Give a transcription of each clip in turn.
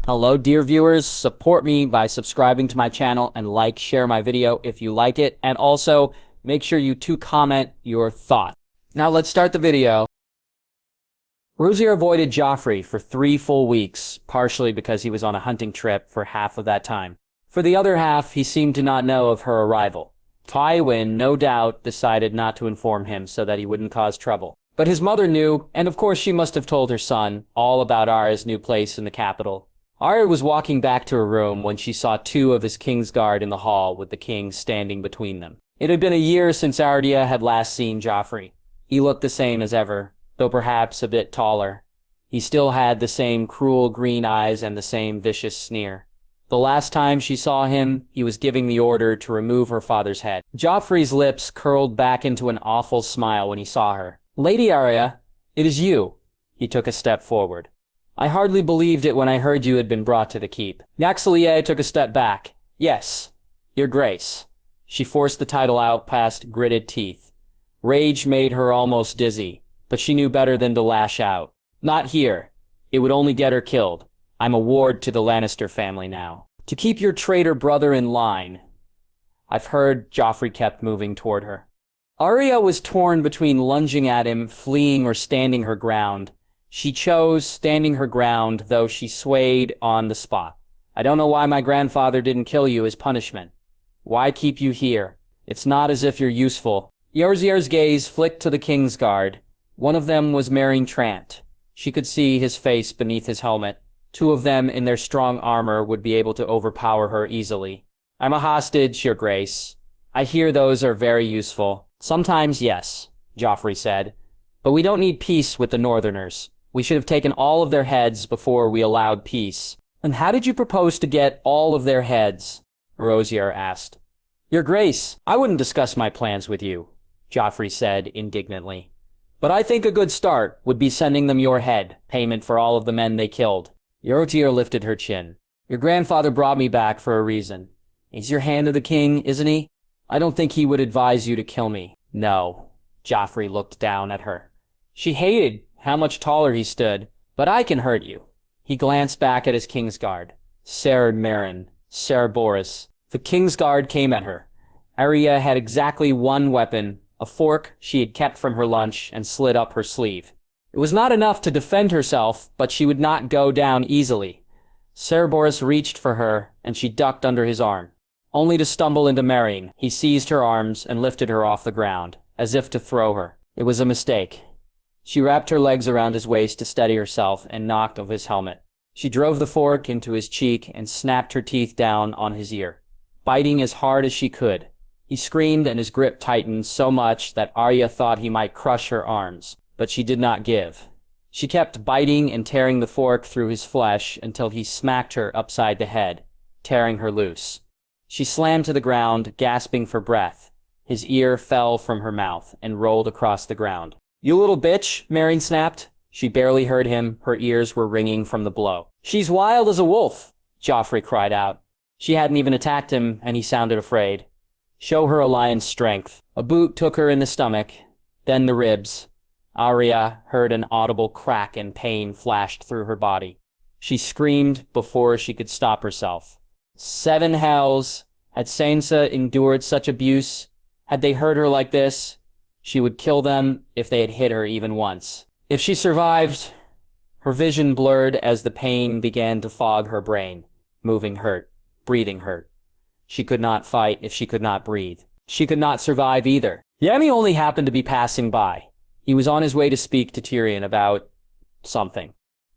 Hello, dear viewers. Support me by subscribing to my channel and share my video if you like it. And also, make sure you comment your thoughts. Now let's start the video. Rosier avoided Joffrey for 3 full weeks, partially because he was on a hunting trip for half of that time. For the other half, he seemed to not know of her arrival. Tywin, no doubt, decided not to inform him so that he wouldn't cause trouble. But his mother knew, and of course she must have told her son, all about Arya's new place in the capital. Arya was walking back to her room when she saw 2 of his Kingsguard in the hall with the king standing between them. It had been a year since Arya had last seen Joffrey. He looked the same as ever, though perhaps a bit taller. He still had the same cruel green eyes and the same vicious sneer. The last time she saw him, he was giving the order to remove her father's head. Joffrey's lips curled back into an awful smile when he saw her. "Lady Arya, it is you." He took a step forward. "I hardly believed it when I heard you had been brought to the keep." Naxalier took a step back. "Yes, your grace." She forced the title out past gritted teeth. Rage made her almost dizzy, but she knew better than to lash out. "Not here. It would only get her killed. I'm a ward to the Lannister family now. To keep your traitor brother in line." "I've heard." Joffrey kept moving toward her. Arya was torn between lunging at him, fleeing, or standing her ground. She chose standing her ground, though she swayed on the spot. "I don't know why my grandfather didn't kill you as punishment. Why keep you here? It's not as if you're useful." Rosier's gaze flicked to the Kingsguard. One of them was Meryn Trant. She could see his face beneath his helmet. 2 of them in their strong armor would be able to overpower her easily. "I'm a hostage, your grace. I hear those are very useful." "Sometimes, yes," Joffrey said. "But we don't need peace with the Northerners. We should have taken all of their heads before we allowed peace." "And how did you propose to get all of their heads?" Rosier asked. "Your grace, I wouldn't discuss my plans with you," Joffrey said indignantly. "But I think a good start would be sending them your head, payment for all of the men they killed." Rosier lifted her chin. "Your grandfather brought me back for a reason. He's your hand of the king, isn't he? I don't think he would advise you to kill me." "No." Joffrey looked down at her. She hated how much taller he stood. "But I can hurt you." He glanced back at his Kingsguard. Ser Meryn, Ser Boris. The Kingsguard came at her. Arya had exactly 1 weapon, a fork she had kept from her lunch and slid up her sleeve. It was not enough to defend herself, but she would not go down easily. Ser Boris reached for her, and she ducked under his arm, only to stumble into Meryn. He seized her arms and lifted her off the ground, as if to throw her. It was a mistake. She wrapped her legs around his waist to steady herself and knocked off his helmet. She drove the fork into his cheek and snapped her teeth down on his ear, biting as hard as she could. He screamed and his grip tightened so much that Arya thought he might crush her arms, but she did not give. She kept biting and tearing the fork through his flesh until he smacked her upside the head, tearing her loose. She slammed to the ground, gasping for breath. His ear fell from her mouth and rolled across the ground. "You little bitch," Meryn snapped. She barely heard him. Her ears were ringing from the blow. "She's wild as a wolf," Joffrey cried out. She hadn't even attacked him, and he sounded afraid. "Show her a lion's strength." A boot took her in the stomach, then the ribs. Arya heard an audible crack and pain flashed through her body. She screamed before she could stop herself. 7 hells! Had Sansa endured such abuse? Had they hurt her like this? She would kill them if they had hit her even once. If she survived, her vision blurred as the pain began to fog her brain. Moving hurt, breathing hurt. She could not fight if she could not breathe. She could not survive either. Jaime only happened to be passing by. He was on his way to speak to Tyrion about something.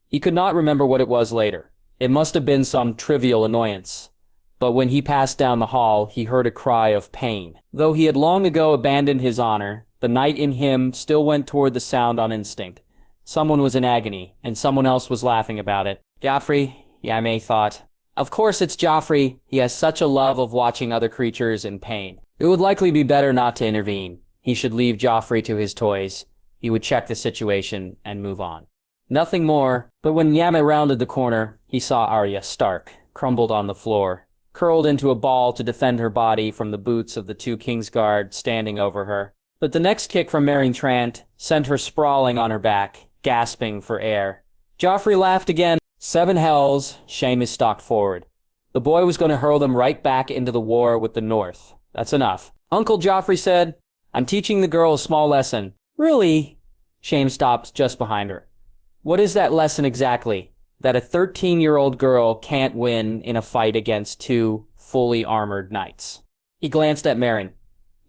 He could not remember what it was later. It must have been some trivial annoyance. But when he passed down the hall, he heard a cry of pain. Though he had long ago abandoned his honor, the knight in him still went toward the sound on instinct. Someone was in agony, and someone else was laughing about it. Joffrey, Jaime thought. Of course it's Joffrey. He has such a love of watching other creatures in pain. It would likely be better not to intervene. He should leave Joffrey to his toys. He would check the situation and move on. Nothing more, but when Jaime rounded the corner, he saw Arya Stark, crumbled on the floor, curled into a ball to defend her body from the boots of the 2 Kingsguard standing over her. But the next kick from Meryn Trant sent her sprawling on her back, gasping for air. Joffrey laughed again. 7 hells, Seamus stalked forward. The boy was going to hurl them right back into the war with the North. That's enough. Uncle, Joffrey said, I'm teaching the girl a small lesson. Really? Seamus stopped just behind her. What is that lesson exactly? That a 13-year-old girl can't win in a fight against 2 fully armored knights. He glanced at Meryn.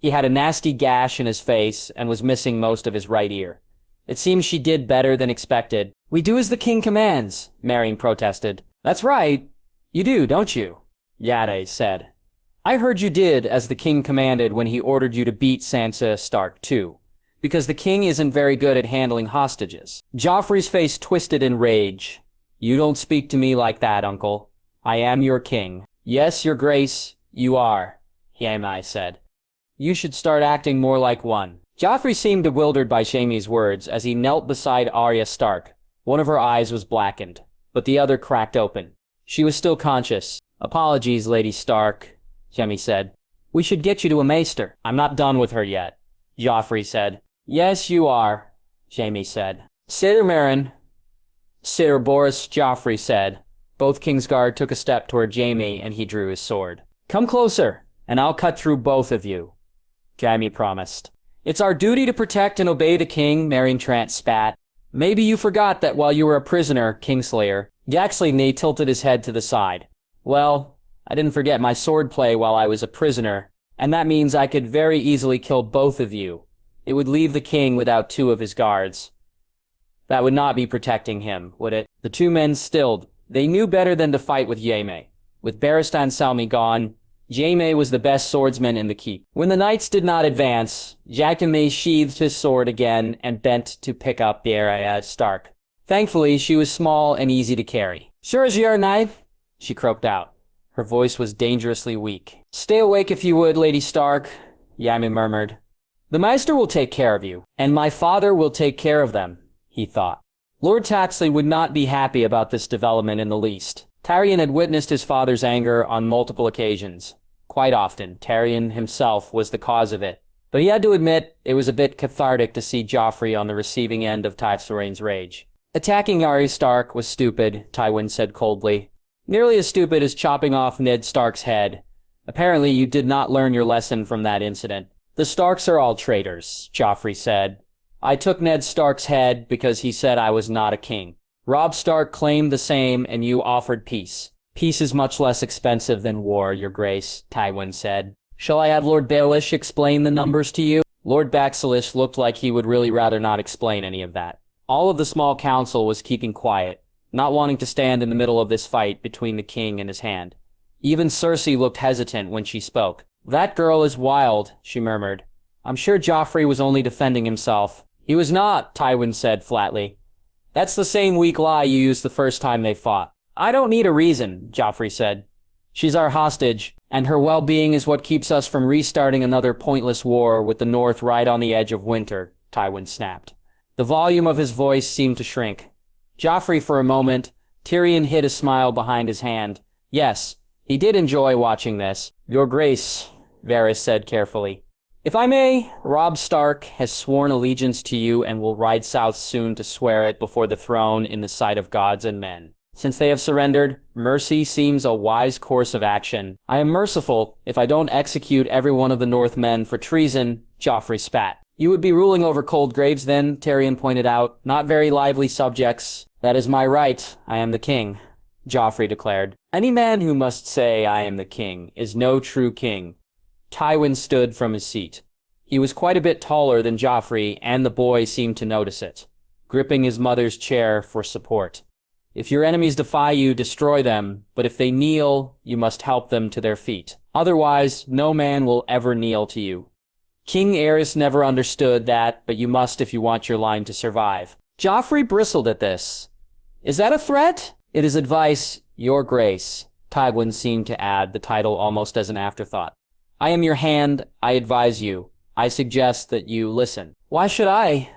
He had a nasty gash in his face and was missing most of his right ear. It seems she did better than expected. We do as the king commands, Meryn protested. That's right. You do, don't you? Yade said. I heard you did as the king commanded when he ordered you to beat Sansa Stark too. Because the king isn't very good at handling hostages. Joffrey's face twisted in rage. You don't speak to me like that, uncle. I am your king. Yes, your grace, you are, Yamai said. You should start acting more like one. Joffrey seemed bewildered by Shaime's words as he knelt beside Arya Stark. One of her eyes was blackened, but the other cracked open. She was still conscious. Apologies, Lady Stark, Jaime said. We should get you to a maester. I'm not done with her yet, Joffrey said. Yes, you are, Jaime said. Sir Meryn. Sir Boris, Joffrey said. Both Kingsguard took a step toward Jaime and he drew his sword. Come closer, and I'll cut through both of you, Jaime promised. It's our duty to protect and obey the king, Meryn Trant spat. Maybe you forgot that while you were a prisoner, Kingslayer. Yaxley tilted his head to the side. Well, I didn't forget my swordplay while I was a prisoner, and that means I could very easily kill both of you. It would leave the king without 2 of his guards. That would not be protecting him, would it? The 2 men stilled. They knew better than to fight with Jaime. With Barristan Selmy gone, Jaime was the best swordsman in the keep. When the knights did not advance, Jaime sheathed his sword again and bent to pick up the Arya Stark. Thankfully, she was small and easy to carry. Sure as your knife, she croaked out. Her voice was dangerously weak. Stay awake if you would, Lady Stark, Jaime murmured. The Maester will take care of you, and my father will take care of them, he thought. Lord Taxley would not be happy about this development in the least. Tyrion had witnessed his father's anger on multiple occasions. Quite often, Tyrion himself was the cause of it. But he had to admit it was a bit cathartic to see Joffrey on the receiving end of Tyrian's rage. Attacking Arya Stark was stupid, Tywin said coldly. Nearly as stupid as chopping off Ned Stark's head. Apparently you did not learn your lesson from that incident. The Starks are all traitors, Joffrey said. I took Ned Stark's head because he said I was not a king. Robb Stark claimed the same, and you offered peace. Peace is much less expensive than war, your grace, Tywin said. Shall I have Lord Baelish explain the numbers to you? Lord Baxilish looked like he would really rather not explain any of that. All of the small council was keeping quiet, not wanting to stand in the middle of this fight between the king and his hand. Even Cersei looked hesitant when she spoke. That girl is wild, she murmured. I'm sure Joffrey was only defending himself. He was not, Tywin said flatly. That's the same weak lie you used the first time they fought. I don't need a reason, Joffrey said. She's our hostage, and her well-being is what keeps us from restarting another pointless war with the North right on the edge of winter, Tywin snapped. The volume of his voice seemed to shrink. Joffrey, for a moment, Tyrion hid a smile behind his hand. Yes, he did enjoy watching this. Your Grace, Varys said carefully. If I may, Robb Stark has sworn allegiance to you and will ride south soon to swear it before the throne in the sight of gods and men. Since they have surrendered, mercy seems a wise course of action. I am merciful if I don't execute every one of the Northmen for treason, Joffrey spat. You would be ruling over cold graves then, Tyrion pointed out. Not very lively subjects. That is my right. I am the king, Joffrey declared. Any man who must say I am the king is no true king. Tywin stood from his seat. He was quite a bit taller than Joffrey, and the boy seemed to notice it, gripping his mother's chair for support. If your enemies defy you, destroy them, but if they kneel, you must help them to their feet. Otherwise, no man will ever kneel to you. King Aerys never understood that, but you must if you want your line to survive. Joffrey bristled at this. Is that a threat? It is advice, your grace. Tywin seemed to add the title almost as an afterthought. I am your hand, I advise you. I suggest that you listen. Why should I?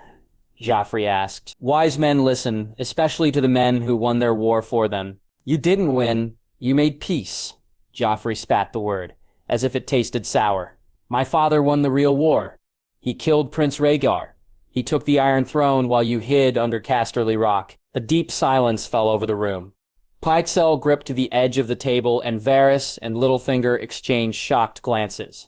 Joffrey asked. Wise men listen, especially to the men who won their war for them. You didn't win, you made peace. Joffrey spat the word, as if it tasted sour. My father won the real war. He killed Prince Rhaegar. He took the Iron Throne while you hid under Casterly Rock. A deep silence fell over the room. Pyxell gripped to the edge of the table, and Varys and Littlefinger exchanged shocked glances.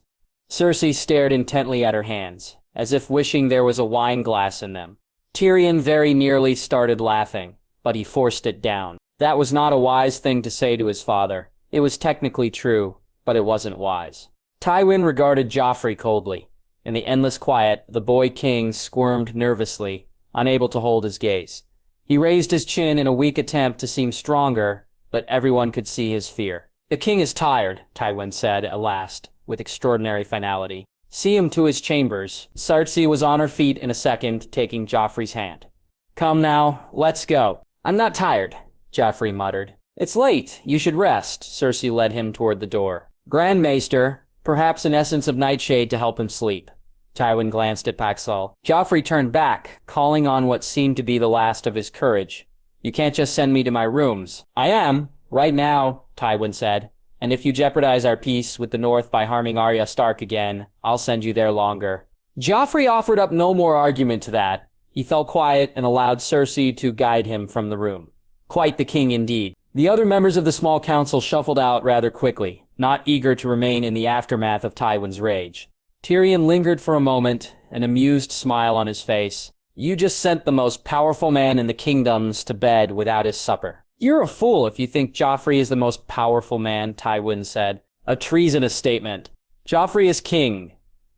Cersei stared intently at her hands, as if wishing there was a wine glass in them. Tyrion very nearly started laughing, but he forced it down. That was not a wise thing to say to his father. It was technically true, but it wasn't wise. Tywin regarded Joffrey coldly. In the endless quiet, the boy king squirmed nervously, unable to hold his gaze. He raised his chin in a weak attempt to seem stronger, but everyone could see his fear. "The king is tired," Tywin said at last, with extraordinary finality. "See him to his chambers." Cersei was on her feet in a second, taking Joffrey's hand. "Come now, let's go." "I'm not tired," Joffrey muttered. "It's late. You should rest." Cersei led him toward the door. "Grand Maester, perhaps an essence of nightshade to help him sleep." Tywin glanced at Pyxell. Joffrey turned back, calling on what seemed to be the last of his courage. "You can't just send me to my rooms." "I am, right now," Tywin said. "And if you jeopardize our peace with the North by harming Arya Stark again, I'll send you there longer." Joffrey offered up no more argument to that. He fell quiet and allowed Cersei to guide him from the room. Quite the king indeed. The other members of the small council shuffled out rather quickly, not eager to remain in the aftermath of Tywin's rage. Tyrion lingered for a moment, an amused smile on his face. "You just sent the most powerful man in the kingdoms to bed without his supper." "You're a fool if you think Joffrey is the most powerful man," Tywin said. "A treasonous statement." "Joffrey is king,"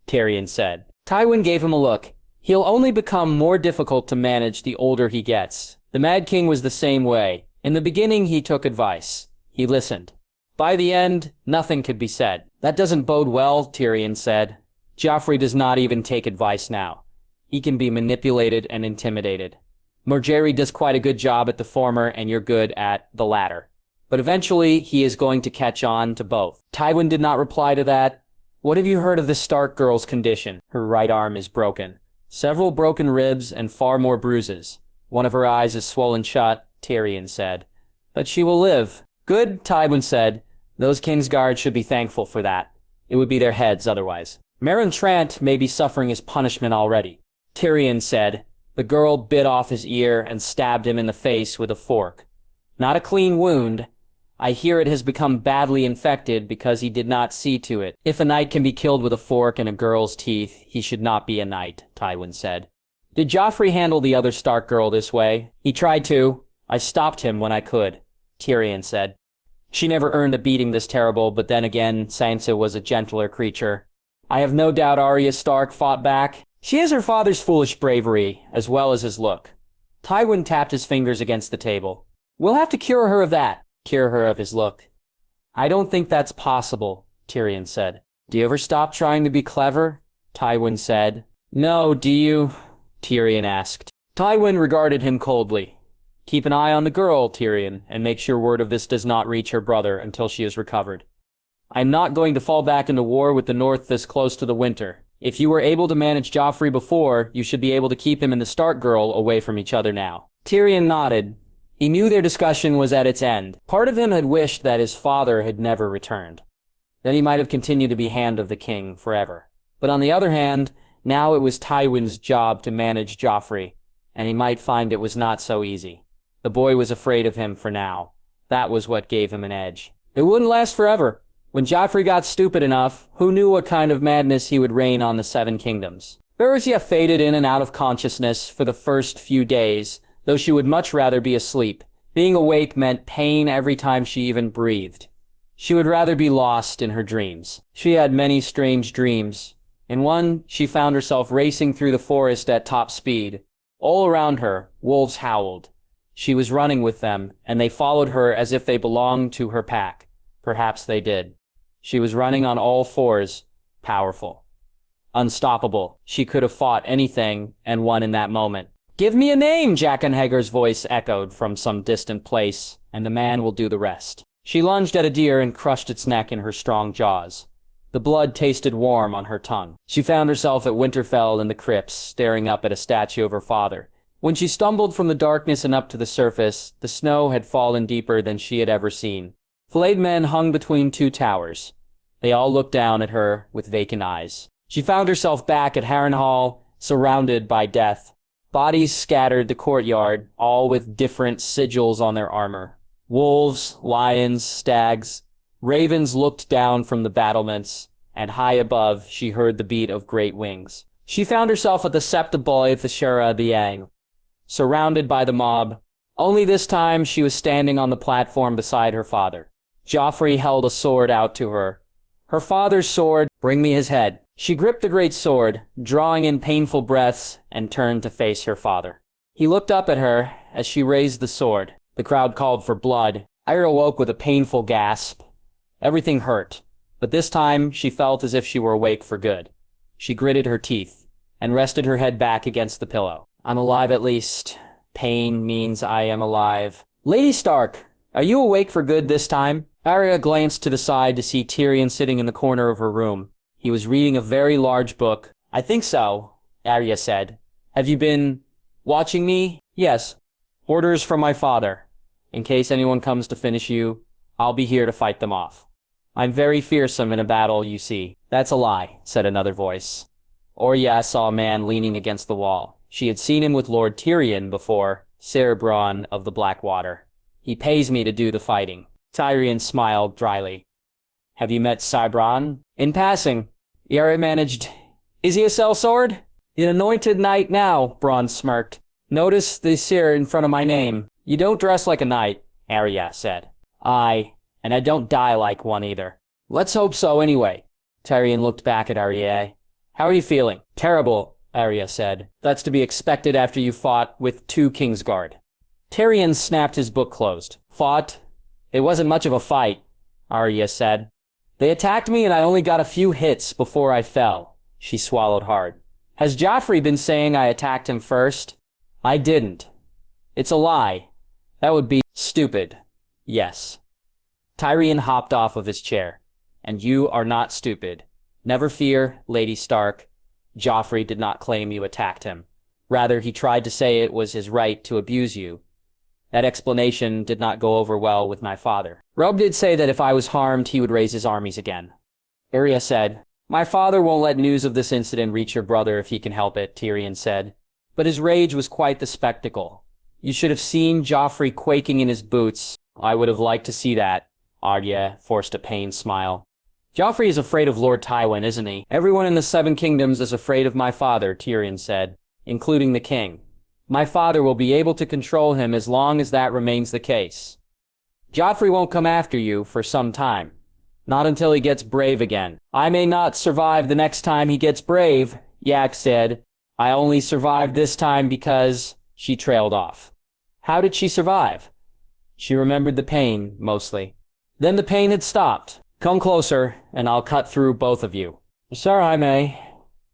Tyrion said. Tywin gave him a look. "He'll only become more difficult to manage the older he gets. The Mad King was the same way. In the beginning, he took advice. He listened. By the end, nothing could be said." "That doesn't bode well," Tyrion said. "Joffrey does not even take advice now. He can be manipulated and intimidated. Margaery does quite a good job at the former, and you're good at the latter. But eventually, he is going to catch on to both." Tywin did not reply to that. "What have you heard of the Stark girl's condition?" "Her right arm is broken. Several broken ribs and far more bruises. One of her eyes is swollen shut," Tyrion said. "But she will live." "Good," Tywin said. "Those Kingsguard should be thankful for that. It would be their heads otherwise." "Meryn Trant may be suffering his punishment already," Tyrion said. The girl bit off his ear and stabbed him in the face with a fork. "Not a clean wound. I hear it has become badly infected because he did not see to it. If a knight can be killed with a fork in a girl's teeth, he should not be a knight," Tywin said. "Did Joffrey handle the other Stark girl this way?" "He tried to. I stopped him when I could," Tyrion said. "She never earned a beating this terrible, but then again, Sansa was a gentler creature. I have no doubt Arya Stark fought back. She has her father's foolish bravery, as well as his look." Tywin tapped his fingers against the table. "We'll have to cure her of that." "Cure her of his look." "I don't think that's possible," Tyrion said. "Do you ever stop trying to be clever?" Tywin said. "No, do you?" Tyrion asked. Tywin regarded him coldly. "Keep an eye on the girl, Tyrion, and make sure word of this does not reach her brother until she is recovered. I'm not going to fall back into war with the North this close to the winter. If you were able to manage Joffrey before, you should be able to keep him and the Stark girl away from each other now." Tyrion nodded. He knew their discussion was at its end. Part of him had wished that his father had never returned. Then he might have continued to be Hand of the King forever. But on the other hand, now it was Tywin's job to manage Joffrey, and he might find it was not so easy. The boy was afraid of him for now. That was what gave him an edge. It wouldn't last forever. When Joffrey got stupid enough, who knew what kind of madness he would reign on the Seven Kingdoms? Varisya faded in and out of consciousness for the first few days, though she would much rather be asleep. Being awake meant pain every time she even breathed. She would rather be lost in her dreams. She had many strange dreams. In one, she found herself racing through the forest at top speed. All around her, wolves howled. She was running with them, and they followed her as if they belonged to her pack. Perhaps they did. She was running on all fours, powerful. Unstoppable. She could have fought anything and won in that moment. "Give me a name," Jaqenhager's voice echoed from some distant place, "and the man will do the rest." She lunged at a deer and crushed its neck in her strong jaws. The blood tasted warm on her tongue. She found herself at Winterfell in the crypts, staring up at a statue of her father. When she stumbled from the darkness and up to the surface, the snow had fallen deeper than she had ever seen. Flayed men hung between two towers. They all looked down at her with vacant eyes. She found herself back at Harrenhal, surrounded by death. Bodies scattered the courtyard, all with different sigils on their armor. Wolves, lions, stags, ravens looked down from the battlements, and high above she heard the beat of great wings. She found herself at the Septiboy Thashera the Yang, surrounded by the mob. Only this time she was standing on the platform beside her father. Joffrey held a sword out to her. Her father's sword, bring me his head. She gripped the great sword, drawing in painful breaths, and turned to face her father. He looked up at her as she raised the sword. The crowd called for blood. Arya awoke with a painful gasp. Everything hurt, but this time she felt as if she were awake for good. She gritted her teeth and rested her head back against the pillow. I'm alive at least. Pain means I am alive. Lady Stark, are you awake for good this time? Arya glanced to the side to see Tyrion sitting in the corner of her room. He was reading a very large book. I think so, Arya said. Have you been watching me? Yes. Orders from my father. In case anyone comes to finish you, I'll be here to fight them off. I'm very fearsome in a battle, you see. That's a lie, said another voice. Arya saw a man leaning against the wall. She had seen him with Lord Tyrion before, Cerebron of the Blackwater. He pays me to do the fighting. Tyrion smiled dryly. Have you met Cybron? In passing. Arya managed. Is he a sellsword? An anointed knight now, Bronn smirked. Notice the seer in front of my name. You don't dress like a knight, Arya said. Aye, and I don't die like one either. Let's hope so anyway. Tyrion looked back at Arya. How are you feeling? Terrible, Arya said. That's to be expected after you fought with 2 Kingsguard. Tyrion snapped his book closed. Fought? It wasn't much of a fight, Arya said. They attacked me and I only got a few hits before I fell. She swallowed hard. Has Joffrey been saying I attacked him first? I didn't. It's a lie. That would be stupid. Yes. Tyrion hopped off of his chair. And you are not stupid. Never fear, Lady Stark. Joffrey did not claim you attacked him. Rather, he tried to say it was his right to abuse you. That explanation did not go over well with my father. Robb did say that if I was harmed, he would raise his armies again. Arya said, My father won't let news of this incident reach your brother if he can help it, Tyrion said. But his rage was quite the spectacle. You should have seen Joffrey quaking in his boots. I would have liked to see that. Arya forced a pained smile. Joffrey is afraid of Lord Tywin, isn't he? Everyone in the 7 Kingdoms is afraid of my father, Tyrion said, including the king. My father will be able to control him as long as that remains the case. Joffrey won't come after you for some time. Not until he gets brave again. I may not survive the next time he gets brave, Yak said. I only survived this time because... She trailed off. How did she survive? She remembered the pain, mostly. Then the pain had stopped. Come closer, and I'll cut through both of you. Sir, I may.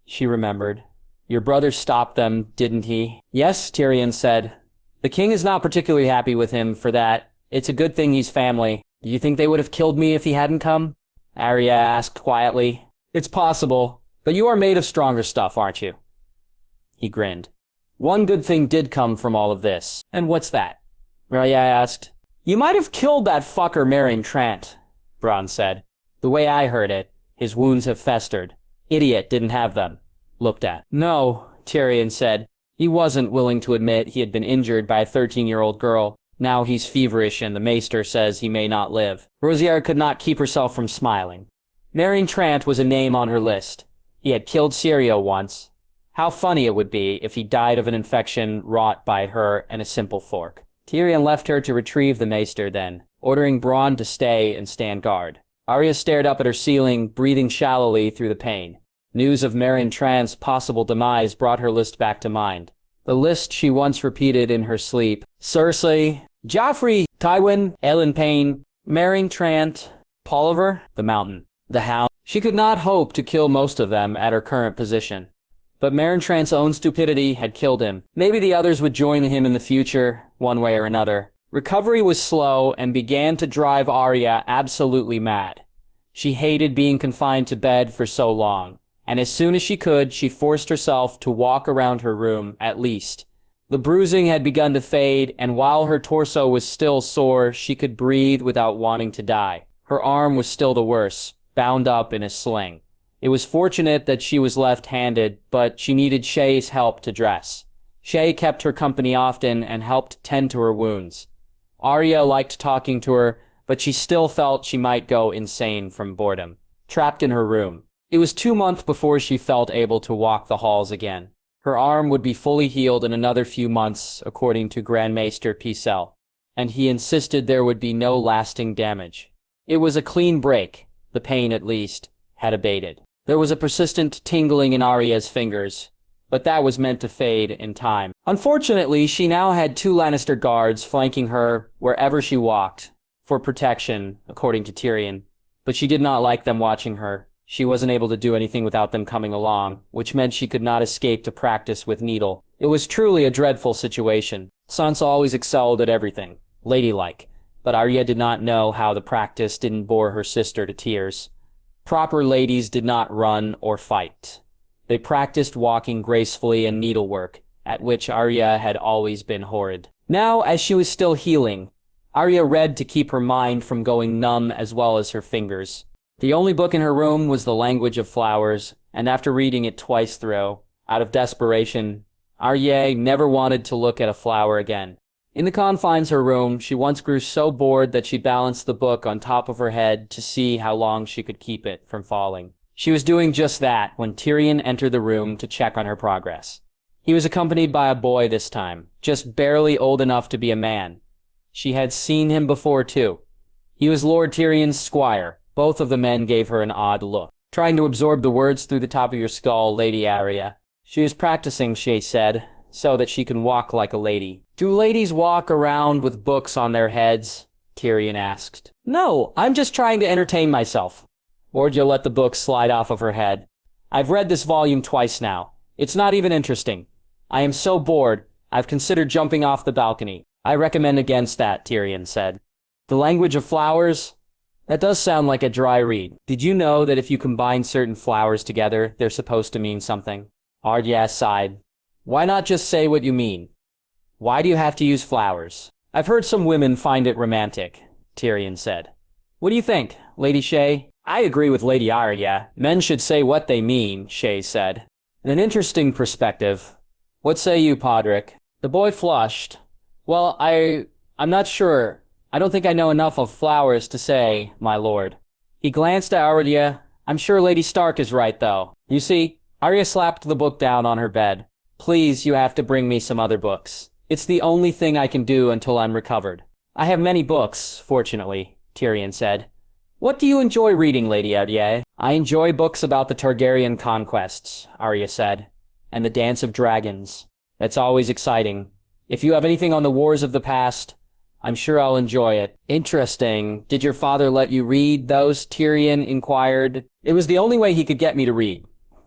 She remembered. Your brother stopped them, didn't he? Yes, Tyrion said. The king is not particularly happy with him for that. It's a good thing he's family. Do you think they would have killed me if he hadn't come? Arya asked quietly. It's possible, but you are made of stronger stuff, aren't you? He grinned. One good thing did come from all of this. And what's that? Arya asked. You might have killed that fucker Meryn Trant, Bronn said. The way I heard it, his wounds have festered. Idiot didn't have them. Looked at. No, Tyrion said. He wasn't willing to admit he had been injured by a 13-year-old girl. Now he's feverish and the maester says he may not live. Rosier could not keep herself from smiling. Meryn Trant was a name on her list. He had killed Syrio once. How funny it would be if he died of an infection wrought by her and a simple fork. Tyrion left her to retrieve the maester then, ordering Bronn to stay and stand guard. Arya stared up at her ceiling, breathing shallowly through the pain. News of Meryn Trant's possible demise brought her list back to mind. The list she once repeated in her sleep. Cersei, Joffrey, Tywin, Ellen Payne, Meryn Trant, Polliver, the Mountain, the Hound. She could not hope to kill most of them at her current position. But Meryn Trant's own stupidity had killed him. Maybe the others would join him in the future, one way or another. Recovery was slow and began to drive Arya absolutely mad. She hated being confined to bed for so long, and as soon as she could, she forced herself to walk around her room, at least. The bruising had begun to fade, and while her torso was still sore, she could breathe without wanting to die. Her arm was still the worse, bound up in a sling. It was fortunate that she was left-handed, but she needed Shay's help to dress. Shay kept her company often and helped tend to her wounds. Arya liked talking to her, but she still felt she might go insane from boredom, trapped in her room. It was 2 months before she felt able to walk the halls again. Her arm would be fully healed in another few months, according to Grand Maester Pycelle, and he insisted there would be no lasting damage. It was a clean break. The pain, at least, had abated. There was a persistent tingling in Arya's fingers, but that was meant to fade in time. Unfortunately, she now had 2 Lannister guards flanking her wherever she walked, for protection, according to Tyrion, but she did not like them watching her. She wasn't able to do anything without them coming along, which meant she could not escape to practice with Needle. It was truly a dreadful situation. Sansa always excelled at everything, ladylike, but Arya did not know how the practice didn't bore her sister to tears. Proper ladies did not run or fight. They practiced walking gracefully and needlework, at which Arya had always been horrid. Now, as she was still healing, Arya read to keep her mind from going numb as well as her fingers. The only book in her room was The Language of Flowers, and after reading it twice through, out of desperation, Arya never wanted to look at a flower again. In the confines of her room, she once grew so bored that she balanced the book on top of her head to see how long she could keep it from falling. She was doing just that when Tyrion entered the room to check on her progress. He was accompanied by a boy this time, just barely old enough to be a man. She had seen him before, too. He was Lord Tyrion's squire. Both of the men gave her an odd look. Trying to absorb the words through the top of your skull, Lady Arya. She is practicing, she said, so that she can walk like a lady. Do ladies walk around with books on their heads? Tyrion asked. No, I'm just trying to entertain myself. Borgia let the book slide off of her head. I've read this volume twice now. It's not even interesting. I am so bored, I've considered jumping off the balcony. I recommend against that, Tyrion said. The Language of Flowers? That does sound like a dry read. Did you know that if you combine certain flowers together, they're supposed to mean something? Arya sighed. Why not just say what you mean? Why do you have to use flowers? I've heard some women find it romantic, Tyrion said. What do you think, Lady Shay? I agree with Lady Arya. Men should say what they mean, Shay said. In an interesting perspective. What say you, Podrick? The boy flushed. Well, I'm not sure. I don't think I know enough of flowers to say, my lord. He glanced at Arya. I'm sure Lady Stark is right, though. You see, Arya slapped the book down on her bed. Please, you have to bring me some other books. It's the only thing I can do until I'm recovered. I have many books, fortunately, Tyrion said. What do you enjoy reading, Lady Arya? I enjoy books about the Targaryen conquests, Arya said, and the Dance of Dragons. That's always exciting. If you have anything on the wars of the past, I'm sure I'll enjoy it. Interesting. Did your father let you read those? Tyrion inquired. It was the only way he could get me to read,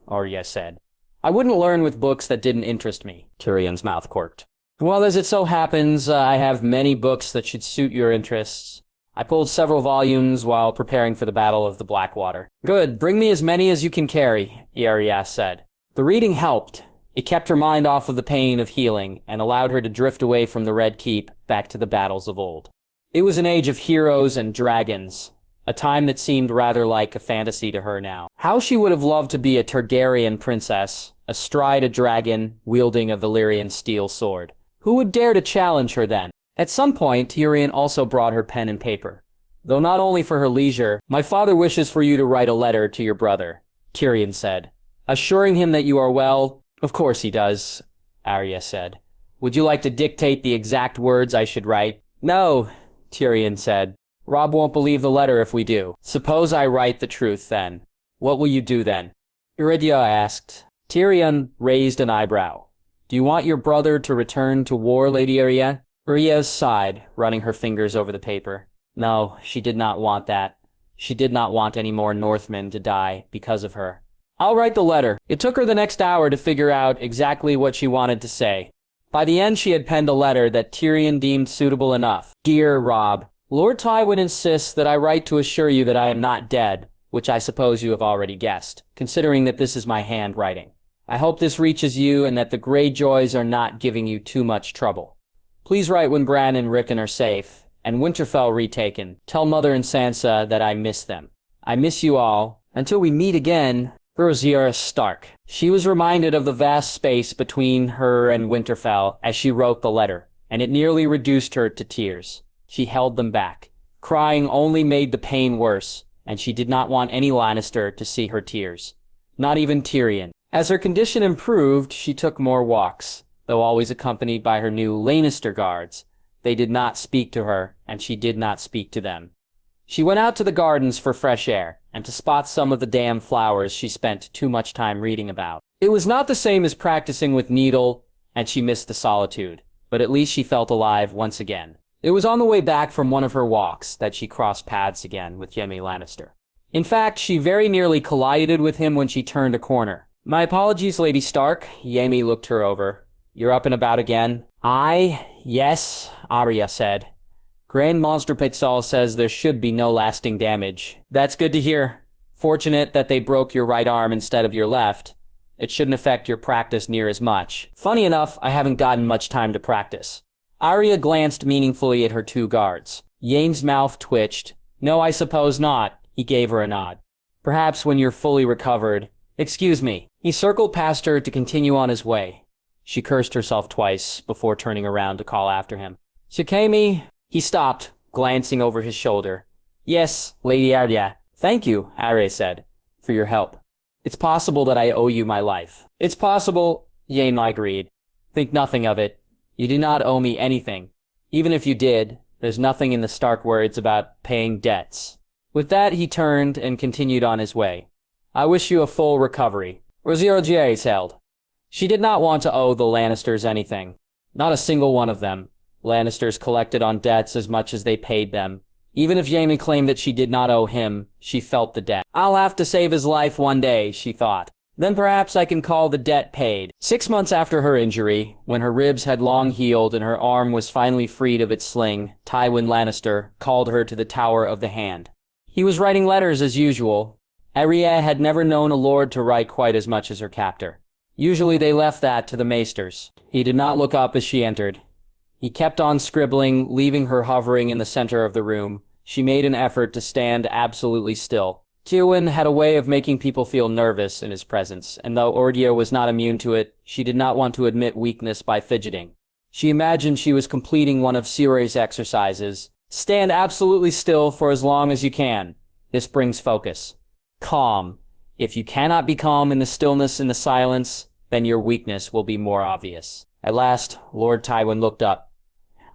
Arya said. I wouldn't learn with books that didn't interest me. Tyrion's mouth quirked. Well, as it so happens, I have many books that should suit your interests. I pulled several volumes while preparing for the Battle of the Blackwater. Good. Bring me as many as you can carry, Arya said. The reading helped. It kept her mind off of the pain of healing and allowed her to drift away from the Red Keep back to the battles of old. It was an age of heroes and dragons, a time that seemed rather like a fantasy to her now. How she would have loved to be a Targaryen princess, astride a dragon, wielding a Valyrian steel sword. Who would dare to challenge her then? At some point, Tyrion also brought her pen and paper. Though not only for her leisure, my father wishes for you to write a letter to your brother, Tyrion said, assuring him that you are well. Of course he does, Arya said. Would you like to dictate the exact words I should write? No, Tyrion said. Robb won't believe the letter if we do. Suppose I write the truth then. What will you do then? Iridia asked. Tyrion raised an eyebrow. Do you want your brother to return to war, Lady Arya? Arya sighed, running her fingers over the paper. No, she did not want that. She did not want any more Northmen to die because of her. I'll write the letter. It took her the next hour to figure out exactly what she wanted to say. By the end, she had penned a letter that Tyrion deemed suitable enough. Dear Robb, Lord Tywin insists that I write to assure you that I am not dead, which I suppose you have already guessed, considering that this is my handwriting. I hope this reaches you and that the Greyjoys are not giving you too much trouble. Please write when Bran and Rickon are safe, and Winterfell retaken. Tell Mother and Sansa that I miss them. I miss you all. Until we meet again, Arya Stark. She was reminded of the vast space between her and Winterfell as she wrote the letter, and it nearly reduced her to tears. She held them back. Crying only made the pain worse, and she did not want any Lannister to see her tears. Not even Tyrion. As her condition improved, she took more walks, though always accompanied by her new Lannister guards. They did not speak to her, and she did not speak to them. She went out to the gardens for fresh air, and to spot some of the damn flowers she spent too much time reading about. It was not the same as practicing with Needle, and she missed the solitude, but at least she felt alive once again. It was on the way back from one of her walks that she crossed paths again with Jaime Lannister. In fact, she very nearly collided with him when she turned a corner. "My apologies, Lady Stark." Jaime looked her over. "You're up and about again?" Yes, Arya said. "Grand Monster Pitzal says there should be no lasting damage." "That's good to hear. Fortunate that they broke your right arm instead of your left. It shouldn't affect your practice near as much." "Funny enough, I haven't gotten much time to practice." Arya glanced meaningfully at her two guards. Yaine's mouth twitched. "No, I suppose not." He gave her a nod. "Perhaps when you're fully recovered." "Excuse me." He circled past her to continue on his way. She cursed herself twice before turning around to call after him. "Shikemi." He stopped, glancing over his shoulder. "Yes, Lady Arya." "Thank you," Arya said, "for your help. It's possible that I owe you my life." "It's possible," Yaine agreed. "Think nothing of it. You do not owe me anything. Even if you did, there's nothing in the Stark words about paying debts." With that, he turned and continued on his way. "I wish you a full recovery." Rozier exhaled. She did not want to owe the Lannisters anything. Not a single one of them. Lannisters collected on debts as much as they paid them. Even if Jaime claimed that she did not owe him, she felt the debt. "I'll have to save his life one day," she thought. "Then perhaps I can call the debt paid." 6 months after her injury, when her ribs had long healed and her arm was finally freed of its sling, Tywin Lannister called her to the Tower of the Hand. He was writing letters as usual. Arya had never known a lord to write quite as much as her captor. Usually they left that to the maesters. He did not look up as she entered. He kept on scribbling, leaving her hovering in the center of the room. She made an effort to stand absolutely still. Tywin had a way of making people feel nervous in his presence, and though Arya was not immune to it, she did not want to admit weakness by fidgeting. She imagined she was completing one of Cire's exercises. Stand absolutely still for as long as you can. This brings focus. Calm. If you cannot be calm in the stillness and the silence, then your weakness will be more obvious. At last, Lord Tywin looked up.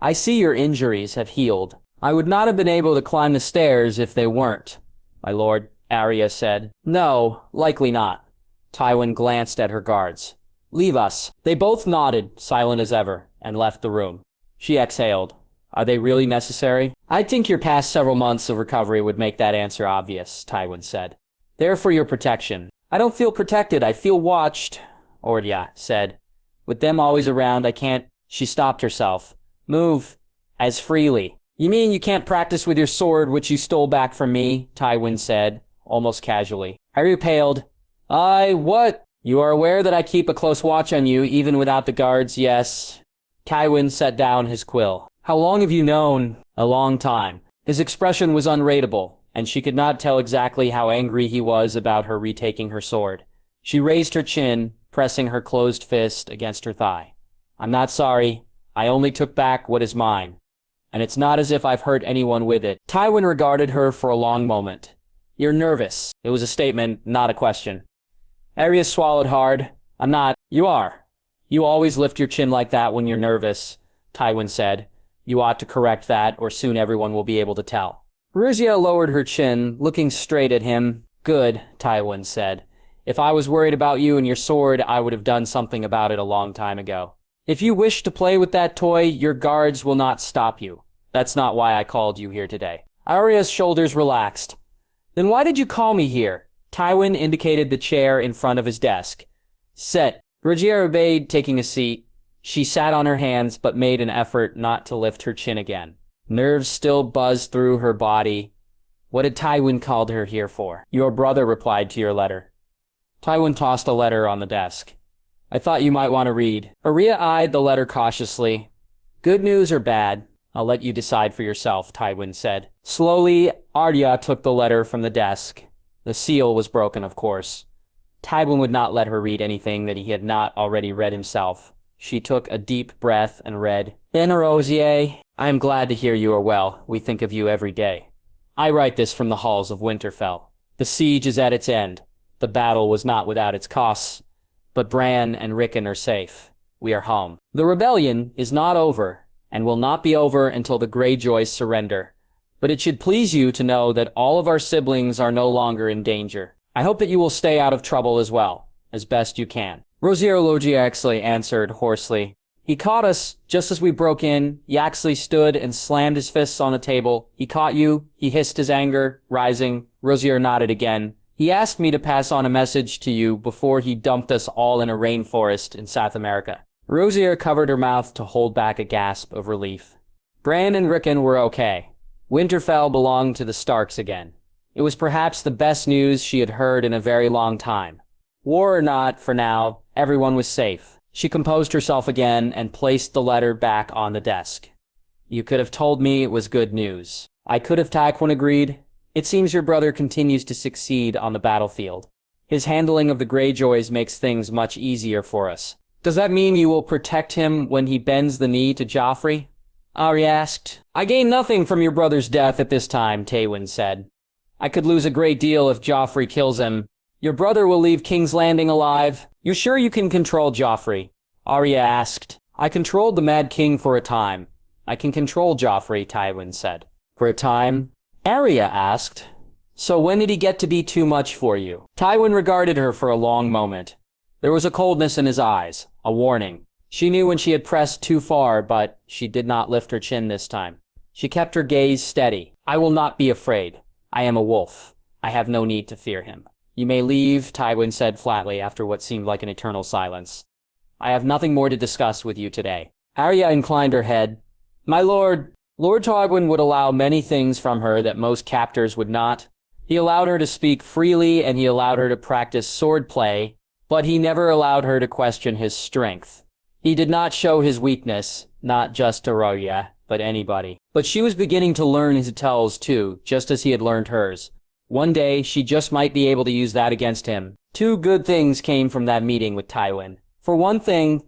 "I see your injuries have healed. I would not have been able to climb the stairs if they weren't, my lord," Arya said. "No, likely not." Tywin glanced at her guards. "Leave us." They both nodded, silent as ever, and left the room. She exhaled. "Are they really necessary?" "I think your past several months of recovery would make that answer obvious," Tywin said. "They're for your protection." "I don't feel protected, I feel watched," Arya said. "With them always around, I can't—" She stopped herself. "Move. As freely." "You mean you can't practice with your sword, which you stole back from me?" Tywin said, almost casually. Arya paled. What? You are aware that I keep a close watch on you, even without the guards, yes?" Tywin set down his quill. "How long have you known?" "A long time." His expression was unreadable, and she could not tell exactly how angry he was about her retaking her sword. She raised her chin, pressing her closed fist against her thigh. "I'm not sorry. I only took back what is mine. And it's not as if I've hurt anyone with it." Tywin regarded her for a long moment. "You're nervous." It was a statement, not a question. Arya swallowed hard. "I'm not." "You are. You always lift your chin like that when you're nervous," Tywin said. "You ought to correct that, or soon everyone will be able to tell." Ruzia lowered her chin, looking straight at him. "Good," Tywin said. "If I was worried about you and your sword, I would have done something about it a long time ago. If you wish to play with that toy, your guards will not stop you. That's not why I called you here today." Arya's shoulders relaxed. "Then why did you call me here?" Tywin indicated the chair in front of his desk. "Sit." Ruggiero obeyed, taking a seat. She sat on her hands, but made an effort not to lift her chin again. Nerves still buzzed through her body. What had Tywin called her here for? "Your brother replied to your letter." Tywin tossed a letter on the desk. "I thought you might want to read." Arya eyed the letter cautiously. "Good news or bad? I'll let you decide for yourself," Tywin said. Slowly, Arya took the letter from the desk. The seal was broken, of course. Tywin would not let her read anything that he had not already read himself. She took a deep breath and read, Rosier, I am glad to hear you are well. We think of you every day. I write this from the halls of Winterfell. The siege is at its end. The battle was not without its costs, but Bran and Rickon are safe. We are home. The rebellion is not over, and will not be over until the Greyjoys surrender. But it should please you to know that all of our siblings are no longer in danger. I hope that you will stay out of trouble as well, as best you can. Rosier Yaxley answered hoarsely. He caught us just as we broke in. Yaxley stood and slammed his fists on the table. He caught you. He hissed his anger, rising. Rosier nodded again. He asked me to pass on a message to you before he dumped us all in a rainforest in South America. Rosier covered her mouth to hold back a gasp of relief. Bran and Rickon were okay. Winterfell belonged to the Starks again. It was perhaps the best news she had heard in a very long time. War or not, for now, everyone was safe. She composed herself again and placed the letter back on the desk. You could have told me it was good news. I could have, Tywin agreed. It seems your brother continues to succeed on the battlefield. His handling of the Greyjoys makes things much easier for us. Does that mean you will protect him when he bends the knee to Joffrey? Arya asked. I gain nothing from your brother's death at this time, Tywin said. I could lose a great deal if Joffrey kills him. Your brother will leave King's Landing alive. You're sure you can control Joffrey? Arya asked. I controlled the Mad King for a time. I can control Joffrey, Tywin said. For a time? Arya asked. So when did he get to be too much for you? Tywin regarded her for a long moment. There was a coldness in his eyes, a warning. She knew when she had pressed too far, but she did not lift her chin this time. She kept her gaze steady. I will not be afraid. I am a wolf. I have no need to fear him. You may leave, Tywin said flatly after what seemed like an eternal silence. I have nothing more to discuss with you today. Arya inclined her head. My lord, Lord Tywin would allow many things from her that most captors would not. He allowed her to speak freely and he allowed her to practice sword play, but he never allowed her to question his strength. He did not show his weakness, not just to Arya, but anybody. But she was beginning to learn his tells too, just as he had learned hers. One day, she just might be able to use that against him. Two good things came from that meeting with Tywin. For one thing,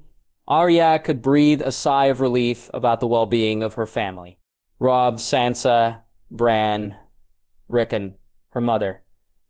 Arya could breathe a sigh of relief about the well-being of her family. Robb, Sansa, Bran, Rickon, her mother.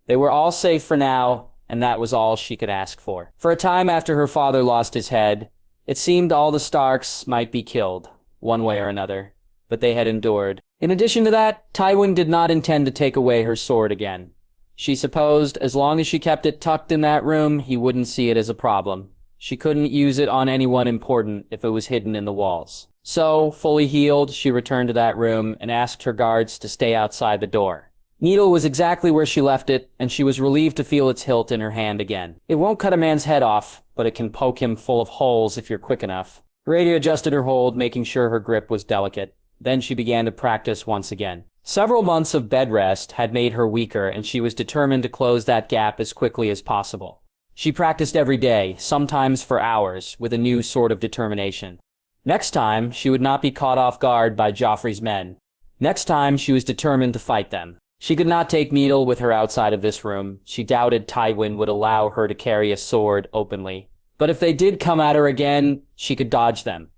They were all safe for now, and that was all she could ask for. For a time after her father lost his head, it seemed all the Starks might be killed, one way or another, but they had endured. In addition to that, Tywin did not intend to take away her sword again. She supposed as long as she kept it tucked in that room, he wouldn't see it as a problem. She couldn't use it on anyone important if it was hidden in the walls. So, fully healed, she returned to that room and asked her guards to stay outside the door. Needle was exactly where she left it, and she was relieved to feel its hilt in her hand again. It won't cut a man's head off, but it can poke him full of holes if you're quick enough. Rhaedia adjusted her hold, making sure her grip was delicate. Then she began to practice once again. Several months of bed rest had made her weaker, and she was determined to close that gap as quickly as possible. She practiced every day, sometimes for hours, with a new sort of determination. Next time, she would not be caught off guard by Joffrey's men. Next time, she was determined to fight them. She could not take Needle with her outside of this room. She doubted Tywin would allow her to carry a sword openly. But if they did come at her again, she could dodge them.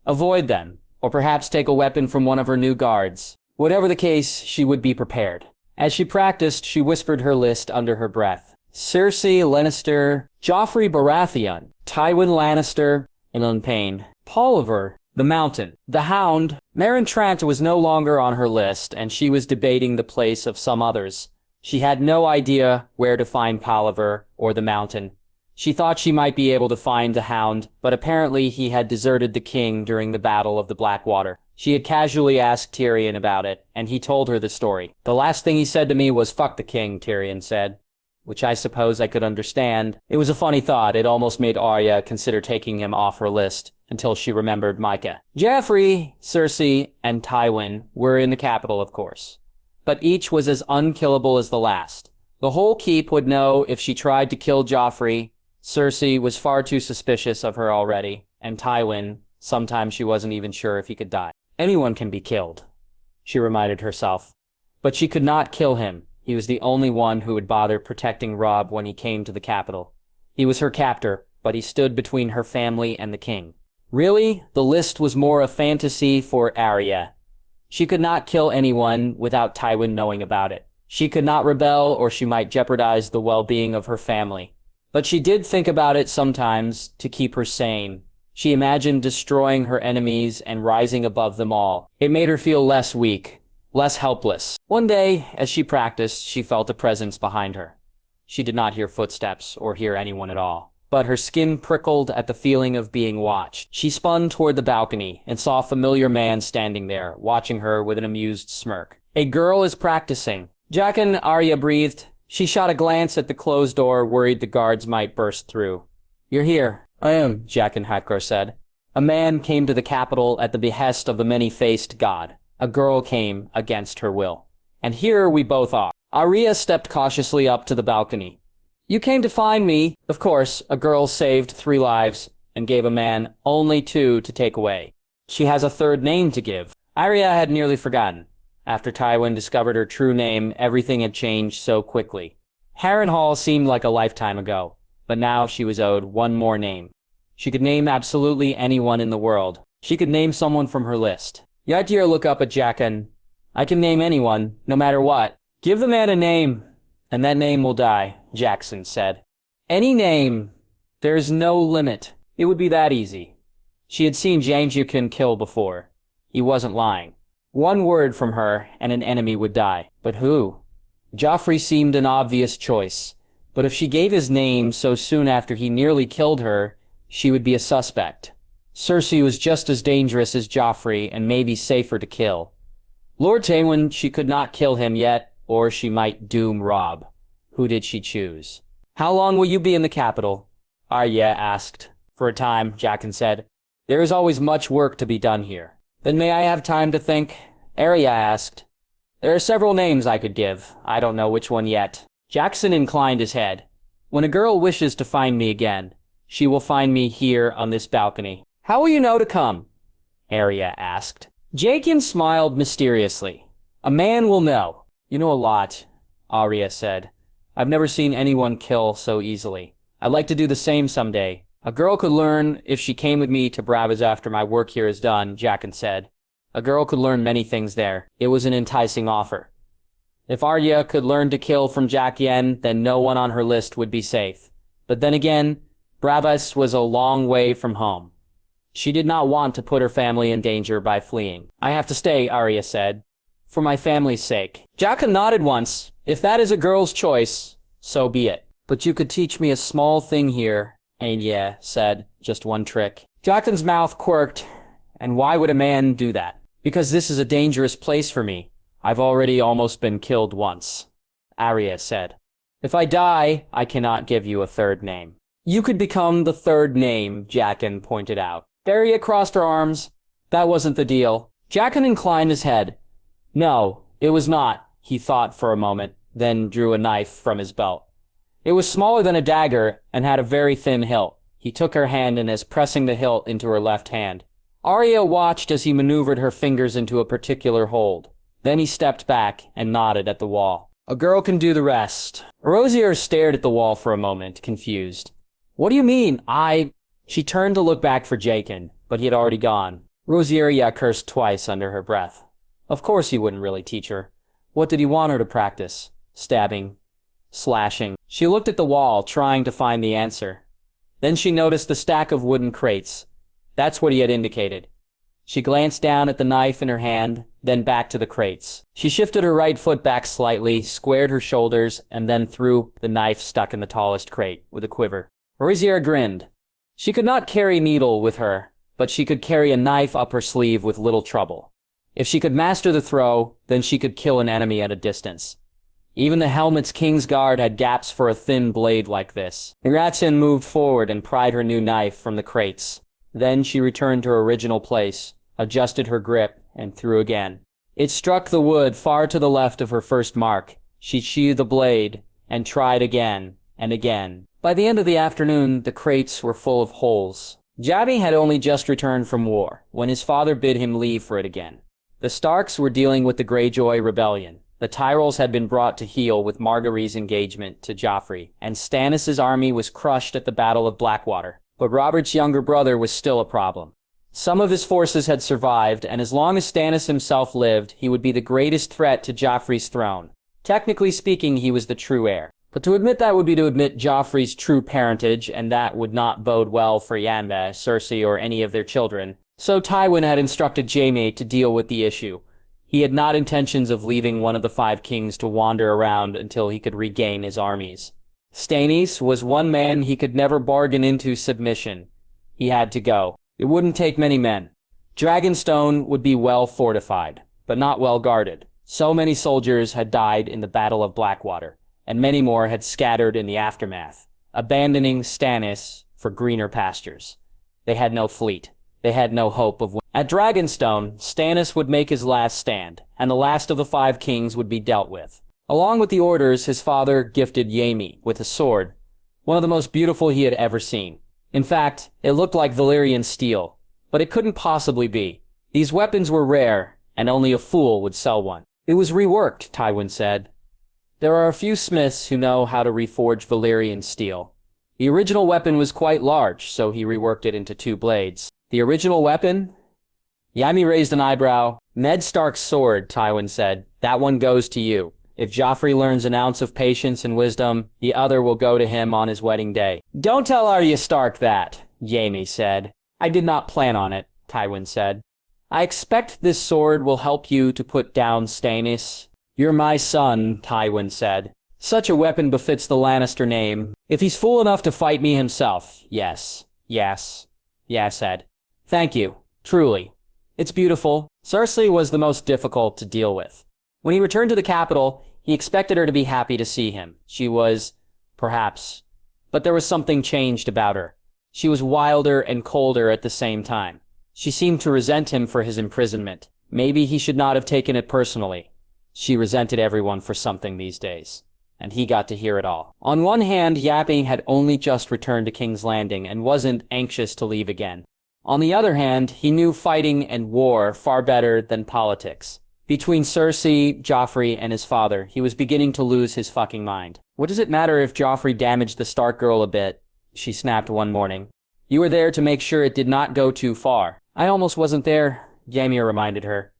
Avoid them. Or perhaps take a weapon from one of her new guards. Whatever the case, she would be prepared. As she practiced, she whispered her list under her breath. Cersei Lannister, Joffrey Baratheon, Tywin Lannister, and Unpain. Polliver, the Mountain. The Hound. Meryn Trant was no longer on her list, and she was debating the place of some others. She had no idea where to find Polliver or the Mountain. She thought she might be able to find the Hound, but apparently he had deserted the king during the Battle of the Blackwater. She had casually asked Tyrion about it, and he told her the story. The last thing he said to me was, "Fuck the king," Tyrion said. Which I suppose I could understand. It was a funny thought. It almost made Arya consider taking him off her list, until she remembered Micah. Joffrey, Cersei, and Tywin were in the capital, of course. But each was as unkillable as the last. The whole keep would know if she tried to kill Joffrey. Cersei was far too suspicious of her already, and Tywin, sometimes she wasn't even sure if he could die. Anyone can be killed, she reminded herself. But she could not kill him. He was the only one who would bother protecting Robb when he came to the capital. He was her captor, but he stood between her family and the king. Really, the list was more a fantasy for Arya. She could not kill anyone without Tywin knowing about it. She could not rebel, or she might jeopardize the well-being of her family. But she did think about it sometimes to keep her sane. She imagined destroying her enemies and rising above them all. It made her feel less weak, less helpless. One day, as she practiced, she felt a presence behind her. She did not hear footsteps or hear anyone at all, but her skin prickled at the feeling of being watched. She spun toward the balcony and saw a familiar man standing there, watching her with an amused smirk. A girl is practicing. Jaqen, Arya breathed. She shot a glance at the closed door, worried the guards might burst through. "You're here." "I am," Jaqen Hakkar said. A man came to the capital at the behest of the many-faced god. A girl came against her will. And here we both are. Arya stepped cautiously up to the balcony. "You came to find me." Of course, a girl saved 3 lives and gave a man only 2 to take away. She has a third name to give. Arya had nearly forgotten. After Tywin discovered her true name, everything had changed so quickly. Harrenhal seemed like a lifetime ago, but now she was owed one more name. She could name absolutely anyone in the world. She could name someone from her list. Yatir looked up at Jaqen. "I can name anyone, no matter what. Give the man a name, and that name will die," Jackson said. "Any name. There is no limit. It would be that easy." She had seen Janjukin kill before. He wasn't lying. One word from her, and an enemy would die. But who? Joffrey seemed an obvious choice. But if she gave his name so soon after he nearly killed her, she would be a suspect. Cersei was just as dangerous as Joffrey, and maybe safer to kill. Lord Tywin, she could not kill him yet, or she might doom Robb. Who did she choose? "How long will you be in the capital?" Arya asked. "For a time," Jaqen said. "There is always much work to be done here." "Then may I have time to think?" Arya asked. "There are several names I could give. I don't know which one yet." Jackson inclined his head. "When a girl wishes to find me again, she will find me here on this balcony." "How will you know to come?" Arya asked. Jaqen smiled mysteriously. "A man will know." "You know a lot," Arya said. "I've never seen anyone kill so easily. I'd like to do the same someday." "A girl could learn if she came with me to Bravos after my work here is done," Jaqen said. "A girl could learn many things there." It was an enticing offer. If Arya could learn to kill from Jaqen, then no one on her list would be safe. But then again, Bravos was a long way from home. She did not want to put her family in danger by fleeing. "I have to stay," Arya said. "For my family's sake." Jaqen nodded once. "If that is a girl's choice, so be it. But you could teach me a small thing here," Arya said. "Just one trick." Jaqen's mouth quirked. "And why would a man do that?" "Because this is a dangerous place for me. I've already almost been killed once," Arya said. "If I die, I cannot give you a third name." "You could become the third name," Jaqen pointed out. Arya crossed her arms. "That wasn't the deal." Jaqen inclined his head. "No, it was not," he thought for a moment, then drew a knife from his belt. It was smaller than a dagger and had a very thin hilt. He took her hand and is pressing the hilt into her left hand. Arya watched as he maneuvered her fingers into a particular hold. Then he stepped back and nodded at the wall. "A girl can do the rest." Rosier stared at the wall for a moment, confused. "What do you mean? She turned to look back for Jaqen, but he had already gone. Rosieria cursed twice under her breath. Of course he wouldn't really teach her. What did he want her to practice? Stabbing. Slashing. She looked at the wall, trying to find the answer. Then she noticed the stack of wooden crates. That's what he had indicated. She glanced down at the knife in her hand, then back to the crates. She shifted her right foot back slightly, squared her shoulders, and then threw the knife stuck in the tallest crate with a quiver. Rosier grinned. She could not carry needle with her, but she could carry a knife up her sleeve with little trouble. If she could master the throw, then she could kill an enemy at a distance. Even the helmet's Kingsguard had gaps for a thin blade like this. Ratsin moved forward and pried her new knife from the crates. Then she returned to her original place, adjusted her grip, and threw again. It struck the wood far to the left of her first mark. She sheathed the blade, and tried again, and again. By the end of the afternoon, the crates were full of holes. Jaime had only just returned from war, when his father bid him leave for it again. The Starks were dealing with the Greyjoy rebellion. The Tyrells had been brought to heel with Margaery's engagement to Joffrey, and Stannis' army was crushed at the Battle of Blackwater. But Robert's younger brother was still a problem. Some of his forces had survived, and as long as Stannis himself lived, he would be the greatest threat to Joffrey's throne. Technically speaking, he was the true heir. But to admit that would be to admit Joffrey's true parentage, and that would not bode well for Yanma, Cersei, or any of their children. So Tywin had instructed Jaime to deal with the issue. He had not intentions of leaving one of the 5 kings to wander around until he could regain his armies. Stannis was one man he could never bargain into submission. He had to go. It wouldn't take many men. Dragonstone would be well fortified, but not well guarded. So many soldiers had died in the Battle of Blackwater, and many more had scattered in the aftermath, abandoning Stannis for greener pastures. They had no fleet. They had no hope of winning. At Dragonstone, Stannis would make his last stand, and the last of the 5 kings would be dealt with. Along with the orders, his father gifted Jaime with a sword, one of the most beautiful he had ever seen. In fact, it looked like Valyrian steel, but it couldn't possibly be. These weapons were rare, and only a fool would sell one. It was reworked, Tywin said. There are a few smiths who know how to reforge Valyrian steel. The original weapon was quite large, so he reworked it into 2 blades. The original weapon? Jaime raised an eyebrow. Ned Stark's sword, Tywin said. That one goes to you. If Joffrey learns an ounce of patience and wisdom, the other will go to him on his wedding day. Don't tell Arya Stark that, Jaime said. I did not plan on it, Tywin said. I expect this sword will help you to put down Stannis. You're my son, Tywin said. Such a weapon befits the Lannister name. If he's fool enough to fight me himself, yes, said. Thank you, truly. It's beautiful. Cersei was the most difficult to deal with. When he returned to the capital, he expected her to be happy to see him. She was, perhaps. But there was something changed about her. She was wilder and colder at the same time. She seemed to resent him for his imprisonment. Maybe he should not have taken it personally. She resented everyone for something these days. And he got to hear it all. On one hand, Yapping had only just returned to King's Landing and wasn't anxious to leave again. On the other hand, he knew fighting and war far better than politics. Between Cersei, Joffrey, and his father, he was beginning to lose his fucking mind. What does it matter if Joffrey damaged the Stark girl a bit? She snapped one morning. You were there to make sure it did not go too far. I almost wasn't there, Jaime reminded her.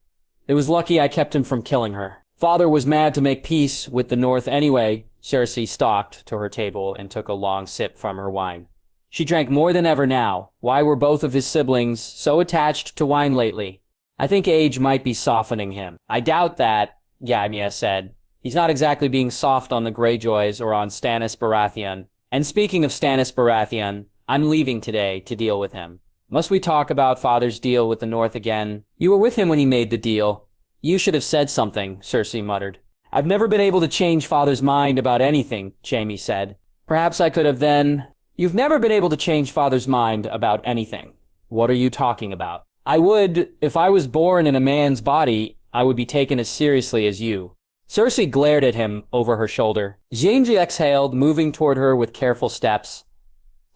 It was lucky I kept him from killing her. Father was mad to make peace with the North anyway. Cersei stalked to her table and took a long sip from her wine. She drank more than ever now. Why were both of his siblings so attached to wine lately? I think age might be softening him. I doubt that, Jaime said. He's not exactly being soft on the Greyjoys or on Stannis Baratheon. And speaking of Stannis Baratheon, I'm leaving today to deal with him. Must we talk about Father's deal with the North again? You were with him when he made the deal. You should have said something, Cersei muttered. I've never been able to change Father's mind about anything, Jaime said. Perhaps I could have then... You've never been able to change Father's mind about anything. What are you talking about? I would, if I was born in a man's body, I would be taken as seriously as you. Cersei glared at him over her shoulder. Jaime exhaled, moving toward her with careful steps.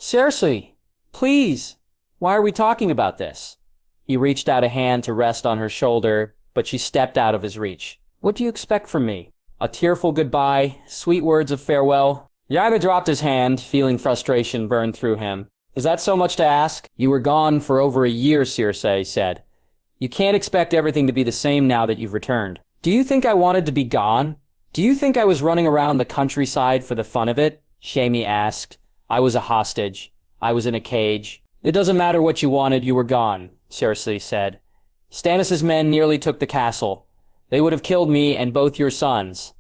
Cersei, please, why are we talking about this? He reached out a hand to rest on her shoulder, but she stepped out of his reach. What do you expect from me? A tearful goodbye, sweet words of farewell? Jaime dropped his hand, feeling frustration burn through him. Is that so much to ask? You were gone for over a year, Cersei said. You can't expect everything to be the same now that you've returned. Do you think I wanted to be gone? Do you think I was running around the countryside for the fun of it? Jaime asked. I was a hostage. I was in a cage. It doesn't matter what you wanted, you were gone, Cersei said. Stannis' men nearly took the castle. They would have killed me and both your sons.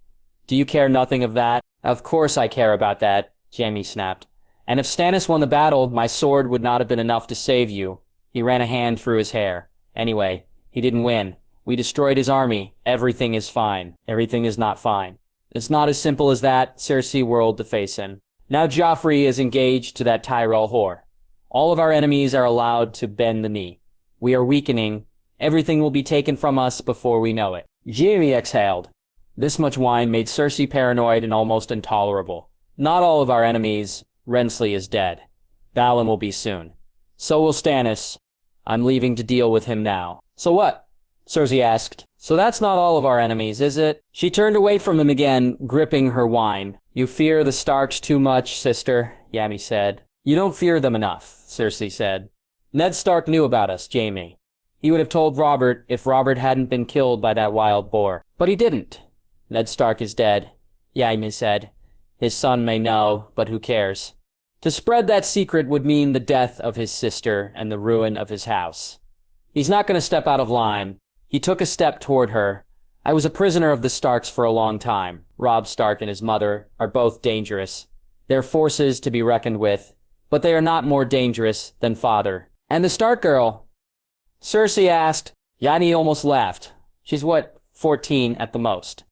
Do you care nothing of that? Of course I care about that, Jaime snapped. And if Stannis won the battle, my sword would not have been enough to save you. He ran a hand through his hair. Anyway, he didn't win. We destroyed his army. Everything is fine. Everything is not fine. It's not as simple as that, Cersei whirled to face him. Now Joffrey is engaged to that Tyrell whore. All of our enemies are allowed to bend the knee. We are weakening. Everything will be taken from us before we know it. Jaime exhaled. This much wine made Cersei paranoid and almost intolerable. Not all of our enemies. Rensley is dead. Balin will be soon. So will Stannis. I'm leaving to deal with him now. So what? Cersei asked. So that's not all of our enemies, is it? She turned away from him again, gripping her wine. You fear the Starks too much, sister, Jaime said. You don't fear them enough, Cersei said. Ned Stark knew about us, Jaime. He would have told Robert if Robert hadn't been killed by that wild boar. But he didn't. Ned Stark is dead, Jaime said. His son may know, but who cares? To spread that secret would mean the death of his sister and the ruin of his house. He's not going to step out of line. He took a step toward her. I was a prisoner of the Starks for a long time. Robb Stark and his mother are both dangerous. They're forces to be reckoned with, but they are not more dangerous than father. And the Stark girl? Cersei asked. Jaime almost laughed. She's what, 14 at the most.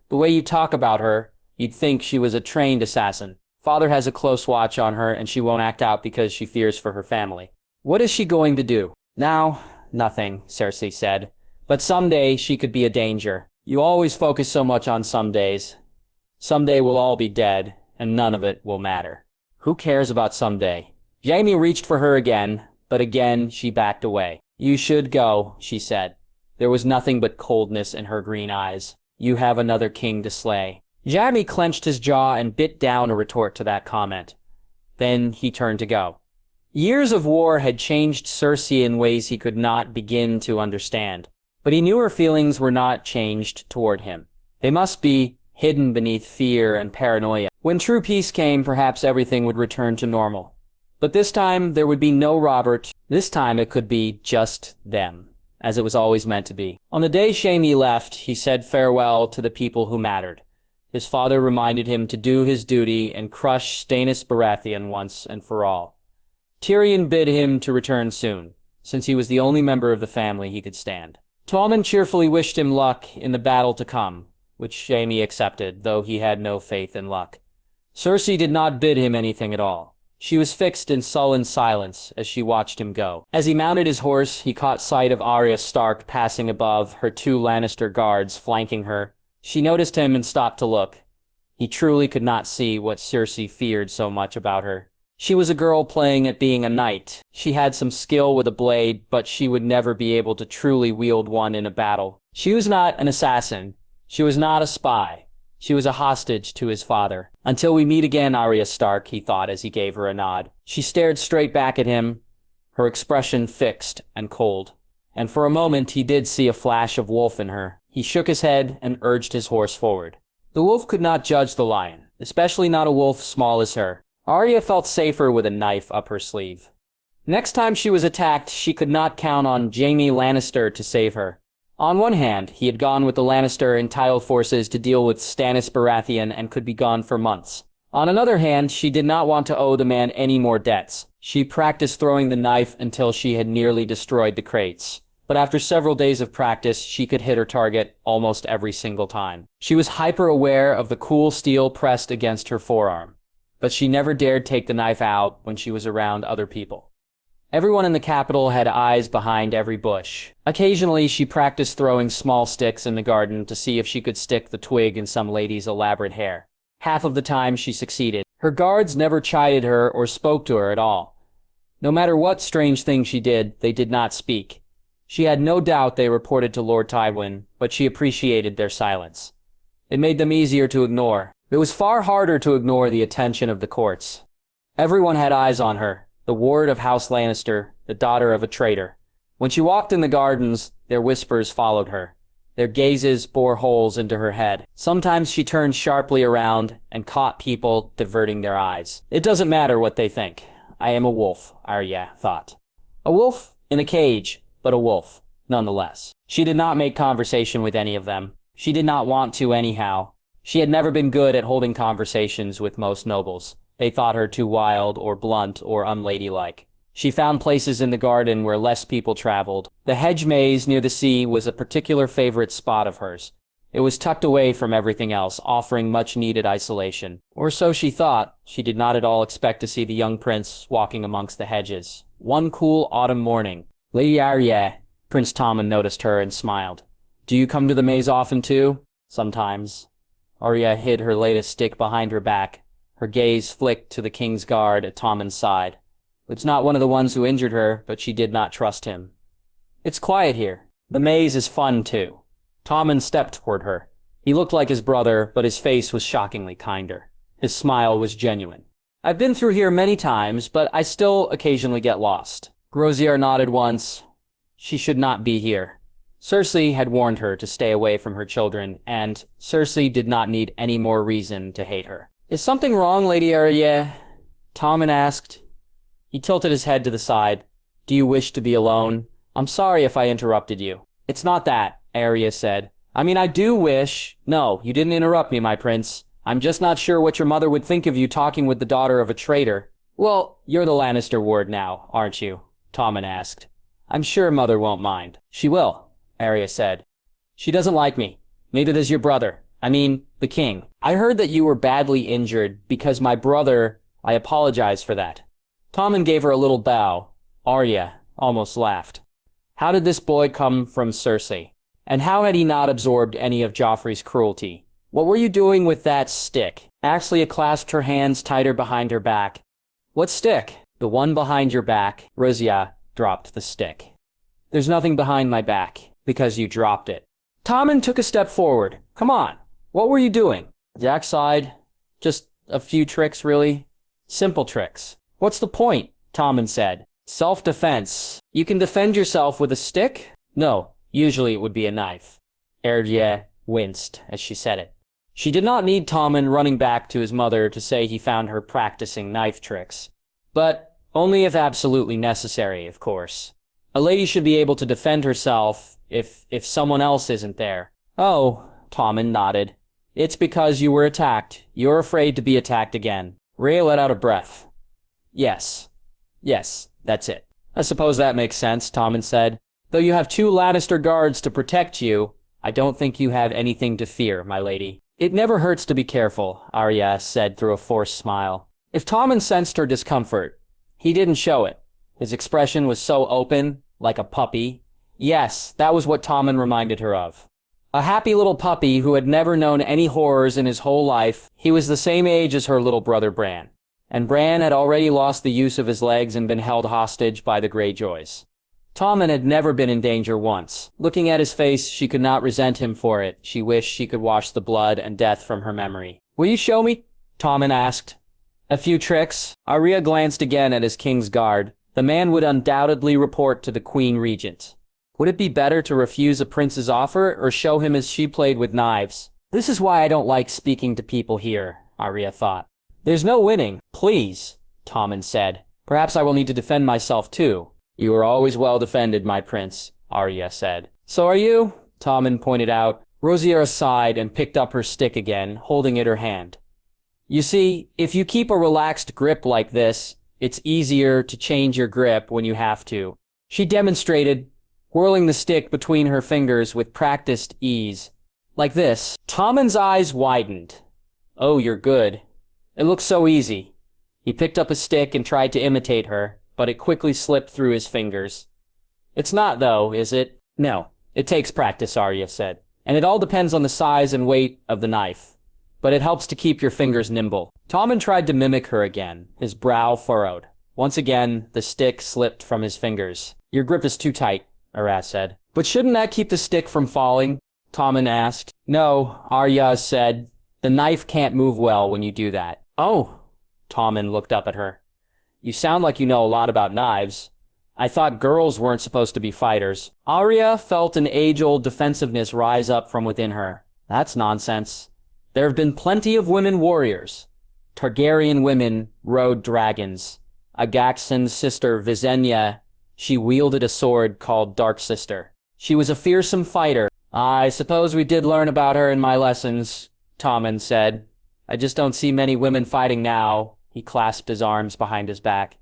The way you talk about her, you'd think she was a trained assassin. Father has a close watch on her, and she won't act out because she fears for her family. What is she going to do? Now, nothing, Cersei said. But someday she could be a danger. You always focus so much on some days. Someday we'll all be dead, and none of it will matter. Who cares about someday? Jaime reached for her again, but again she backed away. You should go, she said. There was nothing but coldness in her green eyes. You have another king to slay. Jaime clenched his jaw and bit down a retort to that comment. Then he turned to go. Years of war had changed Cersei in ways he could not begin to understand. But he knew her feelings were not changed toward him. They must be hidden beneath fear and paranoia. When true peace came, perhaps everything would return to normal. But this time, there would be no Robert. This time, it could be just them, as it was always meant to be. On the day Jaime left, he said farewell to the people who mattered. His father reminded him to do his duty and crush Stannis Baratheon once and for all. Tyrion bid him to return soon, since he was the only member of the family he could stand. Tommen cheerfully wished him luck in the battle to come, which Jaime accepted, though he had no faith in luck. Cersei did not bid him anything at all. She was fixed in sullen silence as she watched him go. As he mounted his horse, he caught sight of Arya Stark passing above, her 2 Lannister guards flanking her. She noticed him and stopped to look. He truly could not see what Cersei feared so much about her. She was a girl playing at being a knight. She had some skill with a blade, but she would never be able to truly wield one in a battle. She was not an assassin. She was not a spy. She was a hostage to his father. Until we meet again, Arya Stark, he thought as he gave her a nod. She stared straight back at him, her expression fixed and cold. And for a moment he did see a flash of wolf in her. He shook his head and urged his horse forward. The wolf could not judge the lion, especially not a wolf small as her. Arya felt safer with a knife up her sleeve. Next time she was attacked, she could not count on Jaime Lannister to save her. On one hand, he had gone with the Lannister and Tyrell forces to deal with Stannis Baratheon and could be gone for months. On another hand, she did not want to owe the man any more debts. She practiced throwing the knife until she had nearly destroyed the crates. But after several days of practice, she could hit her target almost every single time. She was hyper-aware of the cool steel pressed against her forearm. But she never dared take the knife out when she was around other people. Everyone in the capital had eyes behind every bush. Occasionally, she practiced throwing small sticks in the garden to see if she could stick the twig in some lady's elaborate hair. Half of the time, she succeeded. Her guards never chided her or spoke to her at all. No matter what strange thing she did, they did not speak. She had no doubt they reported to Lord Tywin, but she appreciated their silence. It made them easier to ignore. It was far harder to ignore the attention of the courts. Everyone had eyes on her, the ward of House Lannister, the daughter of a traitor. When she walked in the gardens, their whispers followed her. Their gazes bore holes into her head. Sometimes she turned sharply around and caught people diverting their eyes. It doesn't matter what they think. I am a wolf, Arya thought. A wolf in a cage, but a wolf, nonetheless. She did not make conversation with any of them. She did not want to anyhow. She had never been good at holding conversations with most nobles. They thought her too wild or blunt or unladylike. She found places in the garden where less people traveled. The hedge maze near the sea was a particular favorite spot of hers. It was tucked away from everything else, offering much-needed isolation. Or so she thought. She did not at all expect to see the young prince walking amongst the hedges. One cool autumn morning. Lady Arya, Prince Tommen noticed her and smiled. Do you come to the maze often too? Sometimes. Arya hid her latest stick behind her back. Her gaze flicked to the king's guard at Tommen's side. It's not one of the ones who injured her, but she did not trust him. It's quiet here. The maze is fun too. Tommen stepped toward her. He looked like his brother, but his face was shockingly kinder. His smile was genuine. I've been through here many times, but I still occasionally get lost. Grozier nodded once. She should not be here. Cersei had warned her to stay away from her children, and Cersei did not need any more reason to hate her. Is something wrong, Lady Arya? Tommen asked. He tilted his head to the side. Do you wish to be alone? I'm sorry if I interrupted you. It's not that, Arya said. I mean, I do wish... No, you didn't interrupt me, my prince. I'm just not sure what your mother would think of you talking with the daughter of a traitor. Well, you're the Lannister ward now, aren't you? Tommen asked. I'm sure Mother won't mind. She will, Arya said. She doesn't like me. Neither does your brother. I mean, the king. I heard that you were badly injured because my brother... I apologize for that. Tommen gave her a little bow. Arya almost laughed. How did this boy come from Cersei? And how had he not absorbed any of Joffrey's cruelty? What were you doing with that stick? Axlia clasped her hands tighter behind her back. What stick? The one behind your back. Rozia dropped the stick. There's nothing behind my back, because you dropped it. Tommen took a step forward. Come on. What were you doing? Jack sighed. Just a few tricks, really. Simple tricks. What's the point? Tommen said. Self-defense. You can defend yourself with a stick? No, usually it would be a knife. Arya winced as she said it. She did not need Tommen running back to his mother to say he found her practicing knife tricks. But only if absolutely necessary, of course. A lady should be able to defend herself if someone else isn't there. Oh, Tommen nodded. It's because you were attacked. You're afraid to be attacked again. Rhea let out a breath. Yes, that's it. I suppose that makes sense, Tommen said. Though you have 2 Lannister guards to protect you, I don't think you have anything to fear, my lady. It never hurts to be careful, Arya said through a forced smile. If Tommen sensed her discomfort, he didn't show it. His expression was so open, like a puppy. Yes, that was what Tommen reminded her of. A happy little puppy who had never known any horrors in his whole life. He was the same age as her little brother Bran. And Bran had already lost the use of his legs and been held hostage by the Greyjoys. Tommen had never been in danger once. Looking at his face, she could not resent him for it. She wished she could wash the blood and death from her memory. Will you show me? Tommen asked. A few tricks. Arya glanced again at his king's guard. The man would undoubtedly report to the Queen Regent. Would it be better to refuse a prince's offer or show him as she played with knives? This is why I don't like speaking to people here, Arya thought. There's no winning. Please, Tommen said. Perhaps I will need to defend myself too. You are always well defended, my prince, Arya said. So are you? Tommen pointed out. Rosiera sighed and picked up her stick again, holding it her hand. You see, if you keep a relaxed grip like this, it's easier to change your grip when you have to. She demonstrated, whirling the stick between her fingers with practiced ease. Like this. Tommen's eyes widened. Oh, you're good. It looks so easy. He picked up a stick and tried to imitate her, but it quickly slipped through his fingers. It's not, though, is it? No. It takes practice, Arya said. And it all depends on the size and weight of the knife. But it helps to keep your fingers nimble. Tommen tried to mimic her again, his brow furrowed. Once again, the stick slipped from his fingers. Your grip is too tight, Arya said. But shouldn't that keep the stick from falling? Tommen asked. No, Arya said. The knife can't move well when you do that. Oh, Tommen looked up at her. You sound like you know a lot about knives. I thought girls weren't supposed to be fighters. Arya felt an age-old defensiveness rise up from within her. That's nonsense. There have been plenty of women warriors. Targaryen women rode dragons. Agaxon's sister Visenya, she wielded a sword called Dark Sister. She was a fearsome fighter. I suppose we did learn about her in my lessons, Tommen said. I just don't see many women fighting now. He clasped his arms behind his back.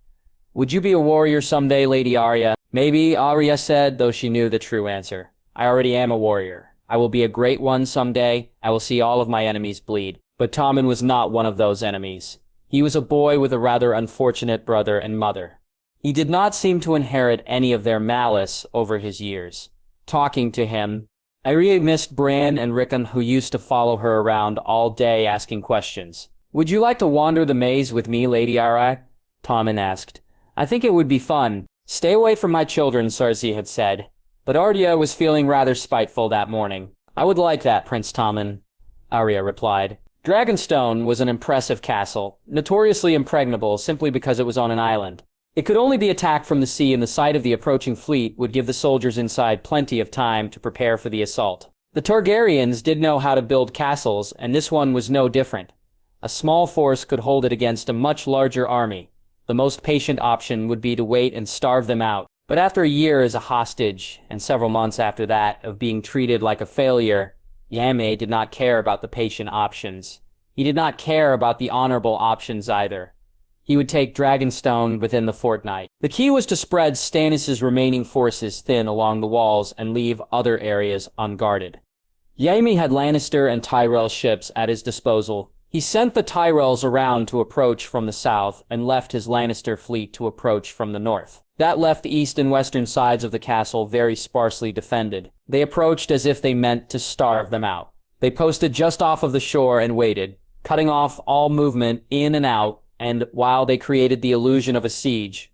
Would you be a warrior someday, Lady Arya? Maybe, Arya said, though she knew the true answer. I already am a warrior. I will be a great one someday. I will see all of my enemies bleed. But Tommen was not one of those enemies. He was a boy with a rather unfortunate brother and mother. He did not seem to inherit any of their malice over his years. Talking to him, Arya missed Bran and Rickon, who used to follow her around all day asking questions. Would you like to wander the maze with me, Lady Arya? Tommen asked. I think it would be fun. Stay away from my children, Cersei had said. But Arya was feeling rather spiteful that morning. I would like that, Prince Tommen, Arya replied. Dragonstone was an impressive castle, notoriously impregnable simply because it was on an island. It could only be attacked from the sea, and the sight of the approaching fleet would give the soldiers inside plenty of time to prepare for the assault. The Targaryens did know how to build castles, and this one was no different. A small force could hold it against a much larger army. The most patient option would be to wait and starve them out. But after a year as a hostage, and several months after that of being treated like a failure, Jaime did not care about the patient options. He did not care about the honorable options either. He would take Dragonstone within the fortnight. The key was to spread Stannis' remaining forces thin along the walls and leave other areas unguarded. Jaime had Lannister and Tyrell ships at his disposal. He sent the Tyrells around to approach from the south and left his Lannister fleet to approach from the north. That left the east and western sides of the castle very sparsely defended. They approached as if they meant to starve them out. They posted just off of the shore and waited, cutting off all movement in and out, and while they created the illusion of a siege,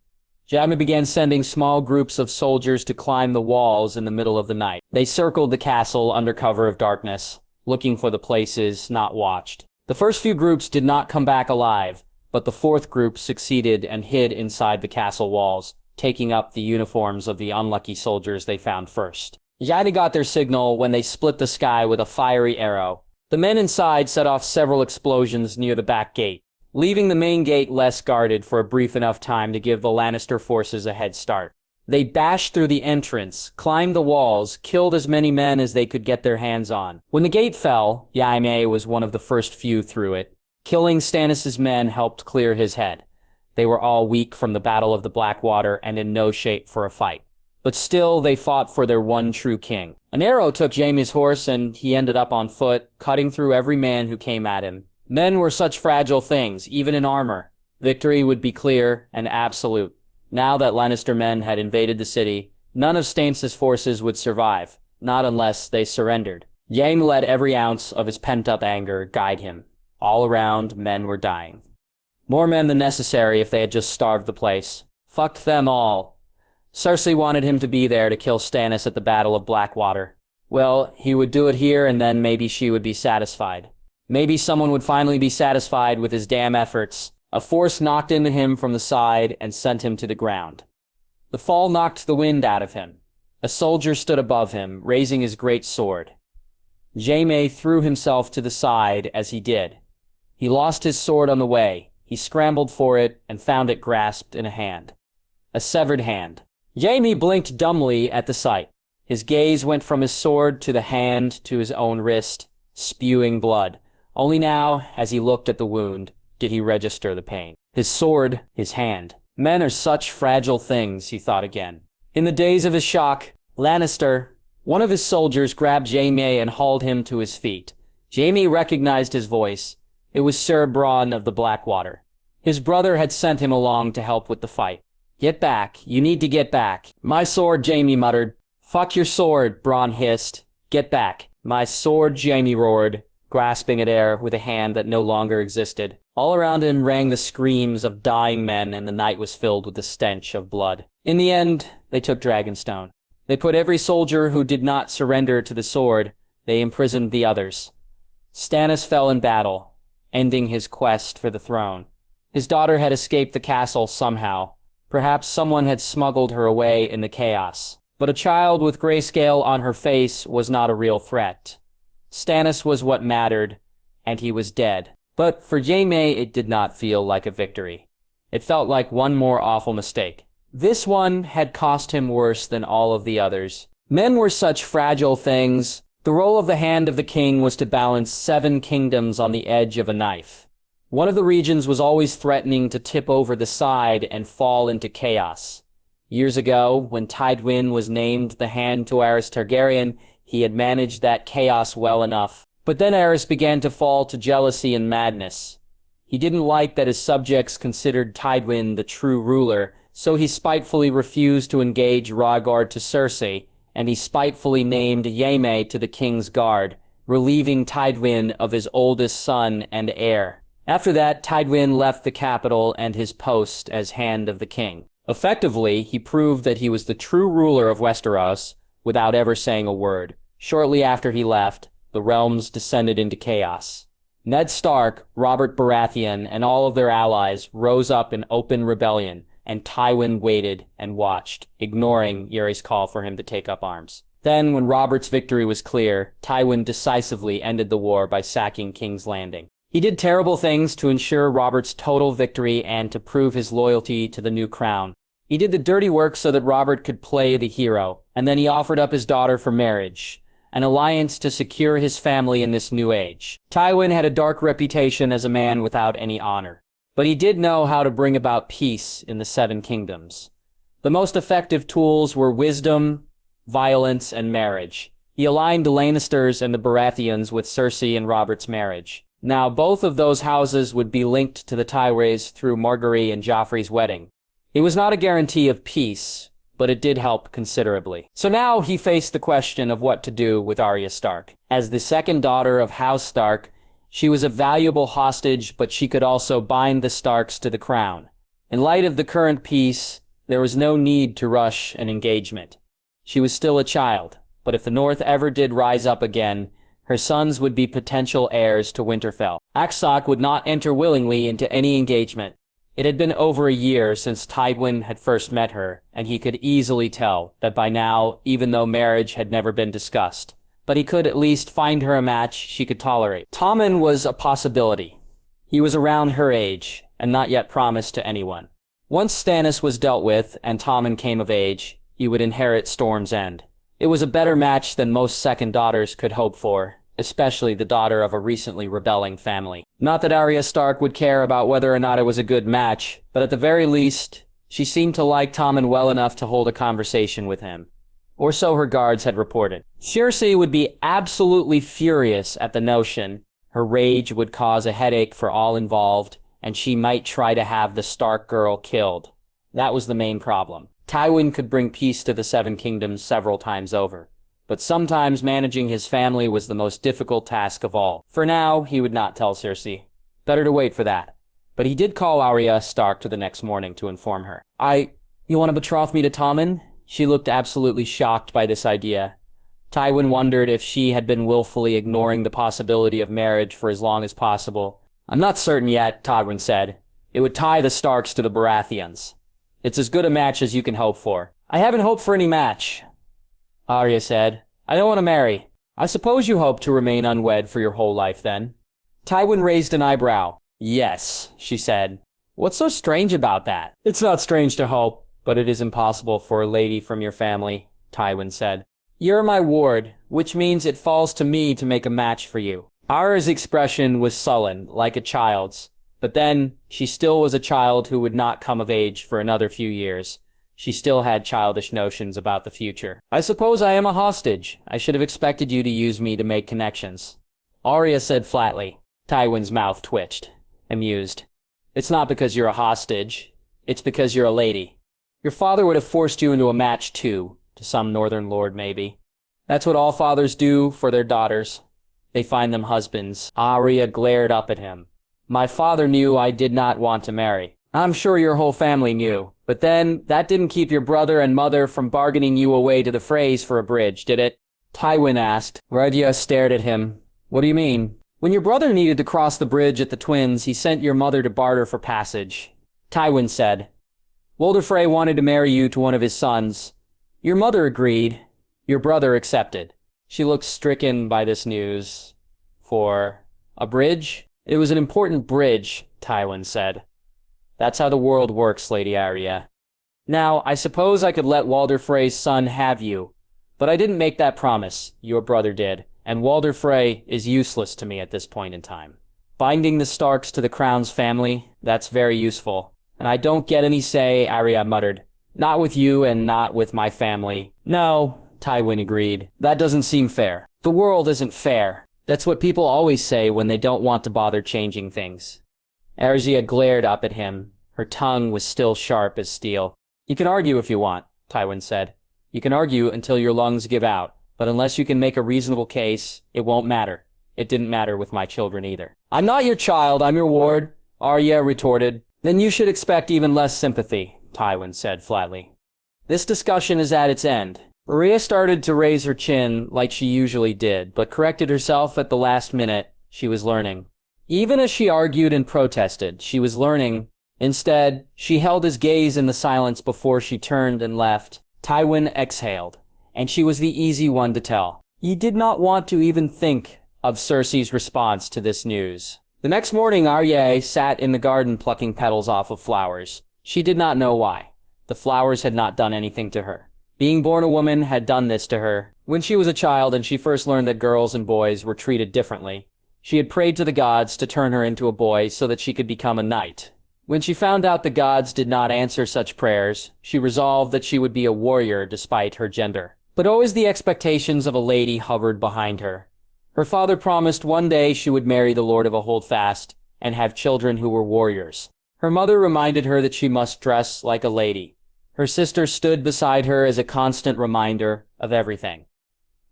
Jaime began sending small groups of soldiers to climb the walls in the middle of the night. They circled the castle under cover of darkness, looking for the places not watched. The first few groups did not come back alive, but the fourth group succeeded and hid inside the castle walls, taking up the uniforms of the unlucky soldiers they found first. Jaime got their signal when they split the sky with a fiery arrow. The men inside set off several explosions near the back gate, leaving the main gate less guarded for a brief enough time to give the Lannister forces a head start. They bashed through the entrance, climbed the walls, killed as many men as they could get their hands on. When the gate fell, Jaime was one of the first few through it. Killing Stannis' men helped clear his head. They were all weak from the Battle of the Blackwater and in no shape for a fight. But still, they fought for their one true king. An arrow took Jaime's horse, and he ended up on foot, cutting through every man who came at him. Men were such fragile things, even in armor. Victory would be clear and absolute. Now that Lannister men had invaded the city, none of Stannis' forces would survive, not unless they surrendered. Jaime let every ounce of his pent-up anger guide him. All around, men were dying. More men than necessary if they had just starved the place. Fucked them all. Cersei wanted him to be there to kill Stannis at the Battle of Blackwater. Well, he would do it here, and then maybe she would be satisfied. Maybe someone would finally be satisfied with his damn efforts. A force knocked into him from the side and sent him to the ground. The fall knocked the wind out of him. A soldier stood above him, raising his great sword. Jaime threw himself to the side as he did. He lost his sword on the way. He scrambled for it and found it grasped in a hand. A severed hand. Jaime blinked dumbly at the sight. His gaze went from his sword to the hand to his own wrist, spewing blood. Only now, as he looked at the wound, did he register the pain. His sword, his hand. Men are such fragile things, he thought again. In the days of his shock, Lannister, one of his soldiers, grabbed Jaime and hauled him to his feet. Jaime recognized his voice. It was Sir Bronn of the Blackwater. His brother had sent him along to help with the fight. Get back. You need to get back. My sword, Jaime muttered. Fuck your sword, Bronn hissed. Get back. My sword, Jaime roared, grasping at air with a hand that no longer existed. All around him rang the screams of dying men, and the night was filled with the stench of blood. In the end, they took Dragonstone. They put every soldier who did not surrender to the sword. They imprisoned the others. Stannis fell in battle, ending his quest for the throne. His daughter had escaped the castle somehow. Perhaps someone had smuggled her away in the chaos. But a child with grayscale on her face was not a real threat. Stannis was what mattered, and he was dead. But for Jaime, it did not feel like a victory. It felt like one more awful mistake. This one had cost him worse than all of the others. Men were such fragile things. The role of the Hand of the King was to balance 7 kingdoms on the edge of a knife. One of the regions was always threatening to tip over the side and fall into chaos. Years ago, when Tywin was named the Hand to Arya Targaryen, he had managed that chaos well enough. But then Aerys began to fall to jealousy and madness. He didn't like that his subjects considered Tywin the true ruler, so he spitefully refused to engage Rhaegar to Cersei, and he spitefully named Jaime to the king's guard, relieving Tywin of his oldest son and heir. After that, Tywin left the capital and his post as Hand of the King. Effectively, he proved that he was the true ruler of Westeros without ever saying a word. Shortly after he left, the realms descended into chaos. Ned Stark, Robert Baratheon, and all of their allies rose up in open rebellion, and Tywin waited and watched, ignoring Yuri's call for him to take up arms. Then, when Robert's victory was clear, Tywin decisively ended the war by sacking King's Landing. He did terrible things to ensure Robert's total victory and to prove his loyalty to the new crown. He did the dirty work so that Robert could play the hero, and then he offered up his daughter for marriage, an alliance to secure his family in this new age. Tywin had a dark reputation as a man without any honor, but he did know how to bring about peace in the Seven Kingdoms. The most effective tools were wisdom, violence, and marriage. He aligned the Lannisters and the Baratheons with Cersei and Robert's marriage. Now, both of those houses would be linked to the Tyrells through Margaery and Joffrey's wedding. It was not a guarantee of peace, but it did help considerably. So now he faced the question of what to do with Arya Stark. As the second daughter of House Stark, she was a valuable hostage, but she could also bind the Starks to the crown. In light of the current peace, there was no need to rush an engagement. She was still a child, but if the North ever did rise up again, her sons would be potential heirs to Winterfell. Aksak would not enter willingly into any engagement. It had been over a year since Tywin had first met her, and he could easily tell that by now, even though marriage had never been discussed, but he could at least find her a match she could tolerate. Tommen was a possibility. He was around her age, and not yet promised to anyone. Once Stannis was dealt with, and Tommen came of age, he would inherit Storm's End. It was a better match than most second daughters could hope for, especially the daughter of a recently rebelling family. Not that Arya Stark would care about whether or not it was a good match, but at the very least, she seemed to like Tommen well enough to hold a conversation with him. Or so her guards had reported. Cersei would be absolutely furious at the notion. Her rage would cause a headache for all involved, and she might try to have the Stark girl killed. That was the main problem. Tywin could bring peace to the Seven Kingdoms several times over, but sometimes managing his family was the most difficult task of all. For now, he would not tell Cersei. Better to wait for that. But he did call Arya Stark the next morning to inform her. You want to betroth me to Tommen? She looked absolutely shocked by this idea. Tywin wondered if she had been willfully ignoring the possibility of marriage for as long as possible. I'm not certain yet, Tywin said. It would tie the Starks to the Baratheons. It's as good a match as you can hope for. I haven't hoped for any match, Arya said. I don't want to marry. I suppose you hope to remain unwed for your whole life, then? Tywin raised an eyebrow. Yes, she said. What's so strange about that? It's not strange to hope, but it is impossible for a lady from your family, Tywin said. You're my ward, which means it falls to me to make a match for you. Arya's expression was sullen, like a child's. But then, she still was a child who would not come of age for another few years. She still had childish notions about the future. I suppose I am a hostage. I should have expected you to use me to make connections. Arya said flatly. Tywin's mouth twitched, amused. It's not because you're a hostage. It's because you're a lady. Your father would have forced you into a match too, to some northern lord maybe. That's what all fathers do for their daughters. They find them husbands. Arya glared up at him. My father knew I did not want to marry. I'm sure your whole family knew. But then, that didn't keep your brother and mother from bargaining you away to the Freys for a bridge, did it? Tywin asked. Arya stared at him. What do you mean? When your brother needed to cross the bridge at the Twins, he sent your mother to barter for passage. Tywin said. Walder Frey wanted to marry you to one of his sons. Your mother agreed. Your brother accepted. She looked stricken by this news. For a bridge? It was an important bridge, Tywin said. That's how the world works, Lady Arya. Now, I suppose I could let Walder Frey's son have you, but I didn't make that promise. Your brother did, and Walder Frey is useless to me at this point in time. Binding the Starks to the Crown's family, that's very useful. And I don't get any say, Arya muttered. Not with you and not with my family. No, Tywin agreed. That doesn't seem fair. The world isn't fair. That's what people always say when they don't want to bother changing things. Arya glared up at him. Her tongue was still sharp as steel. You can argue if you want, Tywin said. You can argue until your lungs give out, but unless you can make a reasonable case, it won't matter. It didn't matter with my children either. I'm not your child, I'm your ward, Arya retorted. Then you should expect even less sympathy, Tywin said flatly. This discussion is at its end. Arya started to raise her chin like she usually did, but corrected herself at the last minute. She was learning. Even as she argued and protested, she was learning. Instead, she held his gaze in the silence before she turned and left. Tywin exhaled, and she was the easy one to tell. He did not want to even think of Cersei's response to this news. The next morning, Arya sat in the garden plucking petals off of flowers. She did not know why. The flowers had not done anything to her. Being born a woman had done this to her. When she was a child and she first learned that girls and boys were treated differently, she had prayed to the gods to turn her into a boy so that she could become a knight. When she found out the gods did not answer such prayers, she resolved that she would be a warrior despite her gender. But always the expectations of a lady hovered behind her. Her father promised one day she would marry the Lord of a Holdfast and have children who were warriors. Her mother reminded her that she must dress like a lady. Her sister stood beside her as a constant reminder of everything.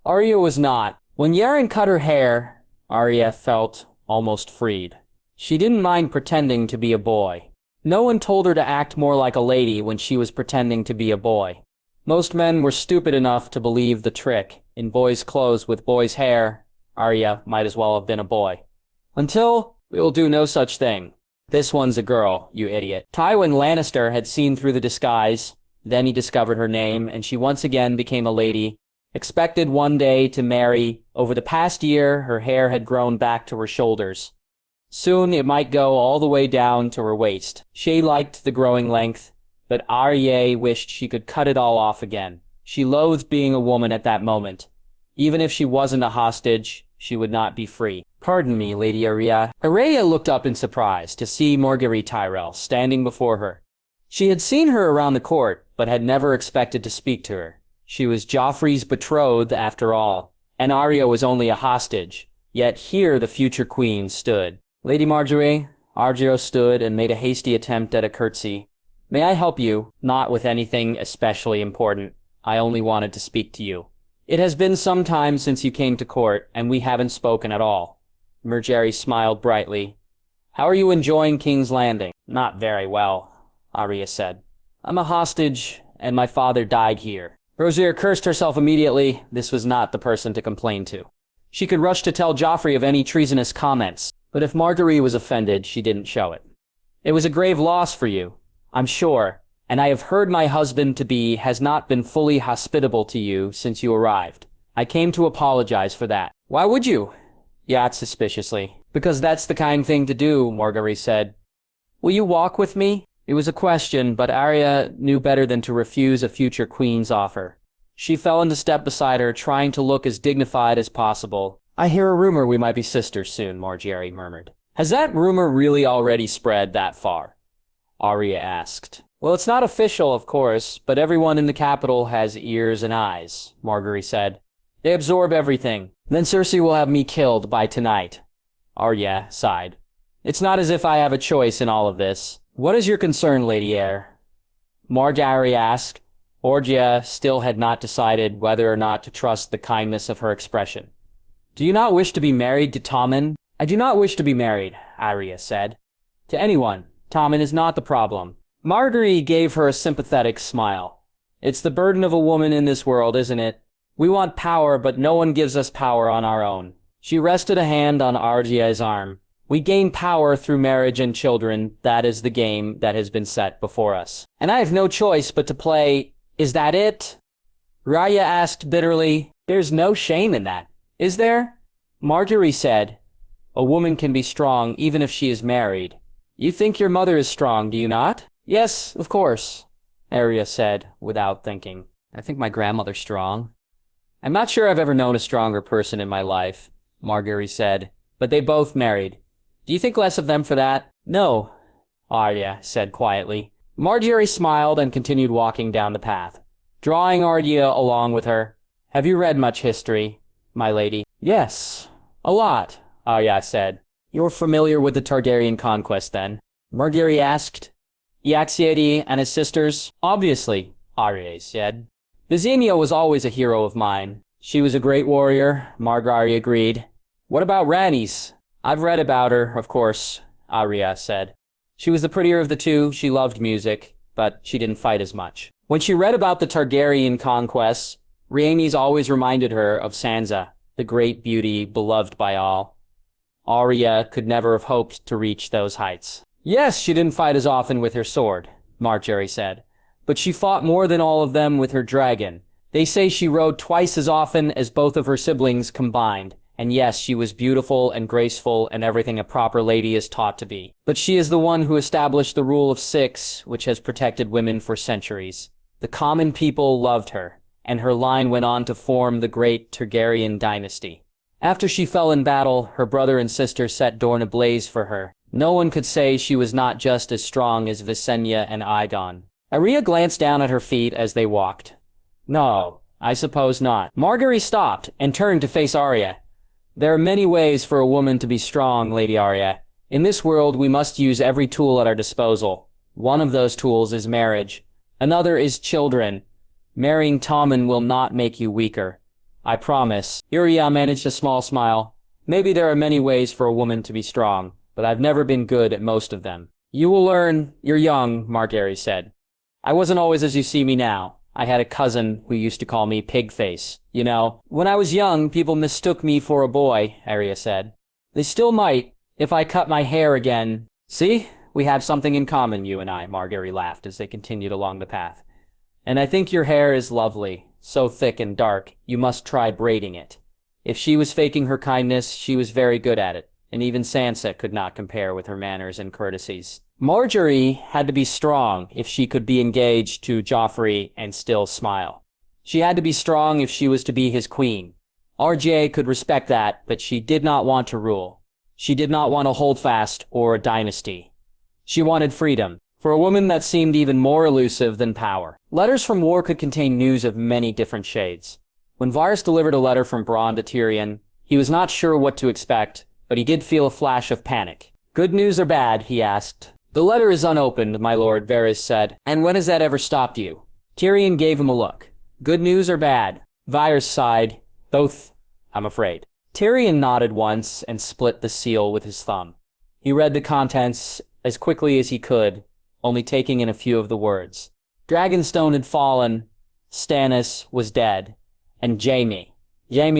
Arya was not. When Yaren cut her hair, Arya felt almost freed. She didn't mind pretending to be a boy. No one told her to act more like a lady when she was pretending to be a boy. Most men were stupid enough to believe the trick. In boys' clothes with boys' hair, Arya might as well have been a boy. Until we will do no such thing. This one's a girl, you idiot. Tywin Lannister had seen through the disguise. Then he discovered her name, and she once again became a lady. Expected one day to marry. Over the past year, her hair had grown back to her shoulders. Soon it might go all the way down to her waist. She liked the growing length, but Arya wished she could cut it all off again. She loathed being a woman at that moment. Even if she wasn't a hostage, she would not be free. Pardon me, Lady Arya. Arya looked up in surprise to see Marguerite Tyrell standing before her. She had seen her around the court, but had never expected to speak to her. She was Joffrey's betrothed after all, and Arya was only a hostage. Yet here the future queen stood. Lady Marjorie, Arya stood and made a hasty attempt at a curtsy. May I help you? Not with anything especially important. I only wanted to speak to you. It has been some time since you came to court, and we haven't spoken at all. Marjorie smiled brightly. How are you enjoying King's Landing? Not very well, Arya said. I'm a hostage, and my father died here. Rosier cursed herself immediately. This was not the person to complain to. She could rush to tell Joffrey of any treasonous comments, but if Marguerite was offended, she didn't show it. It was a grave loss for you, I'm sure, and I have heard my husband-to-be has not been fully hospitable to you since you arrived. I came to apologize for that. Why would you? Yacht suspiciously. Because that's the kind thing to do, Marguerite said. Will you walk with me? It was a question, but Arya knew better than to refuse a future queen's offer. She fell into step beside her, trying to look as dignified as possible. I hear a rumor we might be sisters soon, Marjorie murmured. Has that rumor really already spread that far? Arya asked. Well, it's not official, of course, but everyone in the capital has ears and eyes, Marjorie said. They absorb everything. Then Cersei will have me killed by tonight. Arya sighed. It's not as if I have a choice in all of this. What is your concern, Lady Eyre? Marjorie asked. Arya still had not decided whether or not to trust the kindness of her expression. Do you not wish to be married to Tommen? I do not wish to be married, Arya said. To anyone. Tommen is not the problem. Marjorie gave her a sympathetic smile. It's the burden of a woman in this world, isn't it? We want power, but no one gives us power on our own. She rested a hand on Arya's arm. We gain power through marriage and children. That is the game that has been set before us. And I have no choice but to play. Is that it? Arya asked bitterly. There's no shame in that, is there? Marjorie said, a woman can be strong even if she is married. You think your mother is strong, do you not? Yes, of course, Arya said, without thinking. I think my grandmother's strong. I'm not sure I've ever known a stronger person in my life, Marjorie said, but they both married. Do you think less of them for that? No, Arya said quietly. Marjorie smiled and continued walking down the path, drawing Arya along with her. Have you read much history, my lady? Yes, a lot, Arya said. You're familiar with the Targaryen conquest, then? Marjorie asked. Eaxiati and his sisters? Obviously, Arya said. Visenya was always a hero of mine. She was a great warrior, Marjorie agreed. What about Rhaenys? I've read about her, of course, Arya said. She was the prettier of the two. She loved music, but she didn't fight as much. When she read about the Targaryen conquests, Rhaenys always reminded her of Sansa, the great beauty beloved by all. Arya could never have hoped to reach those heights. Yes, she didn't fight as often with her sword, Marjorie said, but she fought more than all of them with her dragon. They say she rode twice as often as both of her siblings combined, and yes, she was beautiful and graceful and everything a proper lady is taught to be. But she is the one who established the rule of 6, which has protected women for centuries. The common people loved her, and her line went on to form the great Targaryen dynasty. After she fell in battle, her brother and sister set Dorne ablaze for her. No one could say she was not just as strong as Visenya and Aegon. Arya glanced down at her feet as they walked. No, I suppose not. Marjorie stopped and turned to face Arya. There are many ways for a woman to be strong, Lady Arya. In this world, we must use every tool at our disposal. One of those tools is marriage. Another is children. Marrying Tommen will not make you weaker. I promise. Arya managed a small smile. Maybe there are many ways for a woman to be strong, but I've never been good at most of them. You will learn. You're young, Marjorie said. I wasn't always as you see me now. I had a cousin who used to call me Pigface. You know, when I was young, people mistook me for a boy, Arya said. They still might, if I cut my hair again. See? We have something in common, you and I, Marjorie laughed as they continued along the path. And I think your hair is lovely. So thick and dark, you must try braiding it. If she was faking her kindness, she was very good at it, and even Sansa could not compare with her manners and courtesies. Marjorie had to be strong if she could be engaged to Joffrey and still smile. She had to be strong if she was to be his queen. RJ could respect that, but she did not want to rule. She did not want a holdfast or a dynasty. She wanted freedom. For a woman that seemed even more elusive than power. Letters from war could contain news of many different shades. When Varys delivered a letter from Bronn to Tyrion, he was not sure what to expect, but he did feel a flash of panic. Good news or bad, he asked. The letter is unopened, my lord, Varys said. And when has that ever stopped you? Tyrion gave him a look. Good news or bad? Varys sighed. Both, I'm afraid. Tyrion nodded once and split the seal with his thumb. He read the contents as quickly as he could, only taking in a few of the words. Dragonstone had fallen, Stannis was dead, and Jaime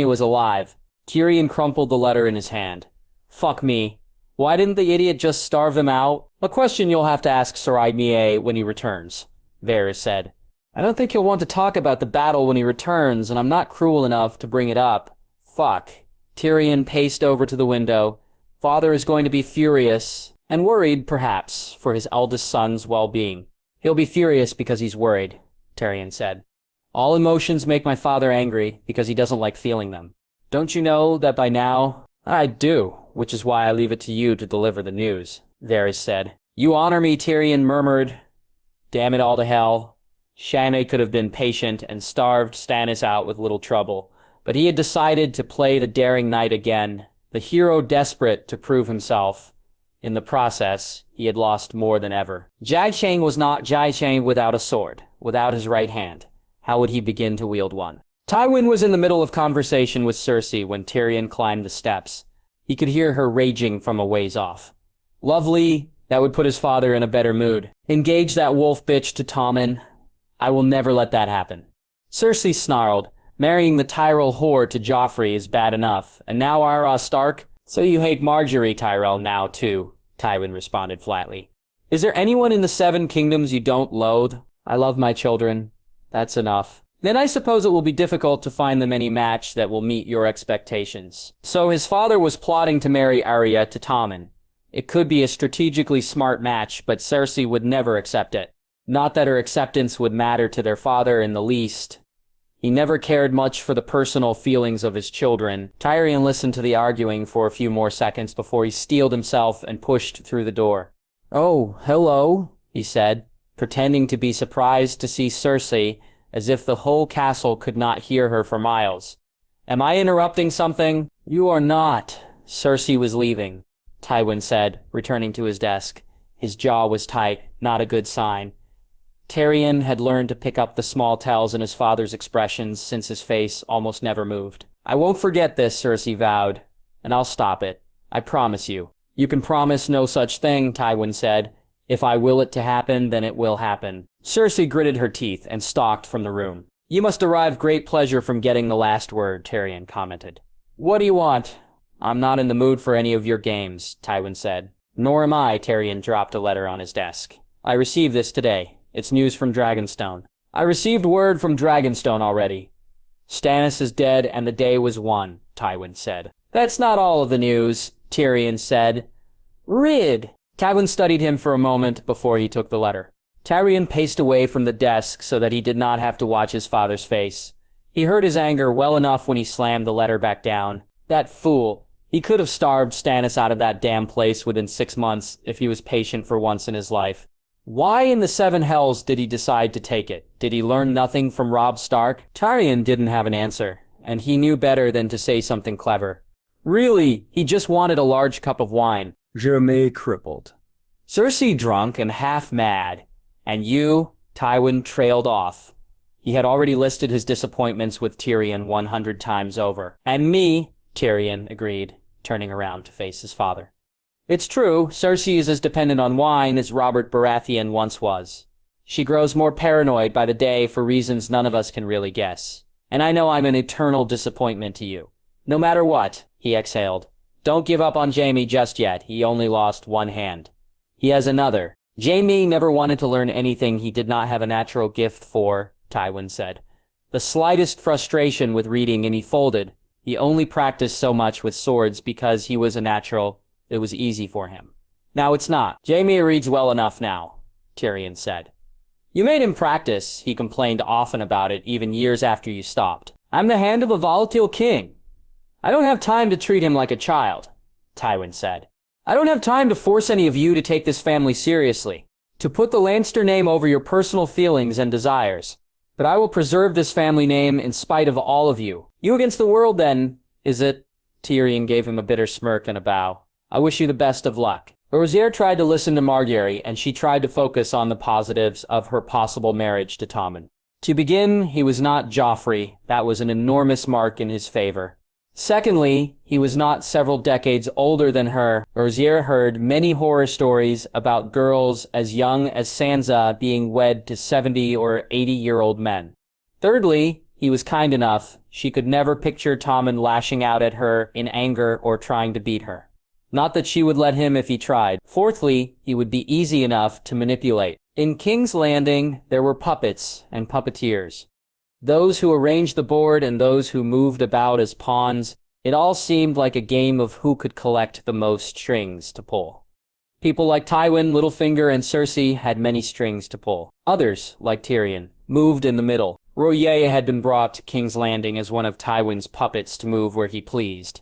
was alive. Tyrion crumpled the letter in his hand. Fuck me. Why didn't the idiot just starve them out? A question you'll have to ask Sir Raimier when he returns, Varys said. I don't think he'll want to talk about the battle when he returns, and I'm not cruel enough to bring it up. Fuck. Tyrion paced over to the window. Father is going to be furious. And worried, perhaps, for his eldest son's well-being. He'll be furious because he's worried, Tyrion said. All emotions make my father angry because he doesn't like feeling them. Don't you know that by now? I do, which is why I leave it to you to deliver the news, Varys said. You honor me, Tyrion murmured. Damn it all to hell. Shanna could have been patient and starved Stannis out with little trouble, but he had decided to play the daring knight again, the hero desperate to prove himself. In the process, he had lost more than ever. Jai-Chang was not Jai-Chang without a sword, without his right hand. How would he begin to wield one? Tywin was in the middle of conversation with Cersei when Tyrion climbed the steps. He could hear her raging from a ways off. Lovely, that would put his father in a better mood. Engage that wolf bitch to Tommen. I will never let that happen. Cersei snarled. Marrying the Tyrell whore to Joffrey is bad enough, and now Arya Stark? So you hate Marjorie Tyrell now, too, Tywin responded flatly. Is there anyone in the 7 kingdoms you don't loathe? I love my children. That's enough. Then I suppose it will be difficult to find them any match that will meet your expectations. So his father was plotting to marry Arya to Tommen. It could be a strategically smart match, but Cersei would never accept it. Not that her acceptance would matter to their father in the least. He never cared much for the personal feelings of his children. Tyrion listened to the arguing for a few more seconds before he steeled himself and pushed through the door. Oh, hello, he said, pretending to be surprised to see Cersei, as if the whole castle could not hear her for miles. Am I interrupting something? You are not. Cersei was leaving, Tywin said, returning to his desk. His jaw was tight, not a good sign. Tyrion had learned to pick up the small tells in his father's expressions since his face almost never moved. I won't forget this, Cersei vowed, and I'll stop it. I promise you. You can promise no such thing, Tywin said. If I will it to happen, then it will happen. Cersei gritted her teeth and stalked from the room. You must derive great pleasure from getting the last word, Tyrion commented. What do you want? I'm not in the mood for any of your games, Tywin said. Nor am I, Tyrion dropped a letter on his desk. I received this today. It's news from Dragonstone. I received word from Dragonstone already. Stannis is dead and the day was won, Tywin said. That's not all of the news, Tyrion said. Rid. Tywin studied him for a moment before he took the letter. Tyrion paced away from the desk so that he did not have to watch his father's face. He heard his anger well enough when he slammed the letter back down. That fool. He could have starved Stannis out of that damn place within 6 months if he was patient for once in his life. Why in the seven hells did he decide to take it? Did he learn nothing from Robb Stark? Tyrion didn't have an answer, and he knew better than to say something clever. Really, he just wanted a large cup of wine. Jeremy crippled. Cersei drunk and half mad. And you, Tywin, trailed off. He had already listed his disappointments with Tyrion 100 times over. And me, Tyrion agreed, turning around to face his father. It's true, Cersei is as dependent on wine as Robert Baratheon once was. She grows more paranoid by the day for reasons none of us can really guess. And I know I'm an eternal disappointment to you. No matter what, he exhaled. Don't give up on Jaime just yet. He only lost one hand. He has another. Jaime never wanted to learn anything he did not have a natural gift for, Tywin said. The slightest frustration with reading and he folded. He only practiced so much with swords because he was a natural. It was easy for him. Now it's not. Jaime reads well enough now, Tyrion said. You made him practice. He complained often about it, even years after you stopped. I'm the hand of a volatile king. I don't have time to treat him like a child, Tywin said. I don't have time to force any of you to take this family seriously, to put the Lannister name over your personal feelings and desires. But I will preserve this family name in spite of all of you. You against the world, then, is it? Tyrion gave him a bitter smirk and a bow. I wish you the best of luck. Rosier tried to listen to Margaery, and she tried to focus on the positives of her possible marriage to Tommen. To begin, he was not Joffrey. That was an enormous mark in his favor. Secondly, he was not several decades older than her. Rosier heard many horror stories about girls as young as Sansa being wed to 70 or 80-year-old men. Thirdly, he was kind enough. She could never picture Tommen lashing out at her in anger or trying to beat her. Not that she would let him if he tried. Fourthly, he would be easy enough to manipulate. In King's Landing, there were puppets and puppeteers. Those who arranged the board and those who moved about as pawns. It all seemed like a game of who could collect the most strings to pull. People like Tywin, Littlefinger, and Cersei had many strings to pull. Others, like Tyrion, moved in the middle. Royer had been brought to King's Landing as one of Tywin's puppets to move where he pleased.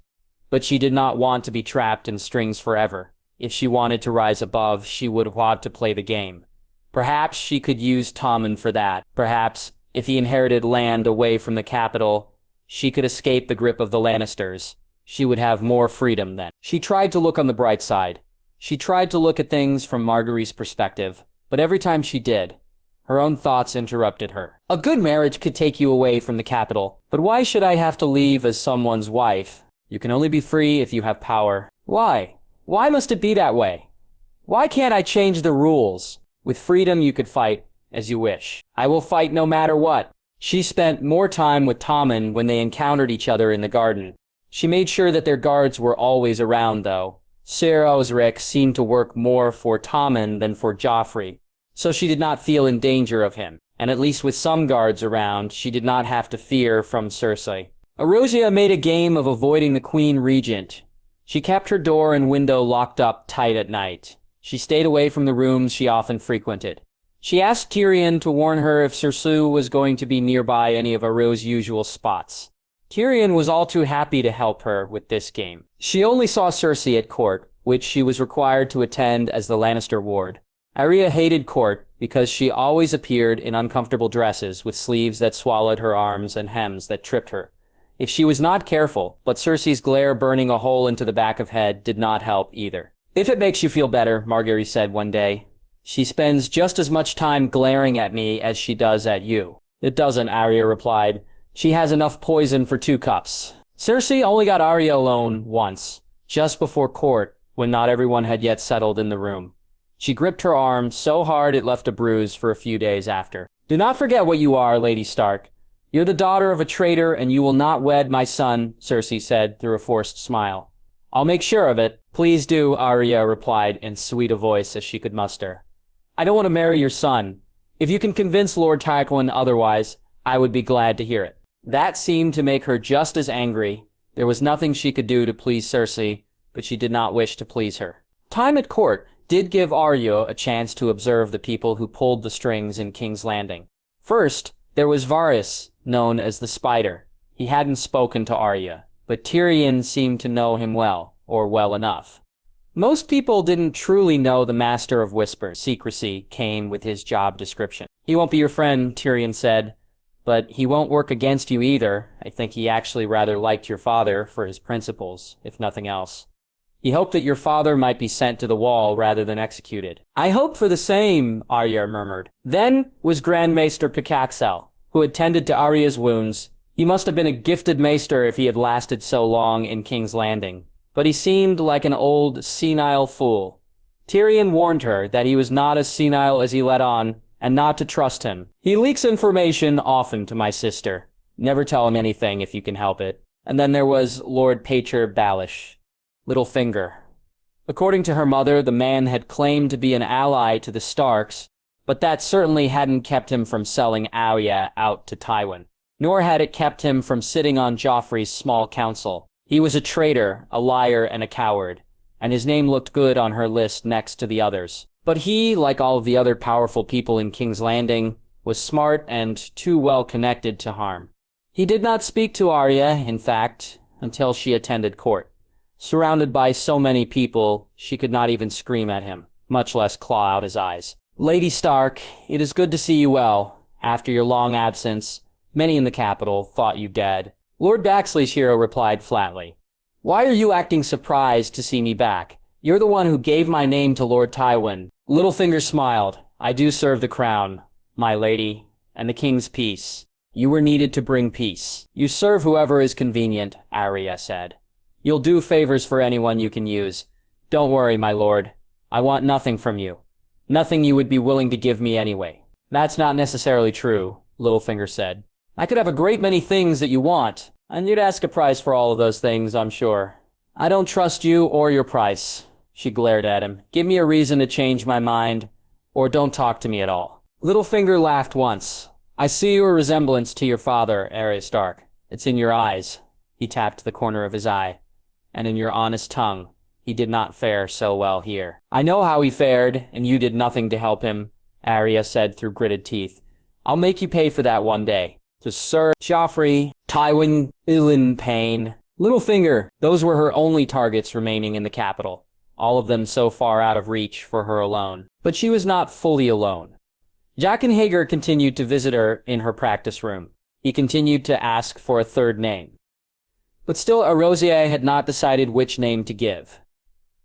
But she did not want to be trapped in strings forever. If she wanted to rise above, she would want to play the game. Perhaps she could use Tommen for that. Perhaps, if he inherited land away from the capital, she could escape the grip of the Lannisters. She would have more freedom then. She tried to look on the bright side. She tried to look at things from Margaery's perspective. But every time she did, her own thoughts interrupted her. A good marriage could take you away from the capital. But why should I have to leave as someone's wife? You can only be free if you have power. Why? Why must it be that way? Why can't I change the rules? With freedom, you could fight as you wish. I will fight no matter what. She spent more time with Tommen when they encountered each other in the garden. She made sure that their guards were always around, though. Ser Osric seemed to work more for Tommen than for Joffrey, so she did not feel in danger of him. And at least with some guards around, she did not have to fear from Cersei. Erosia made a game of avoiding the Queen Regent. She kept her door and window locked up tight at night. She stayed away from the rooms she often frequented. She asked Tyrion to warn her if Cersei was going to be nearby any of Erosia's usual spots. Tyrion was all too happy to help her with this game. She only saw Cersei at court, which she was required to attend as the Lannister ward. Arya hated court because she always appeared in uncomfortable dresses with sleeves that swallowed her arms and hems that tripped her. If she was not careful, but Cersei's glare burning a hole into the back of head did not help either. If it makes you feel better, Margaery said one day, she spends just as much time glaring at me as she does at you. It doesn't, Arya replied. She has enough poison for 2 cups. Cersei only got Arya alone once, just before court, when not everyone had yet settled in the room. She gripped her arm so hard it left a bruise for a few days after. Do not forget what you are, Lady Stark. You're the daughter of a traitor, and you will not wed my son, Cersei said through a forced smile. I'll make sure of it. Please do, Arya replied in sweet a voice as she could muster. I don't want to marry your son. If you can convince Lord Tywin otherwise, I would be glad to hear it. That seemed to make her just as angry. There was nothing she could do to please Cersei, but she did not wish to please her. Time at court did give Arya a chance to observe the people who pulled the strings in King's Landing. First, there was Varys, known as the Spider. He hadn't spoken to Arya, but Tyrion seemed to know him well, or well enough. Most people didn't truly know the Master of Whispers. Secrecy came with his job description. He won't be your friend, Tyrion said, but he won't work against you either. I think he actually rather liked your father for his principles, if nothing else. He hoped that your father might be sent to the wall rather than executed. I hope for the same, Arya murmured. Then was Grand Maester Pickaxel, who attended to Arya's wounds. He must have been a gifted maester if he had lasted so long in King's Landing. But he seemed like an old, senile fool. Tyrion warned her that he was not as senile as he let on, and not to trust him. He leaks information often to my sister. Never tell him anything if you can help it. And then there was Lord Pater Baelish, Littlefinger. According to her mother, the man had claimed to be an ally to the Starks, but that certainly hadn't kept him from selling Arya out to Tywin. Nor had it kept him from sitting on Joffrey's small council. He was a traitor, a liar, and a coward, and his name looked good on her list next to the others. But he, like all of the other powerful people in King's Landing, was smart and too well connected to harm. He did not speak to Arya, in fact, until she attended court. Surrounded by so many people, she could not even scream at him, much less claw out his eyes. Lady Stark, it is good to see you well. After your long absence, many in the capital thought you dead. Lord Baxley's hero replied flatly, Why are you acting surprised to see me back? You're the one who gave my name to Lord Tywin. Littlefinger smiled. I do serve the crown, my lady, and the king's peace. You were needed to bring peace. You serve whoever is convenient, Arya said. You'll do favors for anyone you can use. Don't worry, my lord. I want nothing from you. Nothing you would be willing to give me anyway. That's not necessarily true, Littlefinger said. I could have a great many things that you want, and you'd ask a price for all of those things, I'm sure. I don't trust you or your price. She glared at him. Give me a reason to change my mind, or don't talk to me at all. Littlefinger laughed once. I see your resemblance to your father, Arya Stark. It's in your eyes. He tapped the corner of his eye. And in your honest tongue. He did not fare so well here. I know how he fared, and you did nothing to help him, Arya said through gritted teeth. I'll make you pay for that one day. To Sir Joffrey, Tywin, Payne, Littlefinger. Those were her only targets remaining in the capital, all of them so far out of reach for her alone. But she was not fully alone. Jaqen H'ghar continued to visit her in her practice room. He continued to ask for a third name. But still, Erosia had not decided which name to give.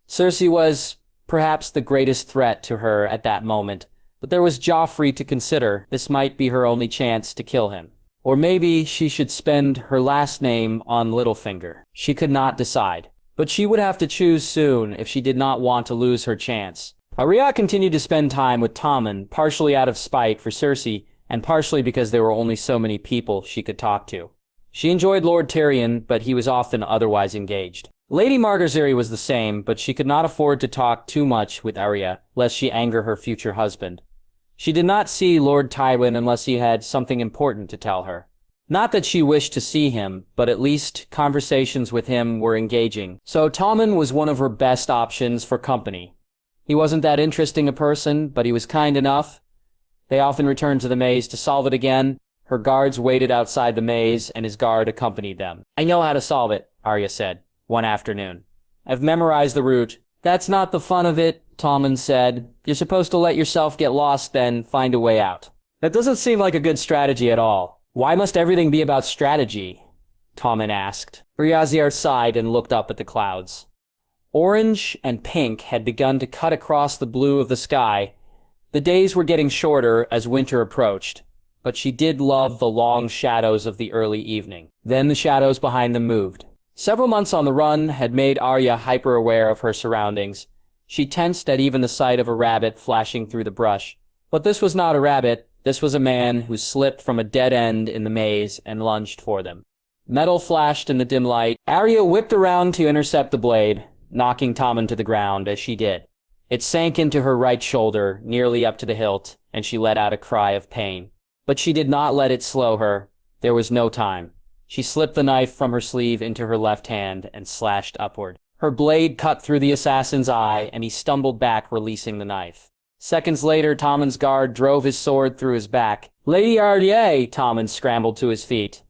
Cersei was, perhaps, the greatest threat to her at that moment, but there was Joffrey to consider. This might be her only chance to kill him. Or maybe she should spend her last name on Littlefinger. She could not decide. But she would have to choose soon if she did not want to lose her chance. Arya continued to spend time with Tommen, partially out of spite for Cersei, and partially because there were only so many people she could talk to. She enjoyed Lord Tyrion, but he was often otherwise engaged. Lady Margaery was the same, but she could not afford to talk too much with Arya, lest she anger her future husband. She did not see Lord Tywin unless he had something important to tell her. Not that she wished to see him, but at least conversations with him were engaging. So Tommen was one of her best options for company. He wasn't that interesting a person, but he was kind enough. They often returned to the maze to solve it again. Her guards waited outside the maze, and his guard accompanied them. I know how to solve it, Arya said, one afternoon. I've memorized the route. That's not the fun of it, Tommen said. You're supposed to let yourself get lost, then find a way out. That doesn't seem like a good strategy at all. Why must everything be about strategy? Tommen asked. Rhaezyr sighed and looked up at the clouds. Orange and pink had begun to cut across the blue of the sky. The days were getting shorter as winter approached, but she did love the long shadows of the early evening. Then the shadows behind them moved. Several months on the run had made Arya hyper-aware of her surroundings. She tensed at even the sight of a rabbit flashing through the brush. But this was not a rabbit. This was a man who slipped from a dead end in the maze and lunged for them. Metal flashed in the dim light. Arya whipped around to intercept the blade, knocking Tommen to the ground as she did. It sank into her right shoulder, nearly up to the hilt, and she let out a cry of pain. But she did not let it slow her. There was no time. She slipped the knife from her sleeve into her left hand and slashed upward. Her blade cut through the assassin's eye, and he stumbled back, releasing the knife. Seconds later, Tommen's guard drove his sword through his back. "Lady Arya!" Tommen scrambled to his feet.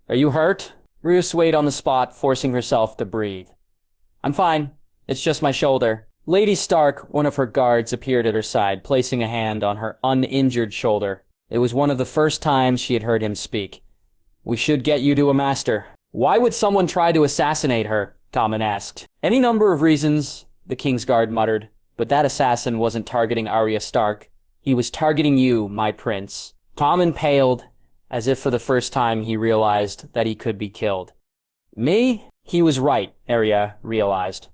"Are you hurt?" Arya swayed on the spot, forcing herself to breathe. "I'm fine. It's just my shoulder." Lady Stark, one of her guards, appeared at her side, placing a hand on her uninjured shoulder. It was one of the first times she had heard him speak. "We should get you to a master." "Why would someone try to assassinate her?" Tommen asked. "Any number of reasons," the King's Guard muttered. "But that assassin wasn't targeting Arya Stark. He was targeting you, my prince." Tommen paled, as if for the first time he realized that he could be killed. "Me?" He was right, Arya realized.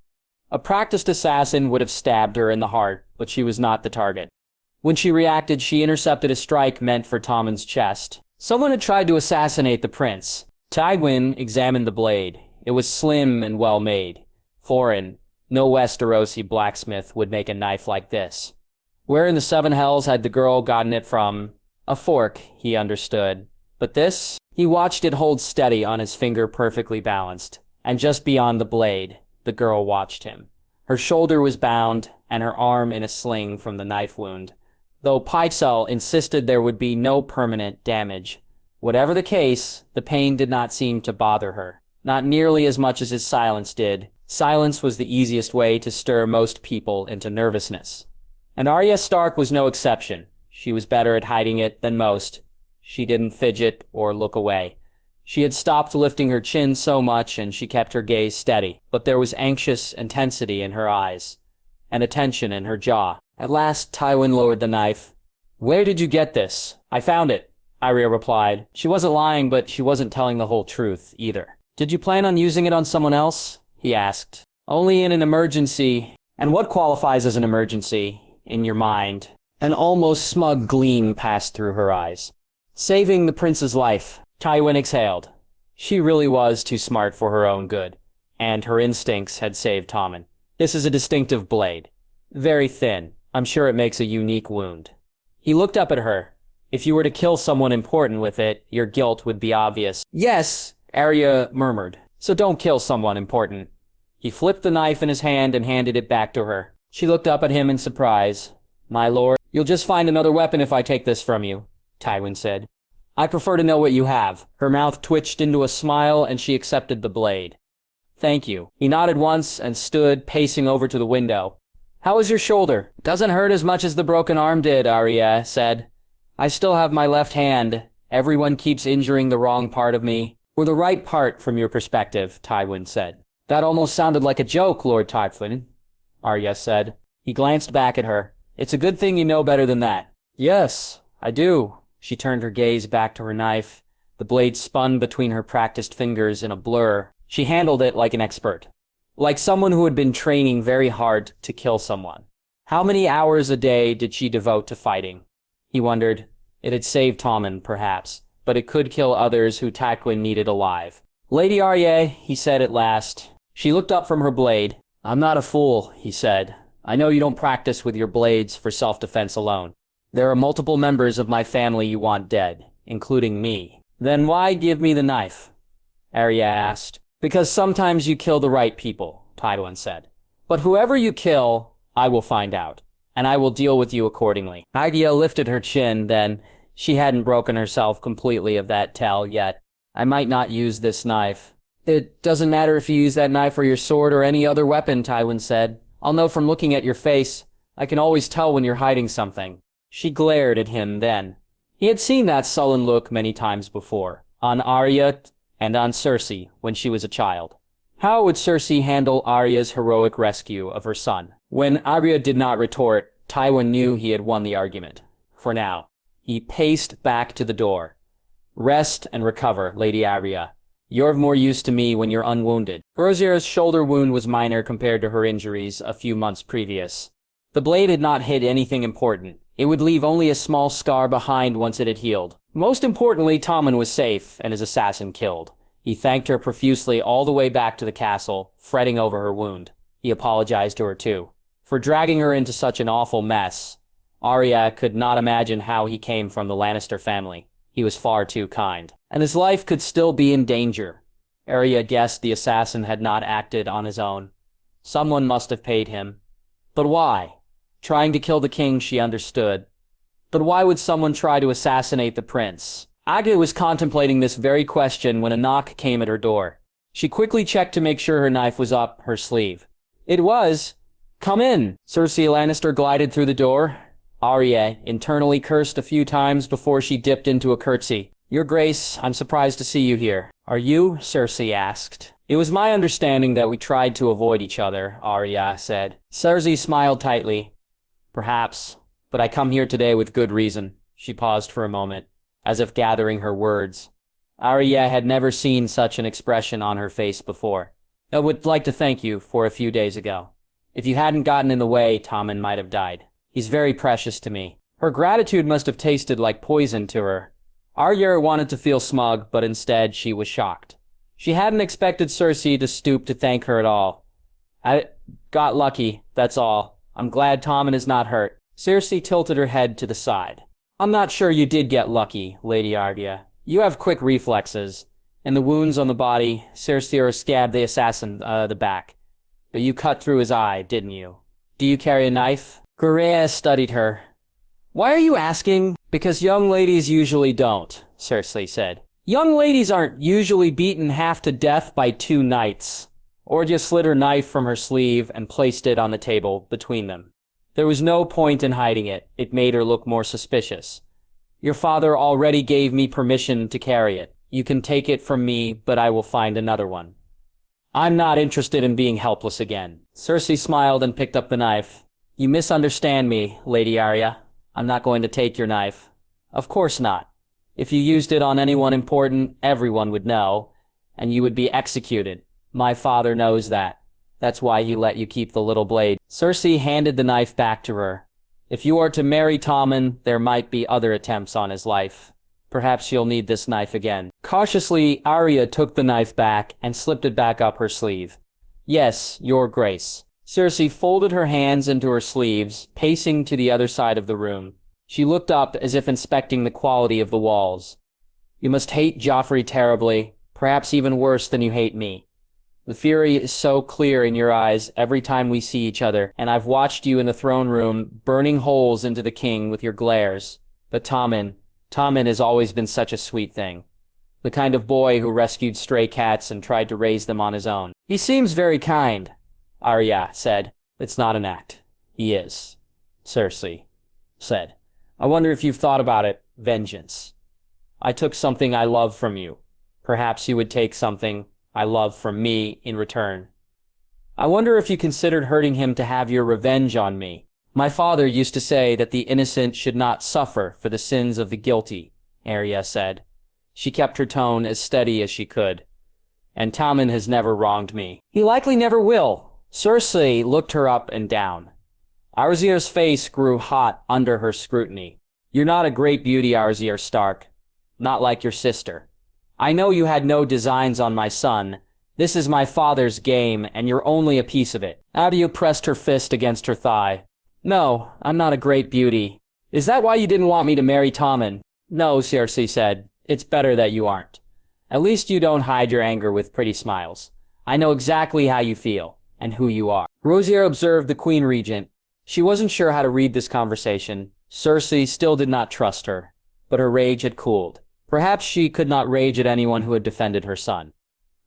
A practiced assassin would have stabbed her in the heart, but she was not the target. When she reacted, she intercepted a strike meant for Tommen's chest. Someone had tried to assassinate the prince. Tywin examined the blade. It was slim and well made. Foreign. No Westerosi blacksmith would make a knife like this. Where in the Seven Hells had the girl gotten it from? A fork, he understood. But this? He watched it hold steady on his finger, perfectly balanced. And just beyond the blade, the girl watched him. Her shoulder was bound, and her arm in a sling from the knife wound. Though Pycelle insisted there would be no permanent damage. Whatever the case, the pain did not seem to bother her. Not nearly as much as his silence did. Silence was the easiest way to stir most people into nervousness. And Arya Stark was no exception. She was better at hiding it than most. She didn't fidget or look away. She had stopped lifting her chin so much, and she kept her gaze steady. But there was anxious intensity in her eyes, and a tension in her jaw. At last, Tywin lowered the knife. "Where did you get this?" "I found it," Arya replied. She wasn't lying, but she wasn't telling the whole truth, either. "Did you plan on using it on someone else?" he asked. "Only in an emergency." "And what qualifies as an emergency, in your mind?" An almost smug gleam passed through her eyes. "Saving the prince's life." Tywin exhaled. She really was too smart for her own good, and her instincts had saved Tommen. "This is a distinctive blade. Very thin. I'm sure it makes a unique wound." He looked up at her. "If you were to kill someone important with it, your guilt would be obvious." "Yes," Arya murmured. "So don't kill someone important." He flipped the knife in his hand and handed it back to her. She looked up at him in surprise. "My lord, you'll just find another weapon if I take this from you," Tywin said. "I prefer to know what you have." Her mouth twitched into a smile, and she accepted the blade. "Thank you." He nodded once and stood, pacing over to the window. "How is your shoulder?" "Doesn't hurt as much as the broken arm did," Arya said. "I still have my left hand. Everyone keeps injuring the wrong part of me." "Or the right part, from your perspective," Tywin said. "That almost sounded like a joke, Lord Tywin," Arya said. He glanced back at her. "It's a good thing you know better than that." "Yes, I do." She turned her gaze back to her knife. The blade spun between her practiced fingers in a blur. She handled it like an expert. Like someone who had been training very hard to kill someone. How many hours a day did she devote to fighting? He wondered. It had saved Tommen, perhaps, but it could kill others who Tywin needed alive. "Lady Arya," he said at last. She looked up from her blade. "I'm not a fool," he said. "I know you don't practice with your blades for self-defense alone. There are multiple members of my family you want dead, including me." "Then why give me the knife?" Arya asked. "Because sometimes you kill the right people," Tywin said. "But whoever you kill, I will find out, and I will deal with you accordingly." Arya lifted her chin, then. She hadn't broken herself completely of that tell yet. "I might not use this knife." "It doesn't matter if you use that knife or your sword or any other weapon," Tywin said. "I'll know from looking at your face. I can always tell when you're hiding something." She glared at him then. He had seen that sullen look many times before, on Arya and on Cersei when she was a child. How would Cersei handle Arya's heroic rescue of her son? When Arya did not retort, Tywin knew he had won the argument. For now. He paced back to the door. "Rest and recover, Lady Arya. You're of more use to me when you're unwounded." Rosier's shoulder wound was minor compared to her injuries a few months previous. The blade had not hit anything important. It would leave only a small scar behind once it had healed. Most importantly, Tommen was safe and his assassin killed. He thanked her profusely all the way back to the castle, fretting over her wound. He apologized to her too, for dragging her into such an awful mess. Arya could not imagine how he came from the Lannister family. He was far too kind. And his life could still be in danger. Arya guessed the assassin had not acted on his own. Someone must have paid him. But why? Trying to kill the king, she understood. But why would someone try to assassinate the prince? Agda was contemplating this very question when a knock came at her door. She quickly checked to make sure her knife was up her sleeve. It was. "Come in." Cersei Lannister glided through the door. Arya internally cursed a few times before she dipped into a curtsy. "Your Grace, I'm surprised to see you here." "Are you?" Cersei asked. "It was my understanding that we tried to avoid each other," Arya said. Cersei smiled tightly. "Perhaps, but I come here today with good reason." She paused for a moment, as if gathering her words. Arya had never seen such an expression on her face before. "I would like to thank you for a few days ago. If you hadn't gotten in the way, Tommen might have died. He's very precious to me." Her gratitude must have tasted like poison to her. Arya wanted to feel smug, but instead she was shocked. She hadn't expected Cersei to stoop to thank her at all. "I got lucky, that's all. I'm glad Tommen is not hurt." Cersei tilted her head to the side. "I'm not sure you did get lucky, Lady Arya. You have quick reflexes, and the wounds on the body, Cersei stabbed the assassin, the back. But you cut through his eye, didn't you? Do you carry a knife?" Garea studied her. "Why are you asking?" "Because young ladies usually don't," Cersei said. "Young ladies aren't usually beaten half to death by 2 knights." Arya slid her knife from her sleeve and placed it on the table between them. There was no point in hiding it. It made her look more suspicious. "Your father already gave me permission to carry it. You can take it from me, but I will find another one. I'm not interested in being helpless again." Cersei smiled and picked up the knife. "You misunderstand me, Lady Arya. I'm not going to take your knife." "Of course not. If you used it on anyone important, everyone would know, and you would be executed. My father knows that. That's why he let you keep the little blade." Cersei handed the knife back to her. "If you are to marry Tommen, there might be other attempts on his life. Perhaps you'll need this knife again." Cautiously, Arya took the knife back and slipped it back up her sleeve. "Yes, Your Grace." Cersei folded her hands into her sleeves, pacing to the other side of the room. She looked up as if inspecting the quality of the walls. "You must hate Joffrey terribly, perhaps even worse than you hate me. The fury is so clear in your eyes every time we see each other, and I've watched you in the throne room, burning holes into the king with your glares. But Tommen has always been such a sweet thing. The kind of boy who rescued stray cats and tried to raise them on his own." "He seems very kind," Arya said. "It's not an act. He is," Cersei said. "I wonder if you've thought about it. Vengeance. I took something I love from you. Perhaps you would take something I love from me in return. I wonder if you considered hurting him to have your revenge on me. My father used to say that the innocent should not suffer for the sins of the guilty," Arya said. She kept her tone as steady as she could. "And Tommen has never wronged me." "He likely never will." Cersei looked her up and down. Arya's face grew hot under her scrutiny. "You're not a great beauty, Arya Stark. Not like your sister. I know you had no designs on my son. This is my father's game, and you're only a piece of it." Arya pressed her fist against her thigh. "No, I'm not a great beauty. Is that why you didn't want me to marry Tommen?" "No," Cersei said. "It's better that you aren't. At least you don't hide your anger with pretty smiles. I know exactly how you feel, and who you are." Rosier observed the Queen Regent. She wasn't sure how to read this conversation. Cersei still did not trust her, but her rage had cooled. Perhaps she could not rage at anyone who had defended her son.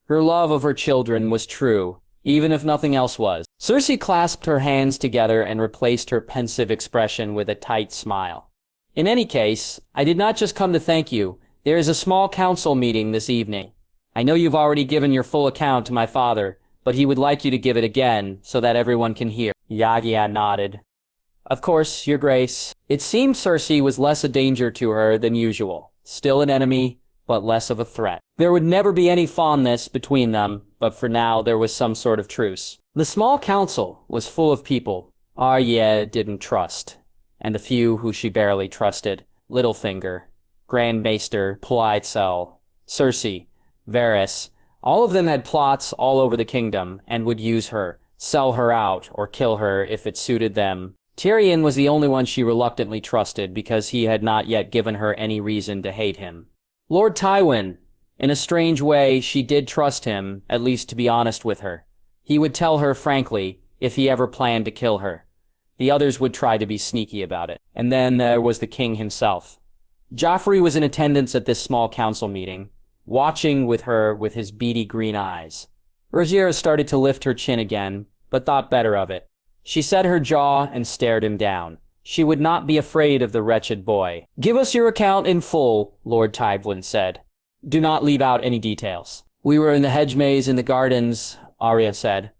Her love of her children was true, even if nothing else was. Cersei clasped her hands together and replaced her pensive expression with a tight smile. "In any case, I did not just come to thank you. There is a small council meeting this evening. I know you've already given your full account to my father, but he would like you to give it again so that everyone can hear." Arya nodded. "Of course, Your Grace." It seemed Cersei was less a danger to her than usual. Still an enemy, but less of a threat. There would never be any fondness between them, but for now there was some sort of truce. The small council was full of people Arya didn't trust, and a few who she barely trusted. Littlefinger, Grand Maester Kallypso, Cersei, Varys. All of them had plots all over the kingdom and would use her, sell her out, or kill her if it suited them. Tyrion was the only one she reluctantly trusted because he had not yet given her any reason to hate him. Lord Tywin. In a strange way, she did trust him, at least to be honest with her. He would tell her frankly if he ever planned to kill her. The others would try to be sneaky about it. And then there was the king himself. Joffrey was in attendance at this small council meeting, watching with her with his beady green eyes. Rhaenyra started to lift her chin again, but thought better of it. She set her jaw and stared him down. She would not be afraid of the wretched boy. "Give us your account in full," Lord Tywin said. "Do not leave out any details." "We were in the hedge maze in the gardens," Arya said.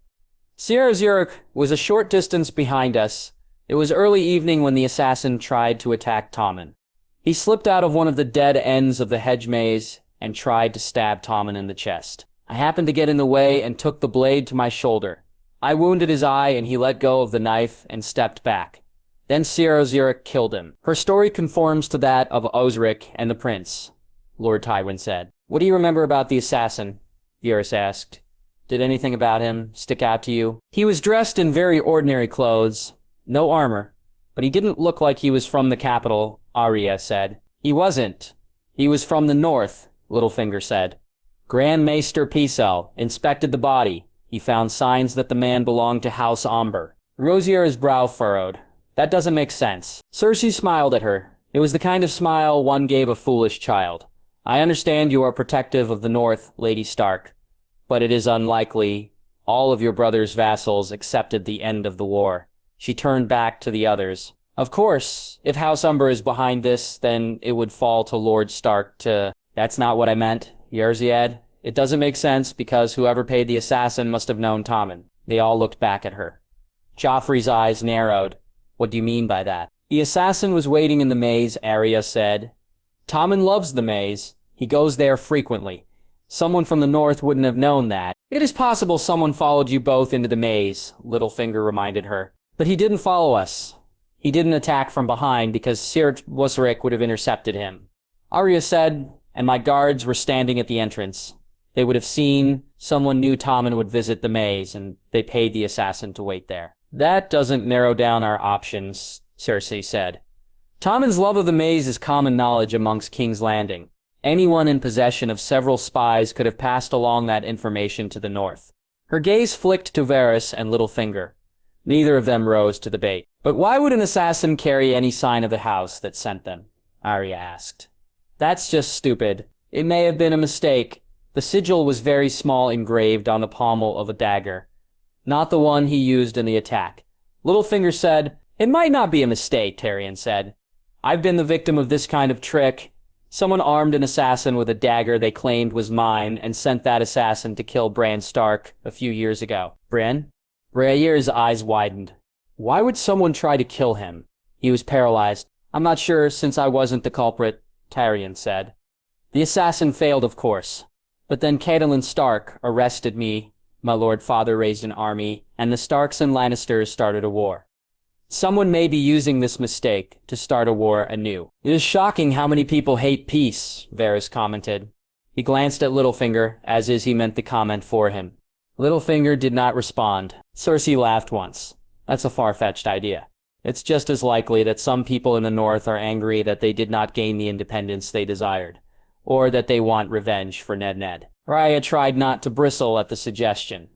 Ser Zurich was a short distance behind us. It was early evening when the assassin tried to attack Tommen. He slipped out of one of the dead ends of the hedge maze and tried to stab Tommen in the chest. I happened to get in the way and took the blade to my shoulder. I wounded his eye and he let go of the knife and stepped back. Then Ser Zurich killed him. Her story conforms to that of Osric and the prince, Lord Tywin said. "What do you remember about the assassin?" Varys asked. "Did anything about him stick out to you?" "He was dressed in very ordinary clothes, no armor, but he didn't look like he was from the capital," Arya said. "He wasn't. He was from the north," Littlefinger said. "Grand Maester Pycelle inspected the body. He found signs that the man belonged to House Amber." Rhaenyra's brow furrowed. "That doesn't make sense." Cersei smiled at her. It was the kind of smile one gave a foolish child. "I understand you are protective of the North, Lady Stark, but it is unlikely all of your brother's vassals accepted the end of the war." She turned back to the others. "Of course, if House Umber is behind this, then it would fall to Lord Stark to—" "That's not what I meant, Yerziad. It doesn't make sense because whoever paid the assassin must have known Tommen." They all looked back at her. Joffrey's eyes narrowed. "What do you mean by that?" "The assassin was waiting in the maze," Arya said. "Tommen loves the maze. He goes there frequently. Someone from the north wouldn't have known that." "It is possible someone followed you both into the maze," Littlefinger reminded her. "But he didn't follow us. He didn't attack from behind because Ser Zurich would have intercepted him." Arya said, "And my guards were standing at the entrance. They would have seen someone knew Tommen would visit the maze, and they paid the assassin to wait there." "That doesn't narrow down our options," Cersei said. "Tommen's love of the maze is common knowledge amongst King's Landing. Anyone in possession of several spies could have passed along that information to the north." Her gaze flicked to Varys and Littlefinger. Neither of them rose to the bait. "But why would an assassin carry any sign of the house that sent them?" Arya asked. "That's just stupid. It may have been a mistake. The sigil was very small, engraved on the pommel of a dagger, not the one he used in the attack." Littlefinger said, "It might not be a mistake," Tyrion said. "I've been the victim of this kind of trick. Someone armed an assassin with a dagger they claimed was mine and sent that assassin to kill Bran Stark a few years ago." "Bran?" Rhaenyra's eyes widened. "Why would someone try to kill him?" He was paralyzed. "I'm not sure, since I wasn't the culprit," Tyrion said. "The assassin failed, of course. But then Catelyn Stark arrested me, my lord father raised an army, and the Starks and Lannisters started a war. Someone may be using this mistake to start a war anew." "It is shocking how many people hate peace," Varys commented. He glanced at Littlefinger, as is he meant the comment for him. Littlefinger did not respond. Cersei laughed once. "That's a far-fetched idea. It's just as likely that some people in the north are angry that they did not gain the independence they desired, or that they want revenge for Ned. Arya tried not to bristle at the suggestion.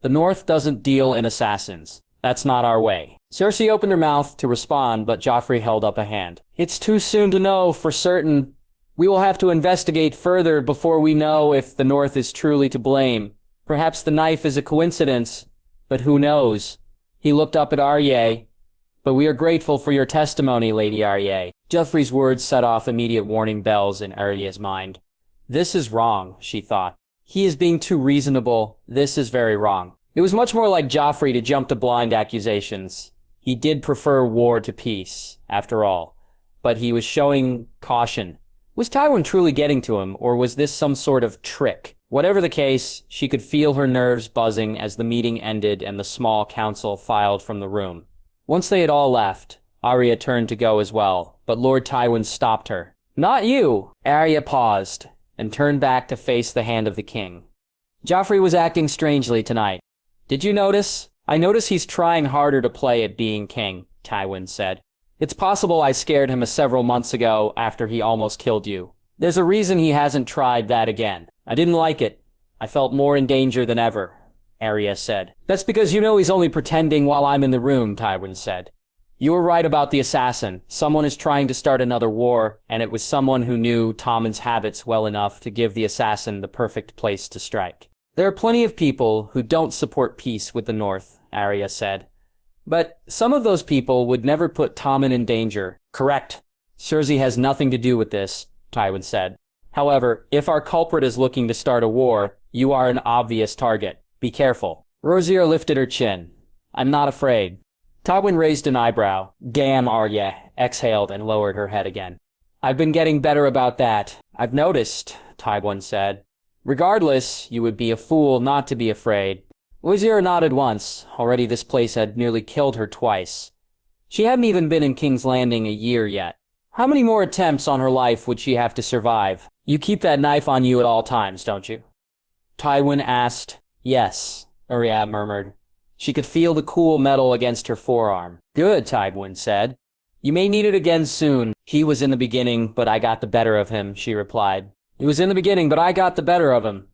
"The north doesn't deal in assassins. That's not our way." Cersei opened her mouth to respond, but Joffrey held up a hand. "It's too soon to know for certain. We will have to investigate further before we know if the north is truly to blame. Perhaps the knife is a coincidence, but who knows?" He looked up at Arya. "But we are grateful for your testimony, Lady Arya." Joffrey's words set off immediate warning bells in Arya's mind. This is wrong, she thought. He is being too reasonable. This is very wrong. It was much more like Joffrey to jump to blind accusations. He did prefer war to peace, after all. But he was showing caution. Was Tywin truly getting to him, or was this some sort of trick? Whatever the case, she could feel her nerves buzzing as the meeting ended and the small council filed from the room. Once they had all left, Arya turned to go as well, but Lord Tywin stopped her. "Not you!" Arya paused, and turned back to face the hand of the king. Joffrey was acting strangely tonight. Did you notice? I notice he's trying harder to play at being king, Tywin said. It's possible I scared him several months ago after he almost killed you. There's a reason he hasn't tried that again. I didn't like it. I felt more in danger than ever, Arya said. That's because you know he's only pretending while I'm in the room, Tywin said. You were right about the assassin. Someone is trying to start another war, and it was someone who knew Tommen's habits well enough to give the assassin the perfect place to strike. There are plenty of people who don't support peace with the North, Arya said. But some of those people would never put Tommen in danger. Correct. Cersei has nothing to do with this, Tywin said. However, if our culprit is looking to start a war, you are an obvious target. Be careful. Rosier lifted her chin. I'm not afraid. Tywin raised an eyebrow. Damn, Arya exhaled and lowered her head again. I've been getting better about that. I've noticed, Tywin said. Regardless, you would be a fool not to be afraid. Rosier nodded once. Already this place had nearly killed her twice. She hadn't even been in King's Landing a year yet. How many more attempts on her life would she have to survive? You keep that knife on you at all times, don't you? Tywin asked. Yes, Arya murmured. She could feel the cool metal against her forearm. Good, Tywin said. You may need it again soon. He was in the beginning, but I got the better of him, she replied. He was in the beginning, but I got the better of him,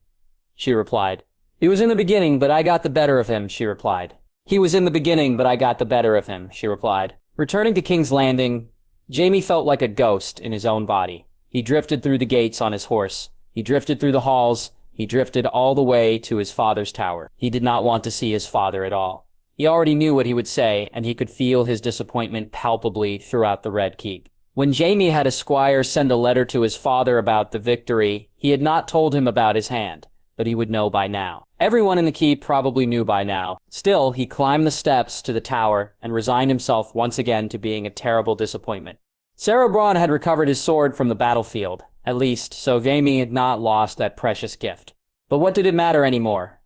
she replied. He was in the beginning, but I got the better of him, she replied. He was in the beginning, but I got the better of him, she replied. Returning to King's Landing, Jaime felt like a ghost in his own body. He drifted through the gates on his horse. He drifted through the halls. He drifted all the way to his father's tower. He did not want to see his father at all. He already knew what he would say, and he could feel his disappointment palpably throughout the Red Keep. When Jaime had a squire send a letter to his father about the victory, he had not told him about his hand, but he would know by now. Everyone in the keep probably knew by now. Still, he climbed the steps to the tower and resigned himself once again to being a terrible disappointment. Cerebron had recovered his sword from the battlefield, at least, so Jaime had not lost that precious gift. But what did it matter anymore?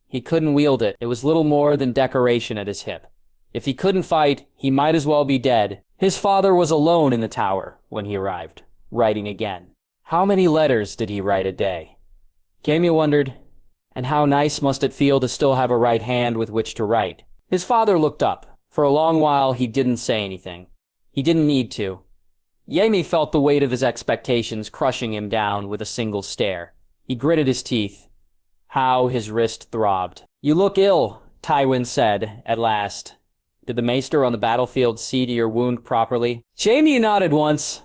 He couldn't wield it. It was little more than decoration at his hip. If he couldn't fight, he might as well be dead. His father was alone in the tower when he arrived, writing again. How many letters did he write a day? Jaime wondered, and how nice must it feel to still have a right hand with which to write? His father looked up. For a long while, he didn't say anything. He didn't need to. Jaime felt the weight of his expectations crushing him down with a single stare. He gritted his teeth. How his wrist throbbed. You look ill, Tywin said, at last. Did the maester on the battlefield see to your wound properly? Jaime nodded once.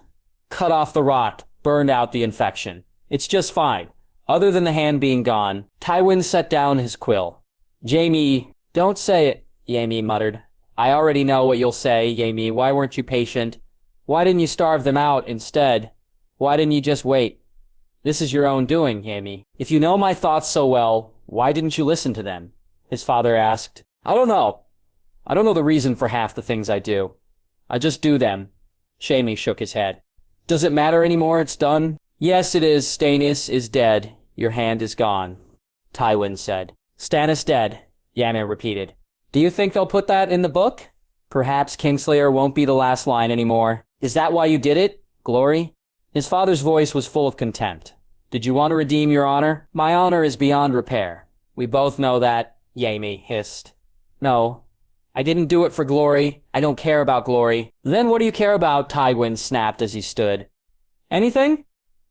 Cut off the rot, burned out the infection. It's just fine. Other than the hand being gone, Tywin set down his quill. Jaime, don't say it, Jaime muttered. I already know what you'll say, Jaime. Why weren't you patient? Why didn't you starve them out instead? Why didn't you just wait? This is your own doing, Jaime. If you know my thoughts so well, why didn't you listen to them? His father asked. I don't know. I don't know the reason for half the things I do. I just do them. Jaime shook his head. Does it matter anymore? It's done? Yes, it is. Stannis is dead. Your hand is gone, Tywin said. Stannis dead, Jaime repeated. Do you think they'll put that in the book? Perhaps Kingslayer won't be the last line anymore. Is that why you did it? Glory? His father's voice was full of contempt. Did you want to redeem your honor? My honor is beyond repair. We both know that, Jaime hissed. No, I didn't do it for glory. I don't care about glory. Then what do you care about? Tywin snapped as he stood. Anything?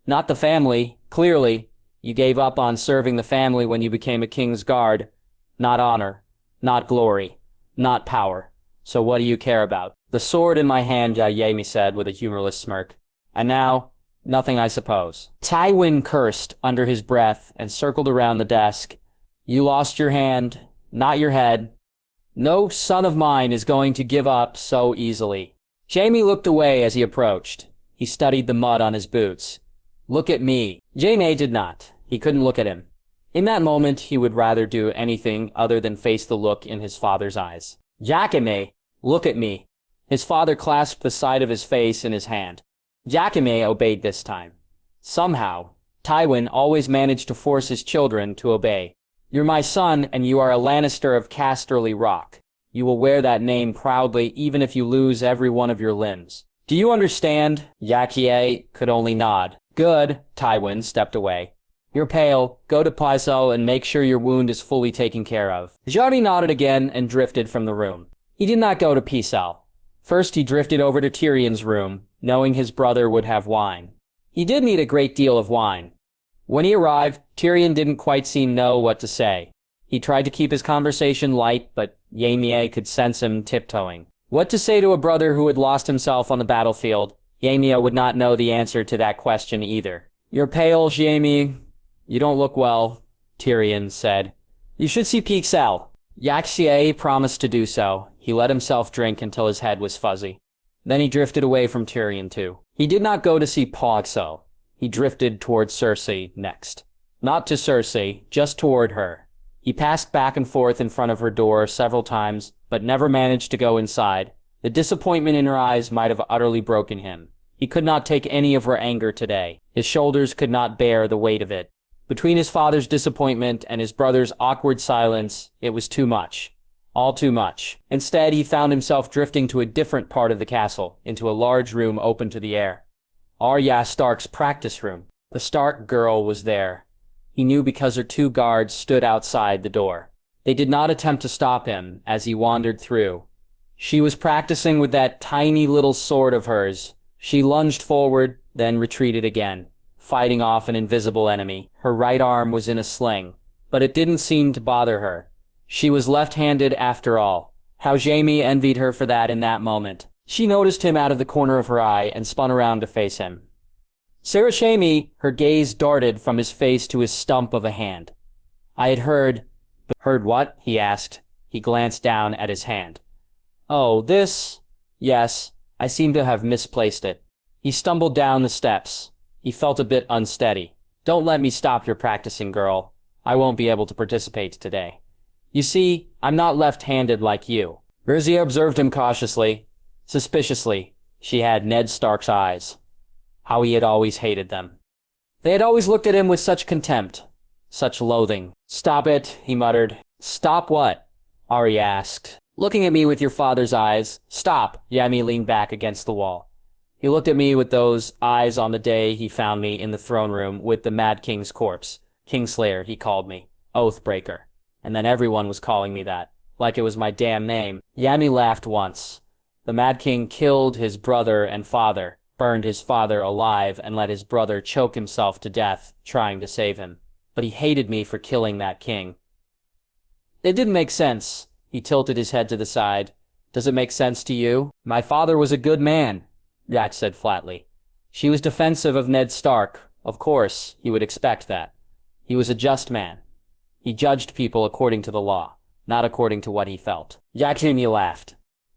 Not the family, clearly. You gave up on serving the family when you became a king's guard. Not honor, not glory, not power. So what do you care about? The sword in my hand, Jaime said with a humorless smirk. And now, nothing I suppose. Tywin cursed under his breath and circled around the desk. You lost your hand, not your head. No son of mine is going to give up so easily. Jaime looked away as he approached. He studied the mud on his boots. Look at me. Jaime did not. He couldn't look at him. In that moment, he would rather do anything other than face the look in his father's eyes. Jaime, look at me. His father clasped the side of his face in his hand. Jaime obeyed this time. Somehow, Tywin always managed to force his children to obey. You're my son, and you are a Lannister of Casterly Rock. You will wear that name proudly even if you lose every one of your limbs. Do you understand? Jaime could only nod. Good. Tywin stepped away. You're pale. Go to Kallypso and make sure your wound is fully taken care of. Johnny nodded again and drifted from the room. He did not go to Kallypso. First, he drifted over to Tyrion's room, knowing his brother would have wine. He did need a great deal of wine. When he arrived, Tyrion didn't quite seem know what to say. He tried to keep his conversation light, but Jaime could sense him tiptoeing. What to say to a brother who had lost himself on the battlefield? Jaime would not know the answer to that question either. You're pale, Jaime. You don't look well, Tyrion said. You should see Kallypso. Yaxie promised to do so. He let himself drink until his head was fuzzy. Then he drifted away from Tyrion too. He did not go to see Kallypso. He drifted toward Cersei next. Not to Cersei, just toward her. He passed back and forth in front of her door several times, but never managed to go inside. The disappointment in her eyes might have utterly broken him. He could not take any of her anger today. His shoulders could not bear the weight of it. Between his father's disappointment and his brother's awkward silence, it was too much. All too much. Instead, he found himself drifting to a different part of the castle, into a large room open to the air. Arya Stark's practice room. The Stark girl was there. He knew because her 2 guards stood outside the door. They did not attempt to stop him as he wandered through. She was practicing with that tiny little sword of hers. She lunged forward, then retreated again, fighting off an invisible enemy. Her right arm was in a sling, but it didn't seem to bother her. She was left-handed after all. How Jaime envied her for that in that moment. She noticed him out of the corner of her eye and spun around to face him. Sarah Jaime, her gaze darted from his face to his stump of a hand. I had heard... Heard what? He asked. He glanced down at his hand. Oh, this... Yes, I seem to have misplaced it. He stumbled down the steps. He felt a bit unsteady. Don't let me stop your practicing, girl. I won't be able to participate today. You see, I'm not left-handed like you. Rizia observed him cautiously. Suspiciously, she had Ned Stark's eyes. How he had always hated them. They had always looked at him with such contempt, such loathing. Stop it, he muttered. Stop what? Arya asked. Looking at me with your father's eyes. Stop, Jaime leaned back against the wall. He looked at me with those eyes on the day he found me in the throne room with the Mad King's corpse. Kingslayer, he called me. Oathbreaker. And then everyone was calling me that, like it was my damn name. Jaime laughed once. The Mad King killed his brother and father, burned his father alive, and let his brother choke himself to death, trying to save him. But he hated me for killing that king. It didn't make sense. He tilted his head to the side. Does it make sense to you? My father was a good man, Jack said flatly. She was defensive of Ned Stark. Of course, you would expect that. He was a just man. He judged people according to the law, not according to what he felt. Jaime laughed.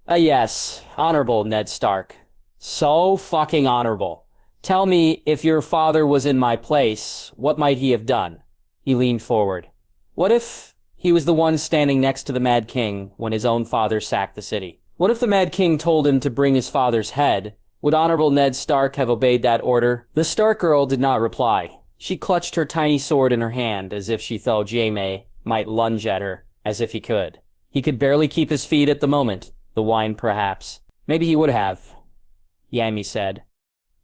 Yes, honorable Ned Stark. So fucking honorable. Tell me, if your father was in my place, what might he have done? He leaned forward. What if he was the one standing next to the Mad King when his own father sacked the city? What if the Mad King told him to bring his father's head? Would honorable Ned Stark have obeyed that order? The Stark girl did not reply. She clutched her tiny sword in her hand as if she thought Jaime might lunge at her, as if he could. He could barely keep his feet at the moment. The wine, perhaps. Maybe he would have, Jaime said.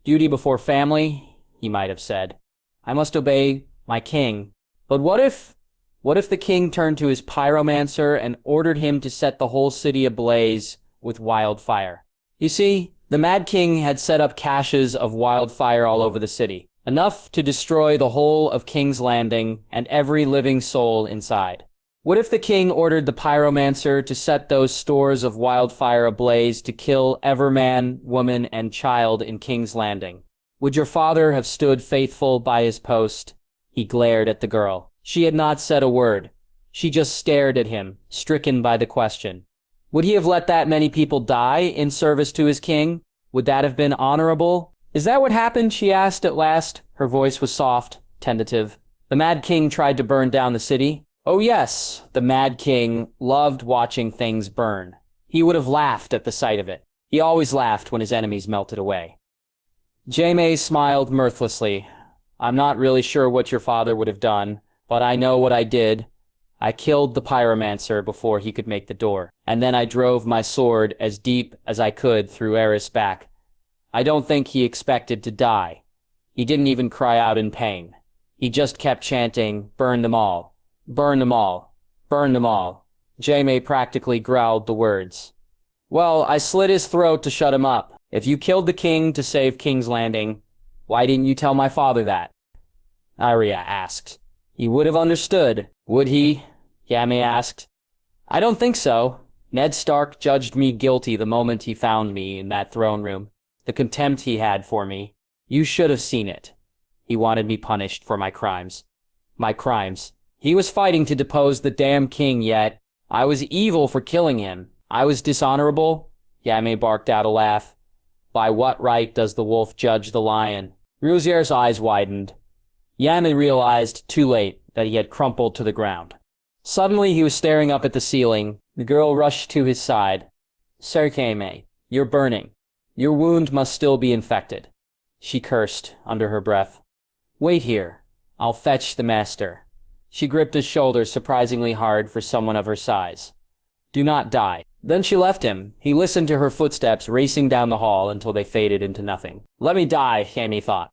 Duty before family, he might have said. I must obey my king. But what if the king turned to his pyromancer and ordered him to set the whole city ablaze with wildfire? You see, the Mad King had set up caches of wildfire all over the city, enough to destroy the whole of King's Landing and every living soul inside. What if the king ordered the pyromancer to set those stores of wildfire ablaze to kill every man, woman, and child in King's Landing? Would your father have stood faithful by his post? He glared at the girl. She had not said a word. She just stared at him, stricken by the question. Would he have let that many people die in service to his king? Would that have been honorable? Is that what happened? She asked at last. Her voice was soft, tentative. The Mad King tried to burn down the city. Oh yes, the Mad King loved watching things burn. He would have laughed at the sight of it. He always laughed when his enemies melted away. Jaime smiled mirthlessly. I'm not really sure what your father would have done, but I know what I did. I killed the pyromancer before he could make the door, and then I drove my sword as deep as I could through Aerys' back. I don't think he expected to die. He didn't even cry out in pain. He just kept chanting, "Burn them all. Burn them all. Burn them all." Jaime practically growled the words. "Well, I slit his throat to shut him up. If you killed the king to save King's Landing, why didn't you tell my father that?" Arya asked. "He would have understood, would he?" Jaime asked. "I don't think so. Ned Stark judged me guilty the moment he found me in that throne room. The contempt he had for me. You should have seen it. He wanted me punished for my crimes. My crimes. He was fighting to depose the damn king, yet I was evil for killing him. I was dishonorable?" Jaime barked out a laugh. "By what right does the wolf judge the lion?" Ruzier's eyes widened. Jaime realized, too late, that he had crumpled to the ground. Suddenly he was staring up at the ceiling. The girl rushed to his side. "Sir Jaime, you're burning. Your wound must still be infected." She cursed under her breath. "Wait here. I'll fetch the master." She gripped his shoulders surprisingly hard for someone of her size. "Do not die." Then she left him. He listened to her footsteps racing down the hall until they faded into nothing. "Let me die," Jaime thought.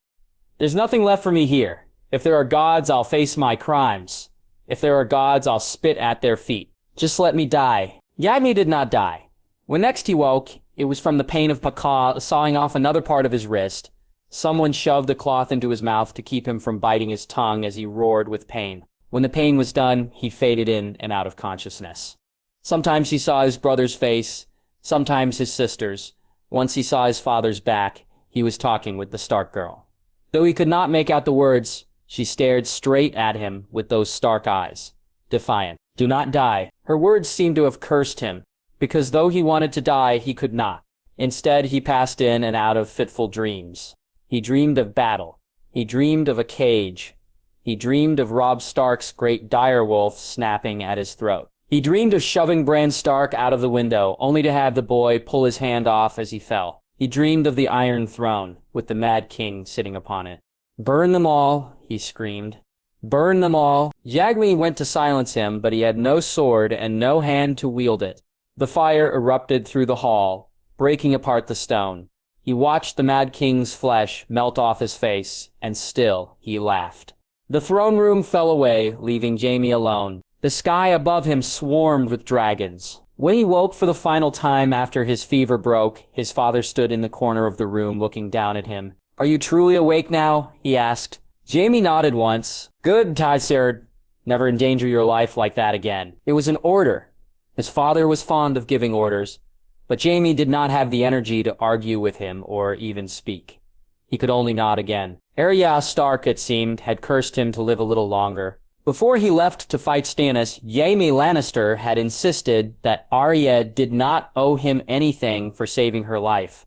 "There's nothing left for me here. If there are gods, I'll face my crimes. If there are gods, I'll spit at their feet. Just let me die." Jaime did not die. When next he woke, it was from the pain of Paka sawing off another part of his wrist. Someone shoved a cloth into his mouth to keep him from biting his tongue as he roared with pain. When the pain was done, he faded in and out of consciousness. Sometimes he saw his brother's face, sometimes his sister's. Once he saw his father's back, he was talking with the Stark girl. Though he could not make out the words, she stared straight at him with those Stark eyes, defiant. "Do not die." Her words seemed to have cursed him, because though he wanted to die, he could not. Instead, he passed in and out of fitful dreams. He dreamed of battle. He dreamed of a cage. He dreamed of Robb Stark's great direwolf snapping at his throat. He dreamed of shoving Bran Stark out of the window, only to have the boy pull his hand off as he fell. He dreamed of the Iron Throne, with the Mad King sitting upon it. "Burn them all," he screamed. "Burn them all." Jaime went to silence him, but he had no sword and no hand to wield it. The fire erupted through the hall, breaking apart the stone. He watched the Mad King's flesh melt off his face, and still he laughed. The throne room fell away, leaving Jaime alone. The sky above him swarmed with dragons. When he woke for the final time after his fever broke, his father stood in the corner of the room looking down at him. "Are you truly awake now?" he asked. Jaime nodded once. "Good, Tyserd. Never endanger your life like that again." It was an order. His father was fond of giving orders, but Jaime did not have the energy to argue with him or even speak. He could only nod again. Arya Stark, it seemed, had cursed him to live a little longer. Before he left to fight Stannis, Jaime Lannister had insisted that Arya did not owe him anything for saving her life.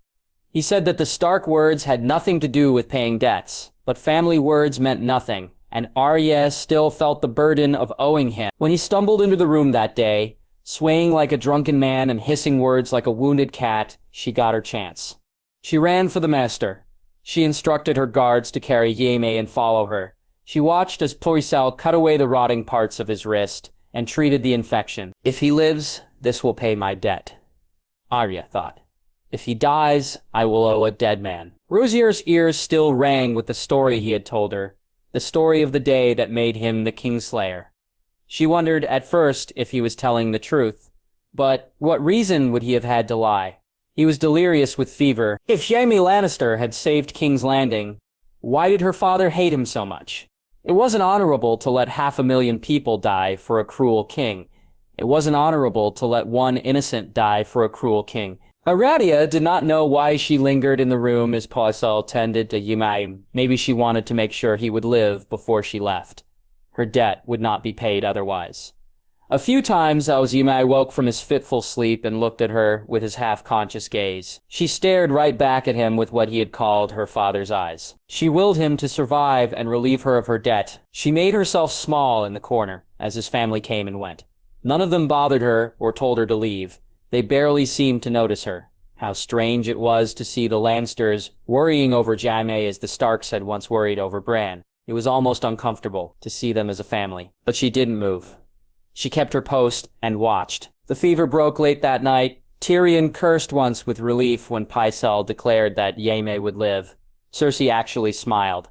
He said that the Stark words had nothing to do with paying debts, but family words meant nothing, and Arya still felt the burden of owing him. When he stumbled into the room that day, swaying like a drunken man and hissing words like a wounded cat, she got her chance. She ran for the master. She instructed her guards to carry Jaime and follow her. She watched as Pycelle cut away the rotting parts of his wrist and treated the infection. "If he lives, this will pay my debt," Arya thought. "If he dies, I will owe a dead man." Ruzier's ears still rang with the story he had told her, the story of the day that made him the Kingslayer. She wondered at first if he was telling the truth. But what reason would he have had to lie? He was delirious with fever. If Jaime Lannister had saved King's Landing, why did her father hate him so much? It wasn't honorable to let 500,000 people die for a cruel king. It wasn't honorable to let one innocent die for a cruel king. Arya did not know why she lingered in the room as Pycelle tended to Jaime. Maybe she wanted to make sure he would live before she left. Her debt would not be paid otherwise. A few times Jaime woke from his fitful sleep and looked at her with his half-conscious gaze. She stared right back at him with what he had called her father's eyes. She willed him to survive and relieve her of her debt. She made herself small in the corner as his family came and went. None of them bothered her or told her to leave. They barely seemed to notice her. How strange it was to see the Lannisters worrying over Jaime as the Starks had once worried over Bran. It was almost uncomfortable to see them as a family. But she didn't move. She kept her post and watched. The fever broke late that night. Tyrion cursed once with relief when Pycelle declared that Jaime would live. Cersei actually smiled.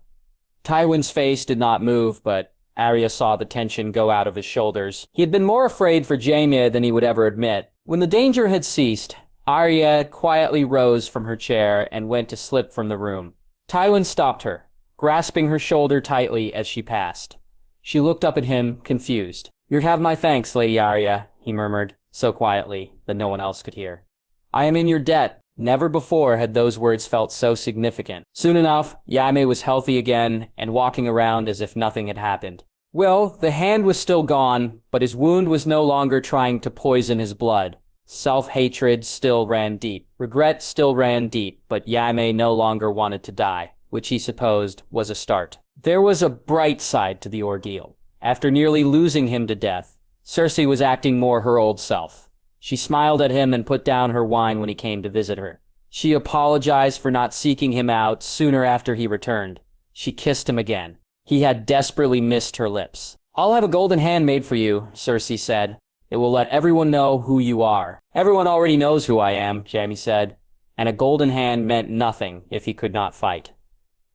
Tywin's face did not move, but Arya saw the tension go out of his shoulders. He had been more afraid for Jaime than he would ever admit. When the danger had ceased, Arya quietly rose from her chair and went to slip from the room. Tywin stopped her, grasping her shoulder tightly as she passed. She looked up at him, confused. "You have my thanks, Lady Arya," he murmured, so quietly that no one else could hear. "I am in your debt." Never before had those words felt so significant. Soon enough, Jaime was healthy again and walking around as if nothing had happened. Well, the hand was still gone, but his wound was no longer trying to poison his blood. Self-hatred still ran deep. Regret still ran deep, but Jaime no longer wanted to die, which he supposed was a start. There was a bright side to the ordeal. After nearly losing him to death, Cersei was acting more her old self. She smiled at him and put down her wine when he came to visit her. She apologized for not seeking him out sooner after he returned. She kissed him again. He had desperately missed her lips. "I'll have a golden hand made for you," Cersei said. "It will let everyone know who you are." "Everyone already knows who I am," Jaime said, and a golden hand meant nothing if he could not fight.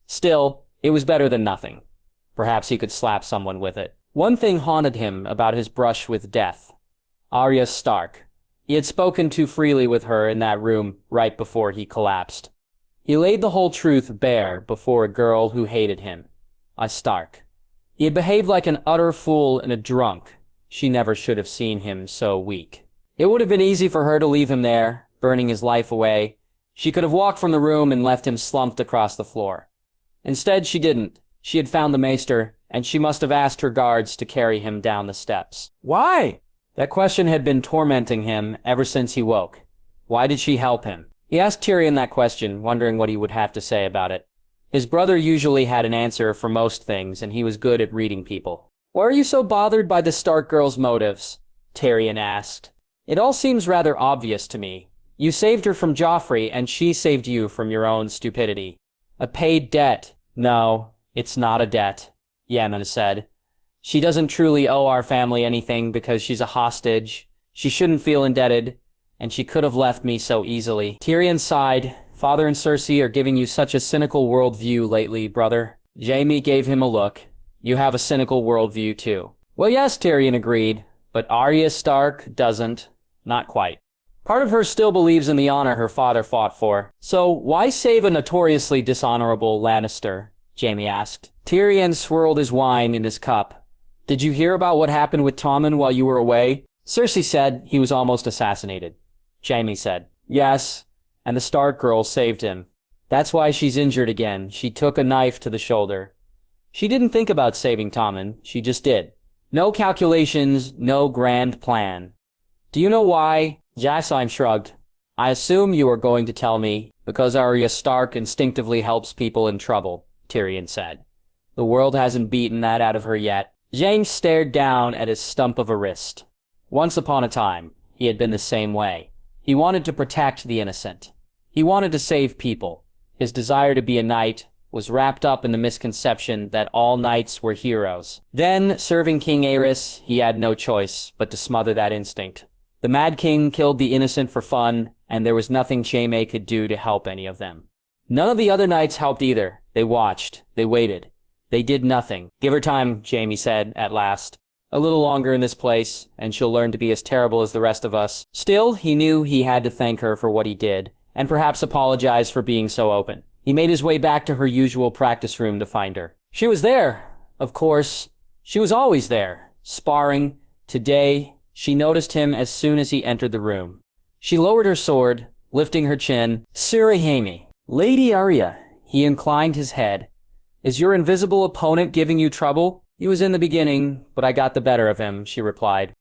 Still, it was better than nothing. Perhaps he could slap someone with it. One thing haunted him about his brush with death. Arya Stark. He had spoken too freely with her in that room right before he collapsed. He laid the whole truth bare before a girl who hated him. A Stark. He had behaved like an utter fool and a drunk. She never should have seen him so weak. It would have been easy for her to leave him there, burning his life away. She could have walked from the room and left him slumped across the floor. Instead, she didn't. She had found the maester, and she must have asked her guards to carry him down the steps. Why? That question had been tormenting him ever since he woke. Why did she help him? He asked Tyrion that question, wondering what he would have to say about it. His brother usually had an answer for most things, and he was good at reading people. "Why are you so bothered by the Stark girl's motives?" Tyrion asked. "It all seems rather obvious to me. You saved her from Joffrey, and she saved you from your own stupidity. A paid debt." "No, it's not a debt," Yemen said. "She doesn't truly owe our family anything because she's a hostage. She shouldn't feel indebted, and she could have left me so easily." Tyrion sighed. "Father and Cersei are giving you such a cynical worldview lately, brother." Jaime gave him a look. "You have a cynical worldview, too." "Well, yes," Tyrion agreed, "but Arya Stark doesn't. Not quite. Part of her still believes in the honor her father fought for. So why save a notoriously dishonorable Lannister?" Jaime asked. Tyrion swirled his wine in his cup. "Did you hear about what happened with Tommen while you were away?" Cersei said he was almost assassinated. Jaime said, "Yes, and the Stark girl saved him. That's why she's injured again. She took a knife to the shoulder. She didn't think about saving Tommen, she just did. No calculations, no grand plan. Do you know why?" Jaime shrugged. "I assume you are going to tell me, because Arya Stark instinctively helps people in trouble," Tyrion said. "The world hasn't beaten that out of her yet." James stared down at his stump of a wrist. Once upon a time, he had been the same way. He wanted to protect the innocent. He wanted to save people. His desire to be a knight was wrapped up in the misconception that all knights were heroes. Then, serving King Aerys, he had no choice but to smother that instinct. The Mad King killed the innocent for fun, and there was nothing Jaime could do to help any of them. None of the other knights helped either. They watched. They waited. They did nothing. "Give her time," Jaime said, at last. "A little longer in this place, and she'll learn to be as terrible as the rest of us." Still, he knew he had to thank her for what he did, and perhaps apologize for being so open. He made his way back to her usual practice room to find her. She was there, of course. She was always there, sparring. Today, she noticed him as soon as he entered the room. She lowered her sword, lifting her chin. "Sir Jaime." "Lady Arya." He inclined his head. "Is your invisible opponent giving you trouble?" "He was in the beginning, but I got the better of him," she replied.